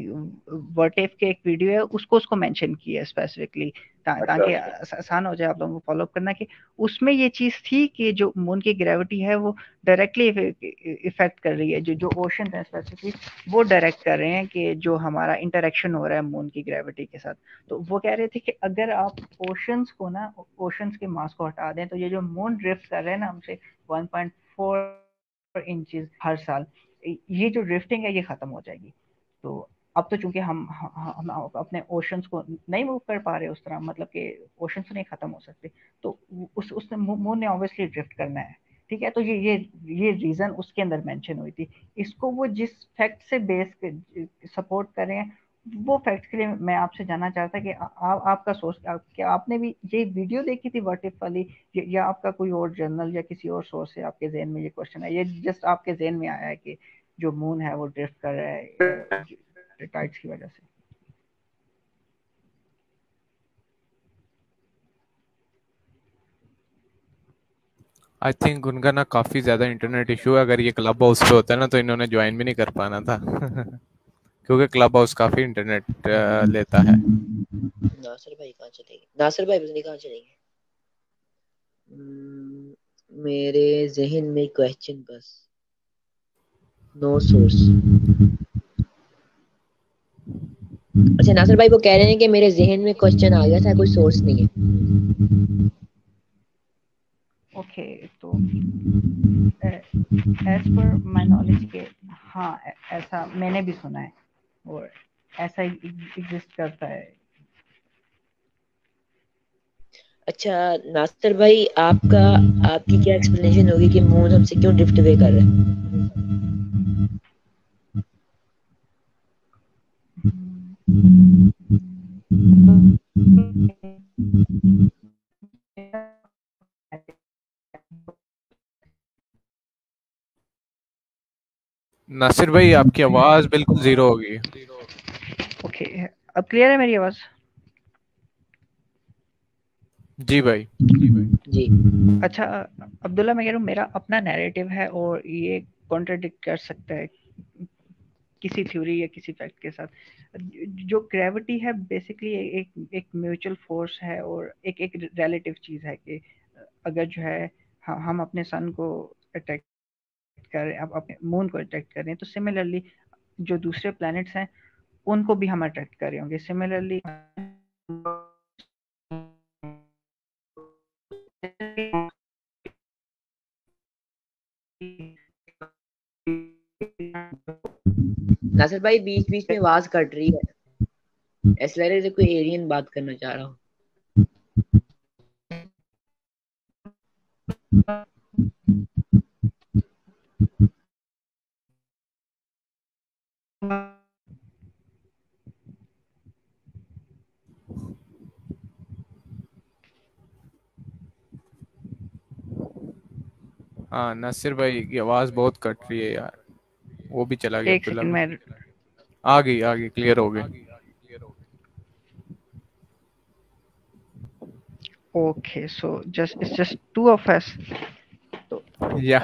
वर्टेफ के एक वीडियो है उसको उसको मेंशन किया है स्पेसिफिकली, अच्छा ताकि आसान हो जाए आप लोगों को फॉलो अप करना, कि उसमें ये चीज थी कि जो मून की ग्रेविटी है वो डायरेक्टली इफेक्ट कर रही है, जो जो ओशन है स्पेसिफिकली वो डायरेक्ट कर रहे हैं कि जो हमारा इंटरेक्शन हो रहा है मून की ग्रेविटी के साथ। तो वो कह रहे थे कि अगर आप ओशंस को ना, ओशंस के मास को हटा दें, तो ये जो मून ड्रिफ्ट कर रहे हैं ना हमसे 1.4 इंचेस हर साल, ये जो ड्रिफ्टिंग है ये खत्म हो जाएगी। तो अब तो चूंकि हम अपने ओशंस को नहीं मूव कर पा रहे उस तरह, मतलब कि ओशंस नहीं खत्म हो सकते, तो उसने मून ने ऑब्वियसली ड्रिफ्ट करना है। ठीक है, तो ये रीजन उसके अंदर मेंशन हुई थी। इसको वो जिस फैक्ट से बेस सपोर्ट कर रहे हैं, वो फैक्ट के लिए मैं आपसे जानना चाहता कि आपका सोर्स क्या, आपने भी ये वीडियो देखी थी व्हाट इफ वाली, या आपका कोई और जर्नल या किसी और सोर्स से आपके जहन में ये क्वेश्चन है, ये जस्ट आपके जहन में आया है कि जो मून है वो ड्रिफ्ट कर रहा है टाइड्स की वजह से? आई थिंक उनका ना काफी ज्यादा इंटरनेट इशू है। अगर ये क्लब हाउस पे होता है ना तो इन्होंने ज्वाइन भी नहीं कर पाना था क्योंकि क्लब हाउस काफी इंटरनेट लेता है। नासिर भाई कहाँ चले गए? नासिर भाई पता नहीं कहाँ चले गए। मेरे जहन में क्वेश्चन बस, नो सोर्स। अच्छा नासिर भाई वो कह रहे हैं कि मेरे जहन में क्वेश्चन आ गया था, कोई सोर्स नहीं है। ओके, तो एज पर माय नॉलेज के हाँ, ऐसा मैंने भी सुना है और ऐसा एग्जिस्ट करता है। अच्छा नासिर भाई आपकी क्या एक्सप्लेनेशन होगी कि मून हमसे क्यों ड्रिफ्ट अवे कर रहा है? नासिर भाई आपकी आवाज बिल्कुल जीरो होगी। ओके, अब क्लियर है मेरी आवाज? जी भाई। जी अच्छा अब्दुल्ला, मैं कह रहा हूँ मेरा अपना नैरेटिव है और ये कॉन्ट्रडिक्ट कर सकता है किसी थ्योरी या किसी फैक्ट के साथ। जो ग्रेविटी है बेसिकली एक एक म्यूचुअल फोर्स है और एक एक रिलेटिव चीज है कि अगर जो है हम अपने सन को अट्रैक्ट कर रहे हैं, अब अपने मून को अट्रैक्ट कर रहे हैं, तो सिमिलरली जो दूसरे प्लैनेट्स हैं उनको भी हम अट्रैक्ट कर रहे होंगे सिमिलरली। नासिर भाई बीच बीच में आवाज कट रही है, ऐसा लग रहा है कोई एलियन बात करना चाह रहा हो। हाँ नासिर भाई की आवाज बहुत कट रही है यार। वो भी चला गया एक अब्दुल्ला सेकंड भी। में। आ गई क्लियर हो गई। Okay, so just it's just two of us. तो या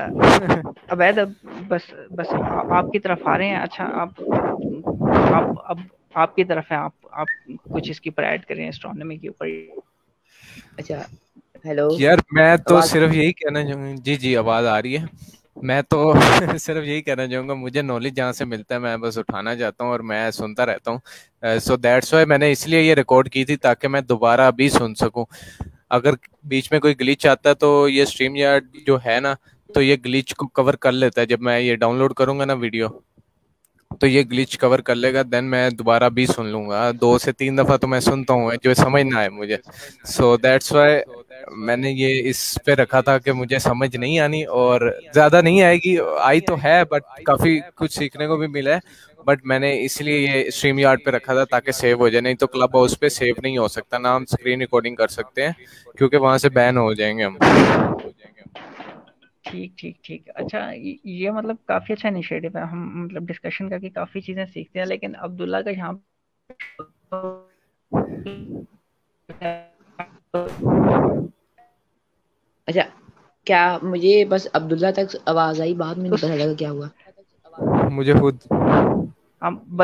अवैध अब बस आपकी तरफ आ रहे हैं। अच्छा, आप अब आपकी तरफ है, आप कुछ इसके ऊपर ऐड करें एस्ट्रोनॉमी के ऊपर। अच्छा हेलो, यार मैं तो आवाज सिर्फ यही कहना चाहूंगा। जी जी आवाज आ रही है। मैं तो सिर्फ यही कहना चाहूंगा, मुझे नॉलेज जहाँ से मिलता है मैं बस उठाना चाहता हूँ और मैं सुनता रहता हूँ। सो दैट्स व्हाई मैंने इसलिए ये रिकॉर्ड की थी ताकि मैं दोबारा अभी सुन सकूं। अगर बीच में कोई ग्लिच आता है तो ये स्ट्रीम यार्ड जो है ना, तो ये ग्लिच को कवर कर लेता है। जब मैं ये डाउनलोड करूंगा ना वीडियो, तो ये ग्लिच कवर कर लेगा। देन मैं दोबारा भी सुन लूंगा, 2 से 3 दफा तो मैं सुनता हूँ जो समझ ना आए मुझे। सो दैट्स व्हाई मैंने ये इस पे रखा था कि मुझे समझ नहीं आनी और ज्यादा नहीं आएगी। आई तो है बट काफी कुछ सीखने को भी मिला है। बट मैंने इसलिए ये स्ट्रीम यार्ड पे रखा था ताकि सेव हो जाए, नहीं तो क्लब हाउस पे सेव नहीं हो सकता ना, हम स्क्रीन रिकॉर्डिंग कर सकते हैं क्योंकि वहां से बैन हो जाएंगे हम। ठीक ठीक ठीक। अच्छा, ये मतलब काफी अच्छा इनिशिएटिव है। हम मतलब डिस्कशन करके काफी चीजें सीखते हैं, लेकिन अब्दुल्ला का यहाँ अच्छा, क्या मुझे बस अब्दुल्ला तक आवाज आई, बाद में नहीं पता लगा क्या हुआ। मुझे खुद हम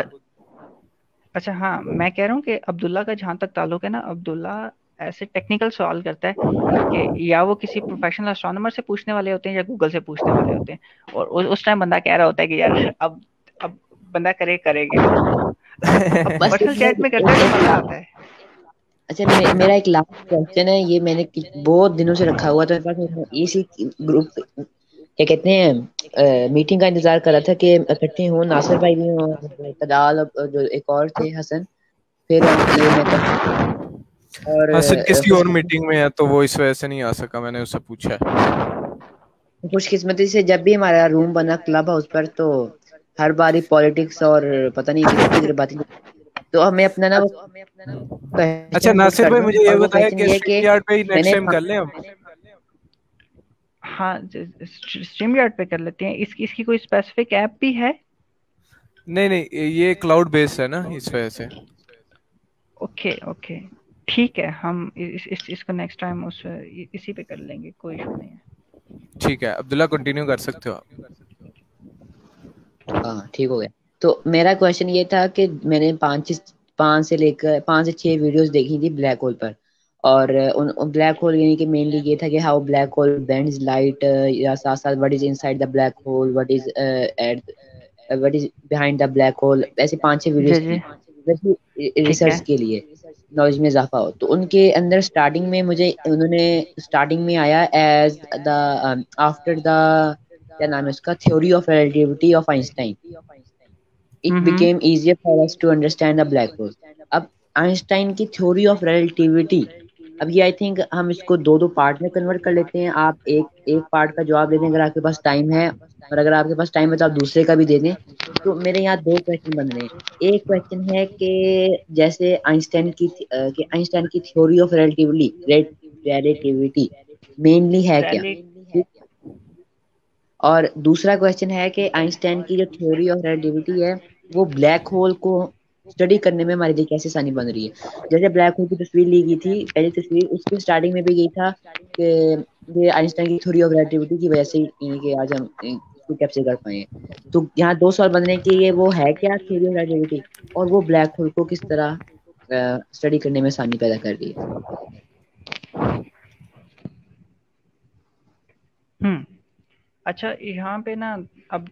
अच्छा हाँ, मैं कह रहा हूँ कि अब्दुल्ला का जहाँ तक ताल्लुक है ना, अब्दुल्ला ऐसे टेक्निकल सवाल करता है कि या वो किसी प्रोफेशनल एस्ट्रोनॉमर से पूछने वाले होते हैं या गूगल से पूछने वाले होते हैं, और उस टाइम बंदा कह रहा होता है कि यार अब बंदा करेगा। अब बस पर्सनल चैट में करता है तो मजा आता है। अच्छा, मेरा एक लास्ट क्वेश्चन है, ये मैंने बहुत दिनों से रखा हुआ था मेरे पास। इसी ग्रुप, क्या कहते हैं, मीटिंग का इंतजार कर रहा था कि इकट्ठे हों, नासिर भाई भी हों, तदाल, जो एक और थे हसन, फिर ये मैं और हसन किसी और मीटिंग में है तो वो इस वजह से नहीं आ सका, मैंने उससे पूछा है। खुशकिस्मती से जब भी हमारा रूम बना क्लब हाउस पर, तो हर बारी पॉलिटिक्स और पता नहीं किधर किधर बातें, तो हमें अपना ना वो अच्छा क्वेश्चन पुट नासिर कर भाई, दूं, मुझे ये और वो बताया क्वेश्चन कि ये है स्ट्रीम कि यार्ड पे ही नेक्स्ट मैंने टाइम कर लें हम। हाँ, स्ट्रीम यार्ड पे कर लेते हैं। इसकी कोई स्पेसिफिक ऐप भी है? नहीं, ये क्लाउड बेस्ड है ना, इस वजह से। ओके ओके, ठीक है। हम इसको नेक्स्ट टाइम इसी पे कर लेंगे, कोई इशू नहीं है। ठीक है अब्दुल्ला, कंटिन्यू कर सकते हो आप। हाँ ठीक हो गया। तो मेरा क्वेश्चन ये था कि मैंने 5 से 6 वीडियोस देखी थी ब्लैक होल पर, और उन ब्लैक होल यानी कि मेनली ये था कि how black hole bends light, या साथ साथ what is inside the black hole, what is behind the black hole, ऐसे 5-6 जी वीडियोस जी, थी वैसे ठीक है। रिसर्च के लिए, नॉलेज में इजाफा हो। तो उनके अंदर स्टार्टिंग में मुझे उन्होंने स्टार्टिंग में आया एज द आफ्टर द, क्या नाम है उसका, theory of relativity of Einstein, it hmm. Became easier for us to understand the black hole। अब आइंस्टाइन की थ्योरी ऑफ रिलेटिविटी, अब ये आई थिंक हम इसको दो दो पार्ट में कन्वर्ट कर लेते हैं। आप एक एक पार्ट का जवाब दे दें अगर आपके पास टाइम है, और अगर आपके पास टाइम है तो आप दूसरे का भी दे दें। तो मेरे यहाँ दो क्वेश्चन बन रहे हैं। एक क्वेश्चन है कि जैसे आइंस्टाइन की थ्योरी ऑफ रिलेटिविटी मेनली है क्या, रैली। ठीक? और दूसरा क्वेश्चन है कि आइंस्टाइन की जो थ्योरी ऑफ रिलेटिविटी है, वो ब्लैक होल को स्टडी करने में हमारे लिए कैसे आसानी बन रही है। जैसे ब्लैक होल की तस्वीर ली गई थी, पहली तस्वीर, उसके स्टार्टिंग में भी यही था कि ये आइंस्टाइन की थ्योरी ऑफ रिलेटिविटी की वजह से ही कि आज हम इसको कैप्चर कर पाए हैं। तो यहाँ दो सवाल बनने के, ये वो है क्या थ्योरी ऑफ रिलेटिविटी, और वो ब्लैक होल को किस तरह स्टडी करने में आसानी पैदा कर रही है। अच्छा, यहाँ पे ना अब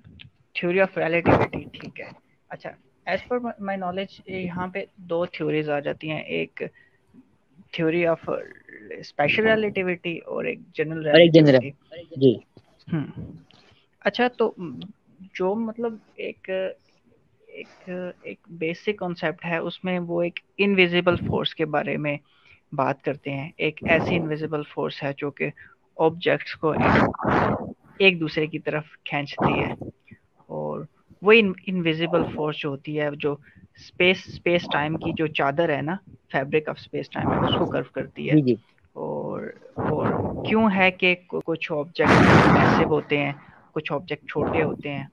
थ्योरी ऑफ रिलेटिविटी, ठीक है। अच्छा, एज पर माय नॉलेज यहाँ पे दो थ्योरीज आ जाती हैं, एक थ्योरी ऑफ स्पेशल रिलेटिविटी और एक जनरल और एक जनरल, रिलेटिविटी। जी अच्छा, तो जो मतलब एक एक एक बेसिक कॉन्सेप्ट है उसमें, वो एक इनविजिबल फोर्स के बारे में बात करते हैं। एक ऐसी इनविजिबल फोर्स है जो कि ऑब्जेक्ट्स को एक दूसरे की तरफ खींचती है, और वो इनविजिबल फोर्स जो होती है, जो स्पेस टाइम की जो चादर है ना, फैब्रिक ऑफ स्पेस टाइम है, उसको कर्व करती है। जी जी और क्यों है कि कुछ ऑब्जेक्ट मैसिव होते हैं, कुछ ऑब्जेक्ट छोटे होते हैं,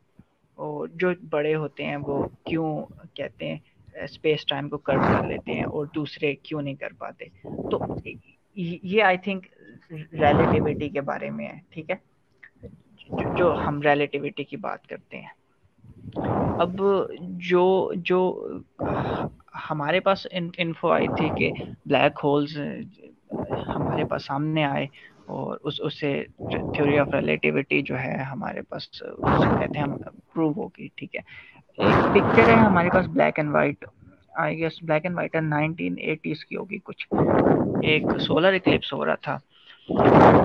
और जो बड़े होते हैं वो क्यों कहते हैं स्पेस टाइम को कर्व कर लेते हैं और दूसरे क्यों नहीं कर पाते। तो ये आई थिंक रिलेटिविटी के बारे में है, ठीक है, जो हम रिलेटिविटी की बात करते हैं। अब जो जो हमारे पास इन्फो आई थी कि ब्लैक होल्स हमारे पास सामने आए, और उससे थ्योरी ऑफ रिलेटिविटी जो है हमारे पास, उससे कहते हैं हम प्रूव होगी, ठीक है। एक पिक्चर है हमारे पास black and white, I guess black and white 1980s की होगी कुछ, एक सोलर इक्लिप्स हो रहा था,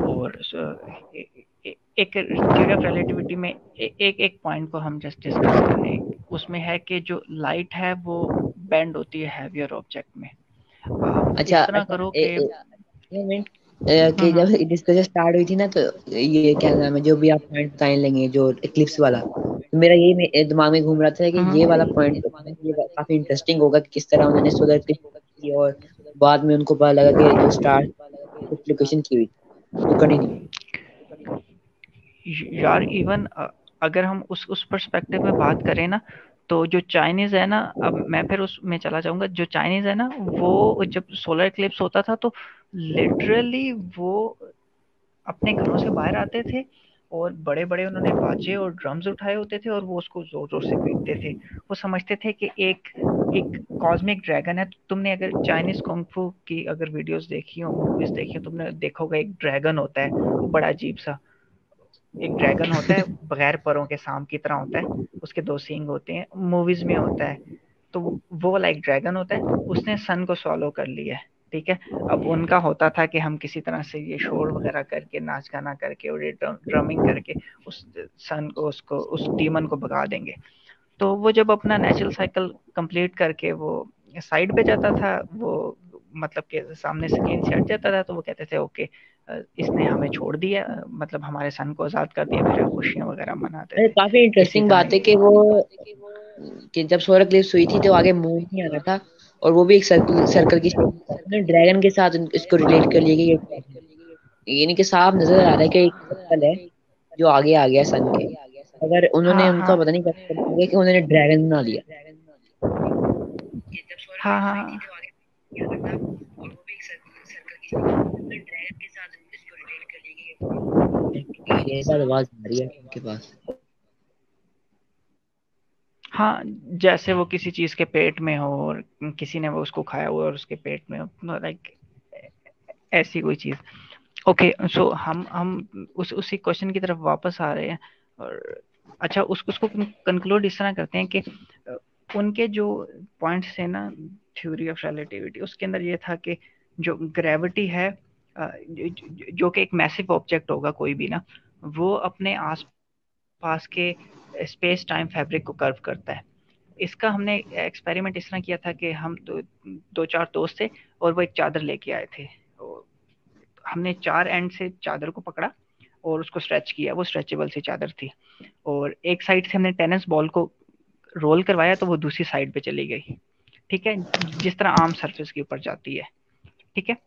और एक थ्योरी ऑफ रिलेटिविटी में एक पॉइंट को हम जस्ट डिस्कस करें। उसमें है कि जो लाइट है वो बेंड होती है हैवियर ऑब्जेक्ट में। अच्छा इस तरह करो कि कि जब डिस्कशन स्टार्ट हुई थी ना, तो ये क्या नाम है जो भी आप पॉइंट बताने लगे, जो इक्लिप्स वाला, तो मेरा यही दिमाग में घूम रहा था कि ये वाला पॉइंट ये काफी इंटरेस्टिंग होगा कि किस तरह उन्होंने सोलर की और बाद में उनको पता लगा कि जो स्टार लोकेशन की हुई थी। तो कंटिन्यू। यार इवन अगर हम उस पर्सपेक्टिव में बात करें ना, तो जो चाइनीज है ना, अब मैं फिर उसमें चला जाऊंगा, जो चाइनीज है ना, वो जब सोलर इक्लिप्स होता था तो लिटरली वो अपने घरों से बाहर आते थे और बड़े बड़े उन्होंने बाजे और ड्रम्स उठाए होते थे और वो उसको जोर जोर से पीटते थे। वो समझते थे कि एक एक कॉस्मिक ड्रैगन है। तुमने अगर चाइनीज कुंग-फू की अगर वीडियोस देखी हो, मूवीज देखी हो, तुमने देखा होगा एक ड्रैगन होता है, वो बड़ा अजीब सा एक ड्रैगन होता है, बगैर परों के सांप की तरह होता है, उसके 2 सींग होते हैं, मूवीज में होता है। तो वो वाला एक ड्रैगन होता है, उसने सन को सॉलो कर लिया है, ठीक है। अब उनका होता था कि हम किसी तरह से ये शोर वगैरह करके, नाच गाना करके और ये ड्रमिंग करके उस सन को, उसको, उस डीमन को भगा देंगे। तो वो जब अपना नेचुरल साइकिल कंप्लीट करके वो साइड पे जाता था, वो मतलब के सामने स्क्रीन से हट जाता था, तो वो कहते थे ओके, इसने हमें छोड़ दिया, मतलब हमारे सन को आजाद कर दिया, फिर खुशियां वगैरह मनाते अरे थे। काफी इसी इंटरेस्टिंग तरह बात है कि वो कि जब सोलर इक्लिप्स हुई थी तो आगे मून नहीं आना था और वो भी एक सर्कल सर्कल की शेप में था। ड्रैगन के साथ इसको रिलेट कर लिया कि ये dragon है। यानी कि साफ नजर आ रहा है कि एक सर्कल है जो आगे आ गया सन के। अगर उन्होंने हाँ उनका हाँ पता नहीं कैसे कर दिया कि उन्होंने ड्रैगन बना लिया। हाँ हाँ ये बात आवाज आ रही है उनके पास। हाँ, जैसे वो किसी चीज के पेट में हो और किसी ने वो उसको खाया हुआ और उसके पेट में हो, लाइक ऐसी कोई चीज। ओके, सो हम उसी क्वेश्चन की तरफ वापस आ रहे हैं। और अच्छा, उसको कंक्लूड इस तरह करते हैं कि उनके जो पॉइंट्स थे ना थ्योरी ऑफ रिलेटिविटी, उसके अंदर ये था कि जो ग्रेविटी है, जो कि एक मैसिव ऑब्जेक्ट होगा कोई भी ना, वो अपने आस पास के स्पेस टाइम फैब्रिक को कर्व करता है। इसका हमने एक्सपेरिमेंट इस तरह किया था कि हम तो 2-4 दोस्त थे और वो एक चादर लेके आए थे। और हमने 4 एंड से चादर को पकड़ा और उसको स्ट्रेच किया, वो स्ट्रेचेबल सी चादर थी। और एक साइड से हमने टेनिस बॉल को रोल करवाया तो वो दूसरी साइड पे चली गई, ठीक है, जिस तरह आम सरफेस के ऊपर जाती है, ठीक है।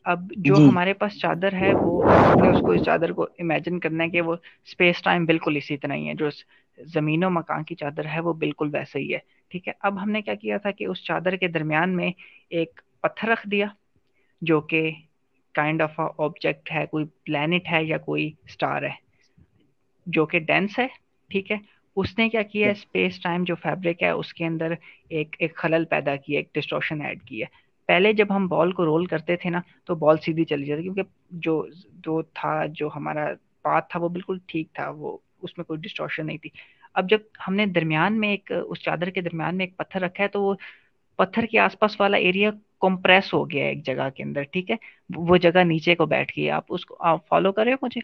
अब जो जी हमारे पास चादर है, वो हमने उसको, इस चादर को इमेजिन करना है कि वो स्पेस टाइम बिल्कुल इसी तरह ही है, जो जमीन और मकान की चादर है वो बिल्कुल वैसे ही है, ठीक है। अब हमने क्या किया था कि उस चादर के दरमियान में एक पत्थर रख दिया, जो कि काइंड ऑफ ऑब्जेक्ट है, कोई प्लेनेट है या कोई स्टार है, जो कि डेंस है, ठीक है। उसने क्या किया, स्पेस टाइम जो फैब्रिक है उसके अंदर एक एक खलल पैदा किया, एक डिस्टॉर्शन ऐड किया। पहले जब हम बॉल को रोल करते थे ना, तो बॉल सीधी चली जाती, क्योंकि जो जो था, जो हमारा पाथ था वो बिल्कुल ठीक था, वो उसमें कोई डिस्टॉर्शन नहीं थी। अब जब हमने दरमियान में एक, उस चादर के दरमियान में एक पत्थर रखा है, तो वो पत्थर के आसपास वाला एरिया कंप्रेस हो गया है एक जगह के अंदर, ठीक है। वो जगह नीचे को बैठ गई है। आप उसको, आप फॉलो कर रहे हो मुझे?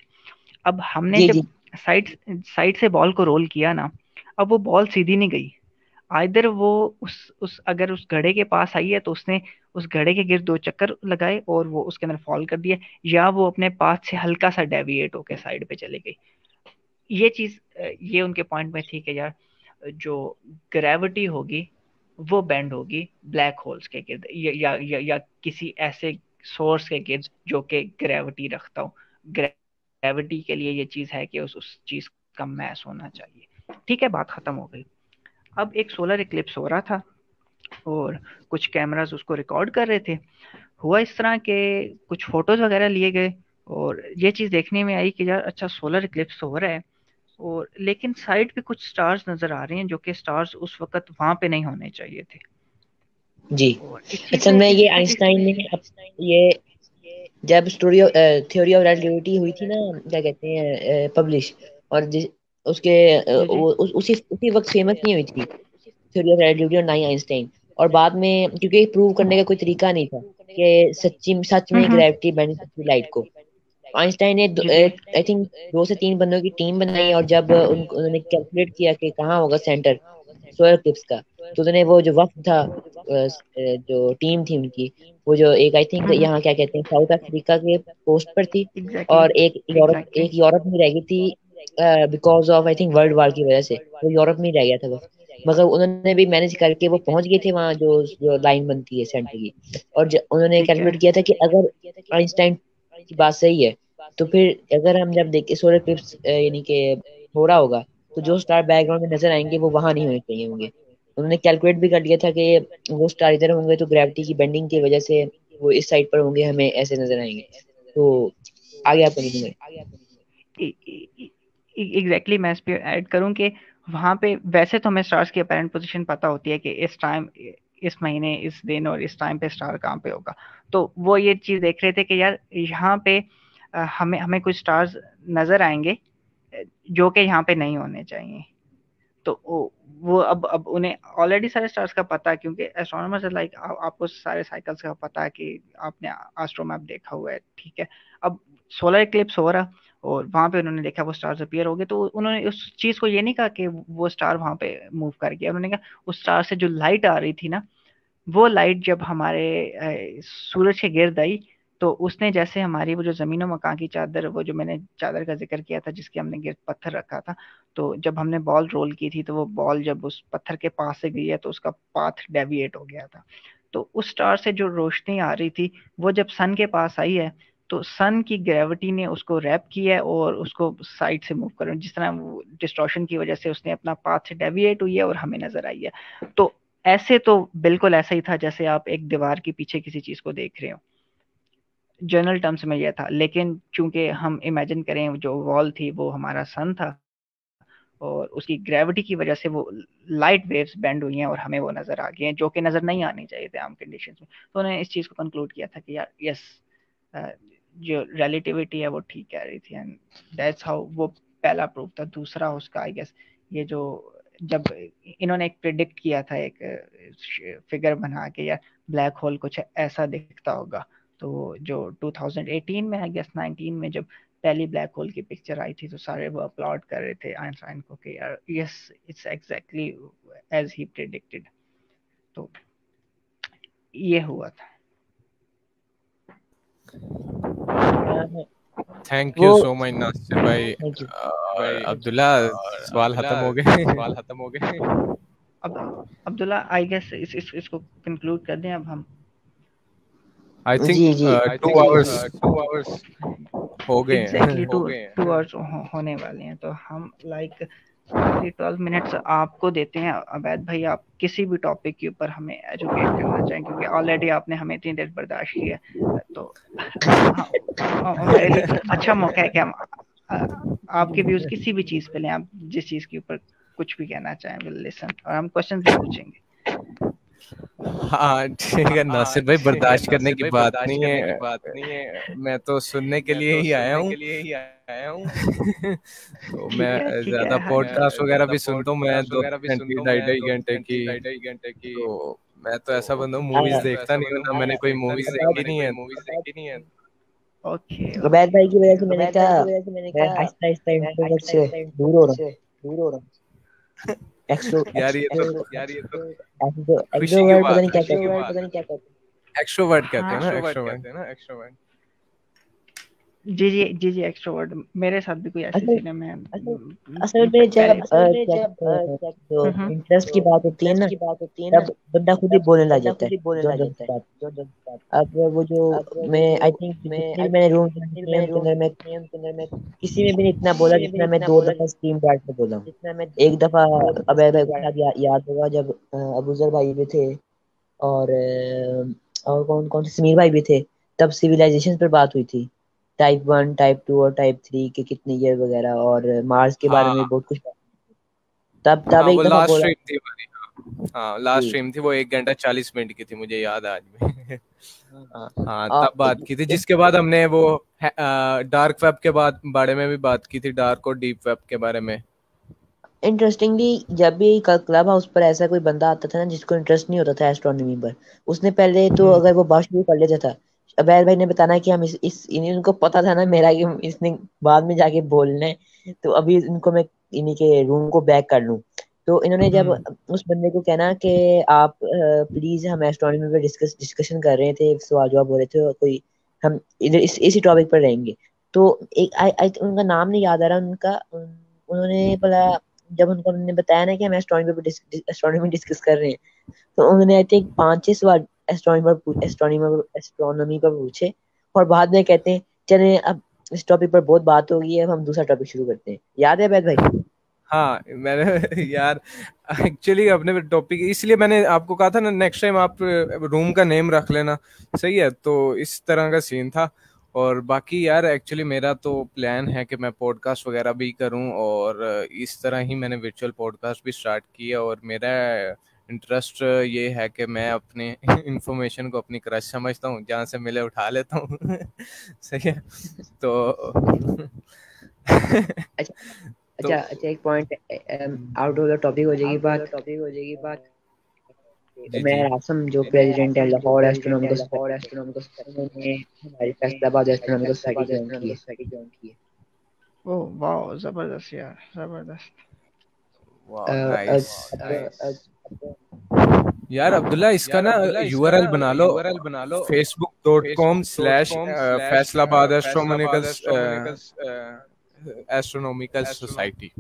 अब हमने जी जब जी साइड साइड से बॉल को रोल किया ना, अब वो बॉल सीधी नहीं गई। आइदर वो उस अगर उस घड़े के पास आई है तो उसने उस घड़े के गिर्द 2 चक्कर लगाए और वो उसके अंदर फॉल कर दिया, या वो अपने पाथ से हल्का सा डेविएट होकर साइड पे चली गई। ये चीज, ये उनके पॉइंट में थी कि यार जो ग्रेविटी होगी वो बेंड होगी ब्लैक होल्स के गिर्द, या किसी ऐसे सोर्स के गिर्द जो कि ग्रेविटी रखता हो। ग्रेविटी के लिए ये चीज है कि उस चीज का मैस होना चाहिए, ठीक है। बात खत्म हो गई। अब एक सोलर इक्लिप्स हो रहा था और कुछ कैमरास उसको रिकॉर्ड कर रहे थे। हुआ इस तरह के कुछ फोटोज वगैरह लिए गए और ये चीज देखने में आई कि यार अच्छा, सोलर इक्लिप्स हो रहा है, और लेकिन साइड पे कुछ स्टार्स नजर आ रहे हैं जो कि स्टार्स उस वक्त वहां पे नहीं होने चाहिए थे। जी। और असल में ये इस आइंस्टाइन ने ये जब थ्योरी ऑफ रिलेटिविटी हुई थी ना, क्या कहते हैं, पब्लिश, और उसके जी जी उसी वक्त फेमस नहीं हुई थी थ्योरी ऑफ रिलेटिविटी और ना ही आइंस्टाइन। और बाद में क्योंकि प्रूव करने का कोई तरीका नहीं था कि सच में हम्म, ग्रेविटी बेंड सकती है लाइट को। आइंस्टाइन ने जी जी आई थिंक 2 से 3 बंदों की टीम बनाई और जब उन्होंने कैलकुलेट किया कि कहाँ होगा सेंटर सोलर इक्लिप्स का, तो उन्होंने वो जो वक्त था, जो टीम थी उनकी, वो जो एक आई थिंक हम्म, यहाँ क्या कहते हैं साउथ अफ्रीका के कोस्ट पर थी, एग्जैक्टली और एग्जैक्टली एक यूरोप में रह गई थी because of I think world war की वजह से वो यूरोप में ही रह गया था बस। मगर उन्होंने भी मैनेज करके वो पहुंच गए थे वहां जो जो लाइन बनती है सेंटर की। और उन्होंने ठीक है। कैलकुलेट किया था कि अगर आइंस्टाइन की बात सही है तो फिर अगर हम जब देखें सोलर इक्लिप्स यानी कि हो रहा होगा तो जो स्टार बैकग्राउंड में नजर आएंगे वो वहां नहीं होने चाहिए होंगे। उन्होंने कैलकुलेट भी कर लिया था कि वो स्टार इधर होंगे तो ग्रेविटी की बेंडिंग की वजह से वो इस साइड पर होंगे, हमें ऐसे नजर आएंगे। तो आगे आप कंटिन्यू करें। एग्जैक्टली मैं इस पे ऐड करूं कि वहां पे वैसे तो हमें स्टार्स की अपेरेंट पोजीशन पता होती है कि इस टाइम, इस महीने, इस दिन और इस टाइम पे स्टार कहाँ पे होगा। तो वो ये चीज देख रहे थे कि यार यहाँ पे हमें हमें कुछ स्टार्स नजर आएंगे जो कि यहाँ पे नहीं होने चाहिए। तो वो अब उन्हें ऑलरेडी सारे स्टार्स का पता है, क्योंकि एस्ट्रोनॉमर्स लाइक आपको सारे साइकिल्स का पता है कि आपने एस्ट्रो मैप देखा हुआ है, ठीक है। अब सोलर इक्लिप्स हो रहा और वहां पे उन्होंने देखा वो स्टार्स अपीयर हो गए, तो उन्होंने उस चीज को ये नहीं कहा कि वो स्टार वहां पे मूव कर गया। उन्होंने कहा उस स्टार से जो लाइट आ रही थी ना, वो लाइट जब हमारे सूरज के गिर्द आई तो उसने जैसे हमारी वो जो जमीन और मकान की चादर, वो जो मैंने चादर का जिक्र किया था जिसके हमने गिर्द पत्थर रखा था, तो जब हमने बॉल रोल की थी तो वो बॉल जब उस पत्थर के पास से गई है तो उसका पाथ डेविएट हो गया था। तो उस स्टार से जो रोशनी आ रही थी वो जब सन के पास आई है तो सन की ग्रेविटी ने उसको रैप किया है और उसको साइड से मूव कर, जिस तरह वो डिस्टॉर्शन की वजह से उसने अपना पाथ से डेविएट हुई है और हमें नजर आई है। तो ऐसे तो बिल्कुल ऐसा ही था जैसे आप एक दीवार के पीछे किसी चीज को देख रहे हो, जनरल टर्म्स में यह था। लेकिन चूंकि हम इमेजिन करें जो वॉल थी वो हमारा सन था और उसकी ग्रेविटी की वजह से वो लाइट वेव्स बेंड हुई हैं और हमें वो नजर आ गई हैं जो कि नजर नहीं आनी चाहिए थे आम कंडीशंस में। तो उन्होंने इस चीज को कंक्लूड किया था कि यार यस, जो रिलेटिविटी है वो ठीक कह रही थी, एंड दैट्स हाउ वो पहला प्रूफ था। दूसरा उसका आई गेस ये जो जब इन्होंने एक प्रिडिक्ट किया था एक फिगर बना के यार ब्लैक होल कुछ ऐसा दिखता होगा, तो जो 2018 में आई गेस 19 में जब पहली ब्लैक होल की पिक्चर आई थी तो सारे वो अपलॉड कर रहे थे आइंस्टाइन को कि यार yes it's exactly as he predicted. तो ये हुआ था। थैंक यू वो सो मच नासिर भाई। थैंक यू और अब्दुल्ला, सवाल खत्म हो गए। अब अब्दुल्ला आई गेस इसको कंक्लूड कर दें अब हम। आई जी थिंक जी 2 आवर्स हो गए एग्जैक्टली हैं। 2 आवर्स होने वाले हैं, तो हम लाइक 12 मिनट्स आपको देते हैं। अवैध भाई आप किसी भी टॉपिक के ऊपर हमें एजुकेट करना चाहें, क्योंकि ऑलरेडी आपने हमें इतनी देर बर्दाश्त की है, तो हमारे लिए अच्छा मौका है कि हम आपके व्यूज किसी भी चीज पे लें। आप जिस चीज के ऊपर कुछ भी कहना चाहें विल लिसन, और हम क्वेश्चन भी पूछेंगे। हाँ ठीक है नासिर भाई, बर्दाश्त करने की बात नहीं है, मैं तो सुनने के लिए ही आया हूँ। तो ठीक मैं है ठीक ज्यादा है। पॉडकास्ट वगैरह भी सुनता हूँ, मैं 2 घंटे 2.5 घंटे की। तो मैं तो ऐसा बंदा हूँ, मूवीज देखता नहीं हूँ ना, मैंने कोई मूवीज देखी नहीं है। ओके अवैध ओके। भाई की वजह से मैंने कहा मैं आहिस्ता आहिस्ता इंट्रोवर्ट से दूर हो रहा हूँ। एक्सट्रो यार ये तो खुशी की एक्सट्रोवर्ट पता नहीं बात क्या है। कहते हैं। एक्सट्रोवर्ट कहते हैं हाँ ना, एक्सट्रोवर्ट। जी जी जी जी, एक्सट्रोवर्ट। मेरे साथ भी कोई ऐसी असल सीन है। मैं असल में पहले जब इंटरेस्ट की बात होती है ना तब बंदा खुद ही बोलने लग जाता है जोन जोन की बात। अब वो जो मैं आई थिंक जितने भी मैंने रूम किए उनके अंदर मैं किसी में भी नहीं इतना बोला जितना मैं 2 दफा स्ट्रीम बैठ में बोला हूँ। एक दफा अबे भाई को शायद याद होगा जब अबूजर भाई भी थे और और कौन कौन से समीर भाई भी थे, तब सिविलाइजेशन पर बात हुई थी। टाइप 1 टाइप 2 और टाइप 3 के कितने ईयर वगैरह और मार्स के बारे में हाँ बहुत कुछ। तब हाँ, एक वो दफा लास्ट बोला स्ट्रीम थी हमारी। हाँ लास्ट कि स्ट्रीम थी वो, 1 घंटा 40 मिनट की थी, मुझे याद है आज भी। हाँ आ, तब बात की थी, जिसके बाद हमने वो डार्क वेब के बारे में भी बात की थी, डार्क और डीप वेब के बारे में। इंटरेस्टिंगली जब भी क्लब हाउस पर ऐसा कोई बंदा आता था ना जिसको इंटरेस्ट नहीं होता था एस्ट्रोनॉमी पर, उसने पहले तो अगर वो बात शुरू कर लेता था, अबैर भाई ने बताना कि हम इस इन्हीं उनको पता था ना मेरा कि इसने बाद में जाके बोलना है, तो अभी इनको मैं इन्हीं के रूम को बैक कर लूं। तो इन्होंने जब उस बंदे को कहना कि आप प्लीज हम एस्ट्रोनॉमी पर डिस्कशन कर रहे थे, सवाल जवाब हो रहे थे, कोई हम इधर इसी टॉपिक पर रहेंगे, तो एक उनका नाम नहीं याद आ रहा उनका, उन्होंने बोला, जब उन्होंने बताया ना कि हम एस्ट्रोनॉमी डिस्कस कर रहे हैं, तो उन्होंने आई थिंक 5-6 सवाल एस्ट्रोनॉमी पर पूछे, और बाद में कहते हैं चले अब इस टॉपिक पर बहुत बात हो गई है, अब हम दूसरा टॉपिक शुरू करते हैं। याद है बैद भाई? हाँ मैंने यार एक्चुअली अपने टॉपिक, इसलिए मैंने आपको कहा था ना नेक्स्ट टाइम आप रूम का नेम रख लेना, सही है। तो इस तरह का सीन था। और बाकी यार एक्चुअली मेरा तो प्लान है कि मैं पॉडकास्ट वगैरह भी करूं, और इस तरह ही मैंने वर्चुअल पॉडकास्ट भी स्टार्ट किया। और मेरा इंटरेस्ट ये है कि मैं अपने इंफॉर्मेशन को अपनी क्रश समझता हूँ, जहाँ से मिले उठा लेता हूँ सही है। तो अच्छा, एक point out of the topic हो जाएगी बात। जी मैं जी आसम जो प्रेसिडेंट है लाहौर एस्ट्रोनॉमिकल सोसाइटी, उन्होंने हमारी फैसलाबाद एस्ट्रोनॉमिकल सोसाइटी ज्वाइन की है। ओह वाह, जबरदस्त यार, जबरदस्त। वाह नाइस यार। अब्दुल्ला इसका ना यूआरएल बना लो, facebook.com/फैसलाबाद एस्ट्रोनॉमिकल सोसाइटी।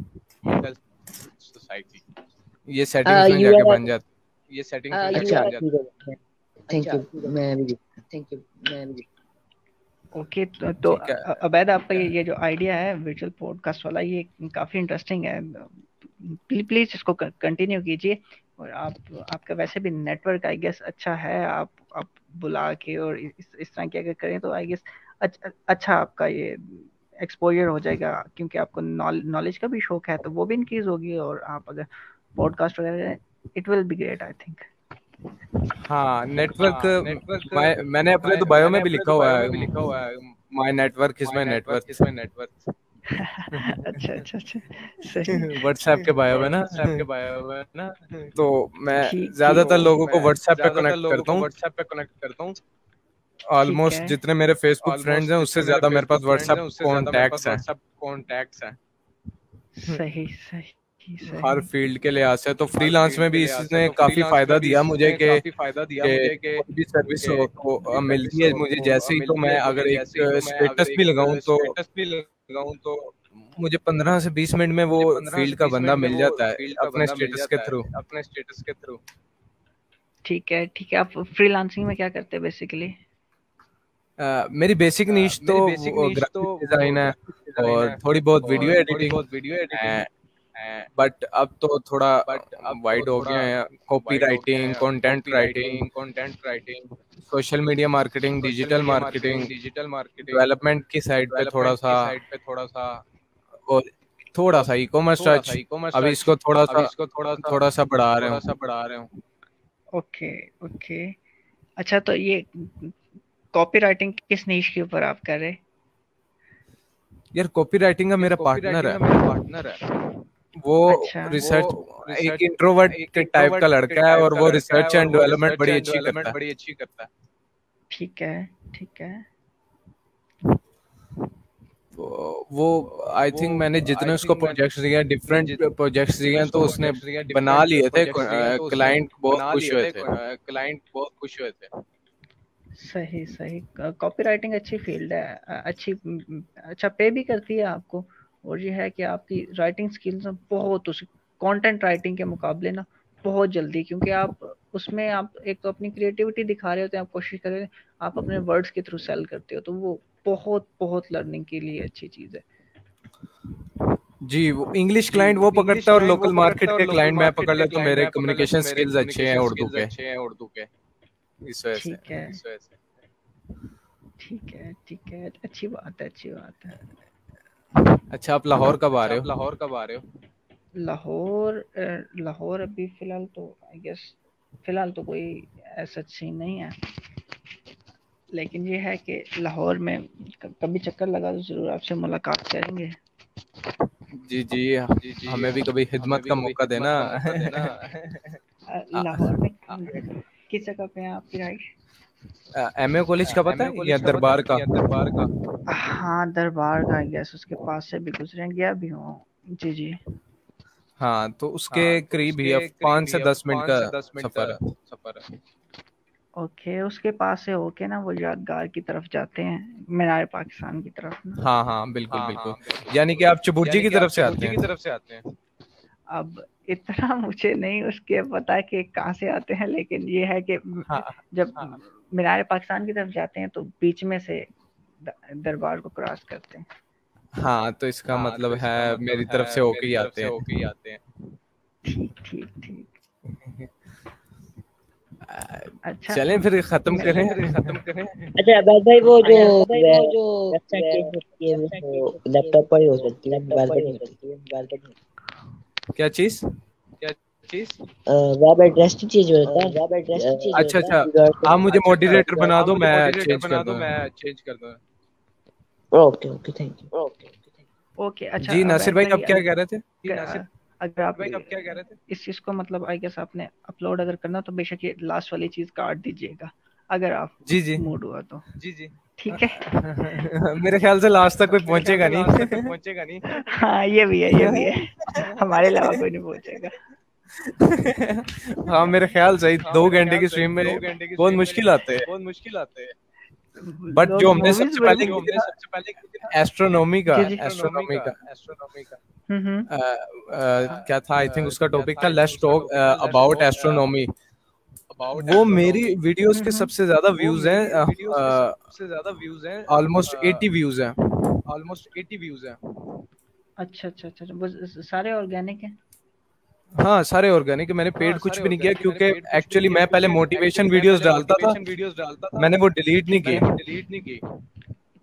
ये सेटिंग्स में जाके बन जाता। अच्छा थैंक यू, मैं भी ओके, तो अबैद आपका ये जो आइडिया है वर्चुअल पॉडकास्ट वाला, ये काफी इंटरेस्टिंग है। प्लीज इसको कंटिन्यू कीजिए। और आपका वैसे भी नेटवर्क आई गेस अच्छा है, आप बुला के और इस तरह की अगर करें तो आई गेस अच्छा आपका ये एक्सपोजर हो जाएगा, क्योंकि आपको नॉलेज का भी शौक है तो वो भी इंक्रीज होगी। और आप अगर पॉडकास्ट वगैरह, it will be great I think. हाँ नेटवर्क मैंने अपने तो बायो में भी लिखा हुआ है, my network is my network. अच्छा अच्छा अच्छा, सही। व्हाट्सएप के बायो में ना, तो मैं ज्यादातर लोगों को व्हाट्सएप पे कनेक्ट करता हूँ। ऑलमोस्ट जितने मेरे फेसबुक फ्रेंड्स हैं उससे ज्यादा मेरे पास व्हाट्सएप कॉन्टैक्ट्स हैं। सही सही हर फील्ड के लिहाज से। तो फ्रीलांस में भी इसने काफी फायदा दिया मुझे कि कोई भी सर्विस को मिलती है मुझे जैसे ही, तो मैं अगर एक स्टेटस भी लगाऊं तो मुझे 15 से 20 मिनट में वो फील्ड का बंदा मिल जाता है अपने स्टेटस के थ्रू। ठीक है ठीक है। आप फ्रीलांसिंग में क्या करते हैं बेसिकली? मेरी बेसिक नीश तो ग्राफिक डिजाइन है और थोड़ी बहुत वीडियो एडिटिंग, बट अब तो थोड़ा वाइड हो गया है। Copy writing, content writing, social media marketing, digital marketing, development की साइड पे थोड़ा सा, और थोड़ा सा ई कॉमर्स टच। अभी इसको थोड़ा सा बढ़ा रहे हूँ। Okay okay. अच्छा, तो ये कॉपी राइटिंग किस नीश के ऊपर आप कर रहे? यार कॉपी राइटिंग का मेरा पार्टनर है, वो रिसर्च, एक इंट्रोवर्ट टाइप का लड़का है और वो रिसर्च एंड डेवलपमेंट बड़ी अच्छी करता है। ठीक है ठीक है। वो आई थिंक मैंने जितने उसको प्रोजेक्ट्स दिए, डिफरेंट प्रोजेक्ट्स दिए, तो उसने बना लिए थे। क्लाइंट बहुत खुश हुए थे। सही सही। कॉपी राइटिंग अच्छी फील्ड है, अच्छी अच्छा पे भी करती है आपको। और ये है कि आपकी राइटिंग स्किल्स बहुत, उस कंटेंट राइटिंग के मुकाबले ना बहुत जल्दी, क्योंकि आप उसमें आप एक तो अपनी क्रिएटिविटी दिखा रहे होते हैं, आप कोशिश कर रहे हैं, आप अपने वर्ड्स के थ्रू सेल करते हो, तो वो बहुत लर्निंग के लिए अच्छी चीज है जी। वो इंग्लिश क्लाइंट वो पकड़ता है और लोकल मार्केट के क्लाइंट मैं पकड़ लेता हूँ। मेरे कम्युनिकेशन स्किल्स अच्छे हैं उर्दू के, इस वजह से। ठीक है। अच्छी बात है। अच्छा, आप लाहौर कब आ रहे हो? लाहौर अभी फिलहाल तो कोई ऐसा सीन नहीं है, लेकिन ये है कि लाहौर में कभी चक्कर लगा तो जरूर आपसे मुलाकात करेंगे। जी हमें भी कभी खिदमत का मौका देना। लाहौर में किस जगह पे है आपकी राइश? एमए कॉलेज का पता है या दरबार का? हाँ, दरबार का आई गेस, उसके पास से भी गुजरे, गया भी हूँ। जी। हाँ, तो उसके करीब ही 5 से 10 मिनट का सफर है। ओके, उसके पास से होके ना वो यादगार की तरफ जाते हैं, मीनार पाकिस्तान की तरफ ना। हाँ हाँ बिल्कुल बिल्कुल, यानी कि आप चबुर्जी की तरफ से आते हैं। अब इतना मुझे नहीं उसके पता कि कहाँ से आते हैं, लेकिन ये है कि हाँ जब मीनार पाकिस्तान की तरफ जाते हैं तो बीच में से दरबार को क्रॉस करते हैं। हाँ, तो इसका मतलब है मेरी तरफ से होके ही आते हैं। ठीक ठीक ठीक। अच्छा, चलें फिर खत्म करें। अच्छा अब्बास भाई, वो जो वेबसाइट चेंज होती है वो लैपटॉप पर ही हो सकती है, मोबाइल पर नहीं होती। क्या चीज? वेब एड्रेस की चीज होता है। अच्छा अच्छा, आप मुझे मॉडरेटर बना दो, मैं चेंज कर दूंगा। Okay okay, thank you. Okay. अच्छा जी नासिर भाई, अवैध अब क्या कह रहे थे? अगर आप इस चीज को मतलब आई गेस आपने अपलोड अगर करना तो बेशक ये लास्ट वाली चीज काट दीजिएगा, अगर आप जी मूड हुआ तो। ठीक है। मेरे ख्याल से लास्ट तक कोई पहुंचेगा नहीं। हाँ ये भी है हमारे अलावा कोई नहीं पहुंचेगा। हाँ मेरे ख्याल से 2 घंटे की स्ट्रीम में बहुत मुश्किल आते हैं। बट जो हमने सबसे पहले एस्ट्रोनॉमी का क्या था, आई थिंक उसका टॉपिक था लेट्स टॉक अबाउट एस्ट्रोनॉमी। वो मेरी वीडियोस के सबसे ज्यादा व्यूज हैं, ऑलमोस्ट 80 व्यूज हैं। अच्छा अच्छा अच्छा, वो सारे ऑर्गेनिक हैं? हाँ सारे ऑर्गेनिक, मैंने पेड कुछ भी नहीं किया क्योंकि एक्चुअली मैं पहले मोटिवेशन वीडियोस डालता था, मैंने वो डिलीट नहीं की।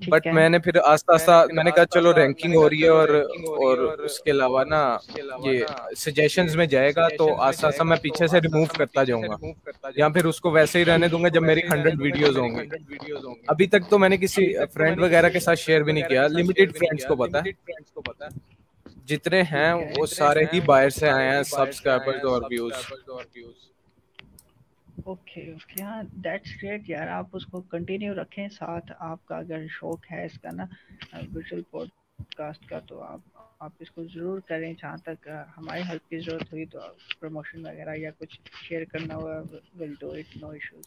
बट मैंने फिर आस्ता आस्ता मैंने कहा चलो रैंकिंग हो रही है और उसके अलावा ना ये सजेशंस में जाएगा, तो आस्ता आस्ता मैं पीछे से रिमूव करता जाऊंगा, या फिर उसको वैसे ही रहने दूंगा जब मेरी 100 वीडियोस होंगी। अभी तक तो मैंने किसी फ्रेंड वगैरह के साथ शेयर भी नहीं किया, लिमिटेड फ्रेंड्स को पता है, जितने हैं वो सारे ही बाहर से आए हैं, सब्सक्राइबर्स और व्यूज। ओके ओके, हाँ दैट्स ग्रेट यार, आप उसको कंटिन्यू रखें साथ। आपका अगर शौक है इसका ना विजुअल पॉडकास्ट का, तो आप इसको ज़रूर करें। जहाँ तक हमारी हेल्प की ज़रूरत हुई तो प्रमोशन वगैरह या कुछ शेयर करना हुआ will do it, no issues.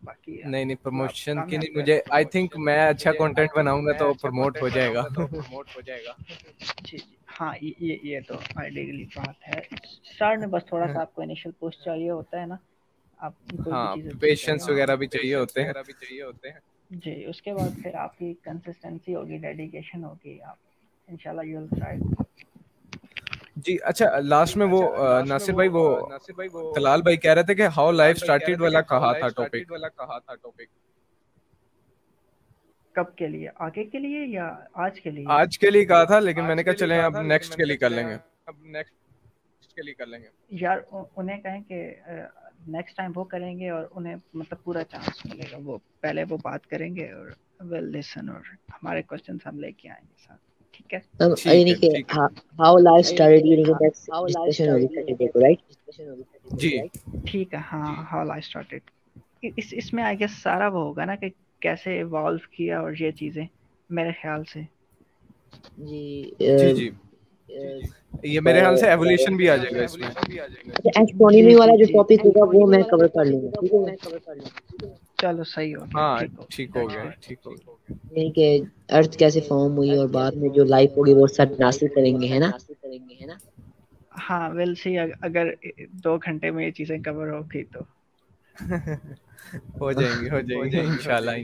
बाकी नहीं प्रमोशन की नहीं, मुझे आई थिंक मैं अच्छा कंटेंट बनाऊंगा तो प्रमोट हो जाएगा। जी जी हाँ, ये तो आइडियली बात है। स्टार्ट में बस थोड़ा सा आपको इनिशियल पुश चाहिए होता है ना, आप कोई भी चीज़ पेशेंस वगैरह भी चाहिए होते हैं। जी, उसके बाद फिर आपकी कंसिस्टेंसी होगी, डेडिकेशन होगी, आप इंशाल्लाह यू विल थ्राइव। जी अच्छा, लास्ट में वो नासिर भाई वो तलाल भाई कह रहे थे कि हाउ लाइफ स्टार्टेड वाला कहा था टॉपिक। कब के लिए, आगे के लिए या आज के लिए? आज के लिए कहा था, लेकिन मैंने कहा चलें अब नेक्स्ट के लिए कर लेंगे। यार उन्हें कहें कि नेक्स्ट टाइम वो करेंगे और उन्हें मतलब पूरा चांस मिलेगा, वो पहले वो बात करेंगे और वेल लिसन, और हमारे क्वेश्चंस हम लेके आएंगे साथ। ठीक है? अब यानी कि हाउ लाइफ स्टार्टेड, यानी कि दैट्स डिस्कशन होगी सैटरडे को, राइट? जी ठीक है, हाँ हाउ लाइफ स्टार्टेड। इसमें आई गेस सारा वो होगा ना कि कैसे इवॉल्व किया और ये चीजें, मेरे ख्याल से। जी जी ये मेरे ख्याल से एवोल्यूशन भी आ जाएगा इसमें। एस्ट्रोनॉमी वाला जो टॉपिक होगा वो मैं कवर कर लूंगा, ठीक है? चलो सही हो गया। हाँ ठीक हो गया। यानी कि अर्थ कैसे फॉर्म हुई और बाद में जो लाइफ होगी वो सब नासिर करेंगे, है ना? हाँ विल सी, अगर 2 घंटे में ये चीजें कवर होगी तो हो जाएंगे इंशाल्लाह।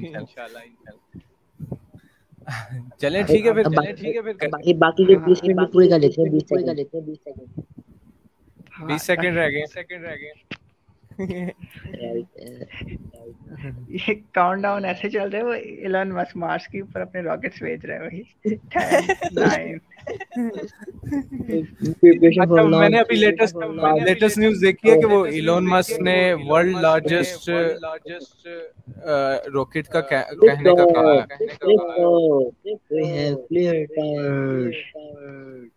चलें ठीक है फिर। बाकी के 20 मिनट में पूरे कर लेते हैं, 20 सेकंड रह गए। ये काउंटडाउन ऐसे चल रहे हैं, वो इलॉन मस्क मार्स के ऊपर अपने रॉकेट्स भेज रहे हैं, वही 10 9। अच्छा, मैंने अभी लेटेस्ट न्यूज़ देखी है कि वो इलॉन मस्क ने वर्ल्ड लार्जेस्ट रॉकेट का कहने का कहा है।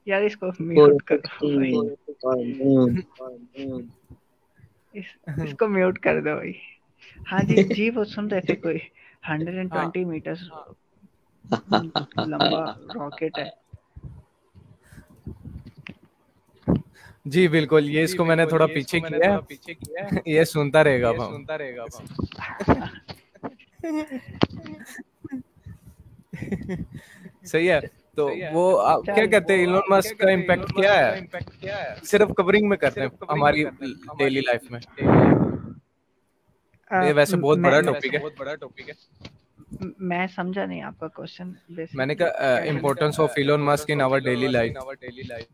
यार इसको म्यूट करो, इसको म्यूट कर दो भाई। हाँ जी जी, वो सुन रहे थे, कोई 120 मीटर लंबा रॉकेट है। जी बिल्कुल, ये इसको मैंने थोड़ा पीछे किया है। ये सुनता रहेगा अब हम। सही है। तो वो आप क्या कहते हैं, इलोन मस्क का इम्पैक्ट क्या है? सिर्फ कवरिंग में करते हैं हमारी डेली लाइफ में। ये वैसे बहुत बड़ा टॉपिक है। मैं समझा नहीं आपका क्वेश्चन। मैंने कहा importance of Elon Musk in our daily life.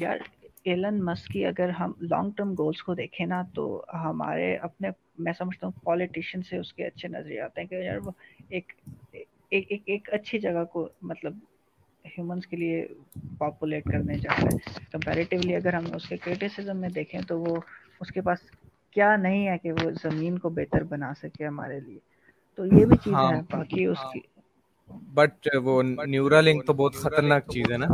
यार एलन मस्क की अगर हम लॉन्ग टर्म गोल्स को देखें ना, तो हमारे अपने, मैं समझता हूँ पॉलिटिशियन से उसके अच्छे नजरिए आते हैं कि यार वो एक एक एक, एक अच्छी जगह को मतलब ह्यूमंस के लिए पॉपुलेट करने जा रहा है। कंपैरेटिवली अगर हम उसके क्रिटिसिज्म में देखें तो वो उसके पास क्या नहीं है कि वो ज़मीन को बेहतर बना सके हमारे लिए। तो ये भी चीज़ है। बाकी उसकी बट वो न्यूरालिंक तो बहुत खतरनाक चीज है ना।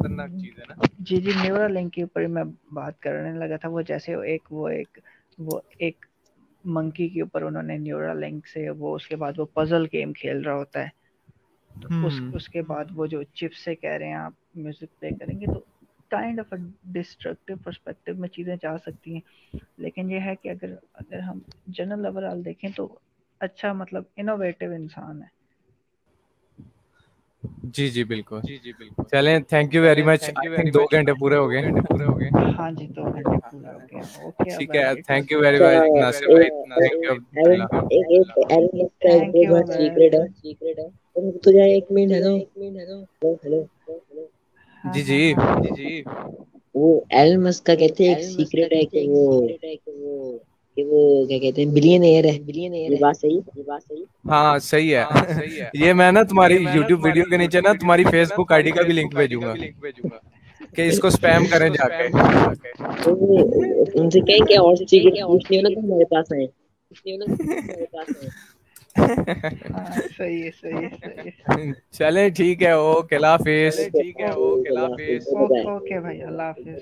जी न्यूरालिंक के ऊपर मैं बात करने लगा था। वो जैसे वो एक मंकी के ऊपर उन्होंने न्यूरालिंक से वो उसके बाद वो पजल गेम खेल रहा होता है। तो उसके बाद वो जो चिप से कह रहे हैं आप म्यूजिक प्ले करेंगे, तो kind of a destructive perspective में चीज़ें जा सकती हैं। लेकिन ये है कि अगर हम जनरल ओवरऑल देखें तो अच्छा मतलब इनोवेटिव इंसान है। जी बिल्कुल। चलें, thank you very much. I think 2 घंटे पूरे हो गए। हाँ जी, 2 घंटे पूरे हो गए। ओके, ठीक है, thank you very much Nasir भाई। Thank you Abdullah. Thank you. बहुत सीक्रेट है। तुझे 1 मिनट है ना? हेलो। जी वो एलन मस्क का कहते हैं एक सीक्रेट है कि वो क्या कहते हैं, बिलियनेयर है। ये बात सही? हाँ सही है। ये मैं ना तुम्हारी YouTube वीडियो के नीचे ना तुम्हारी Facebook आईडी का भी लिंक भेजूंगा कि इसको स्पैम करें जाके। तो उनसे कहें क्या और सीक्रेट पूछनी हो ना तो हमारे पास आए। सही है। चले ठीक है, ओके, अल्लाह हाफिज। ओके भाई, अल्लाह हाफिज।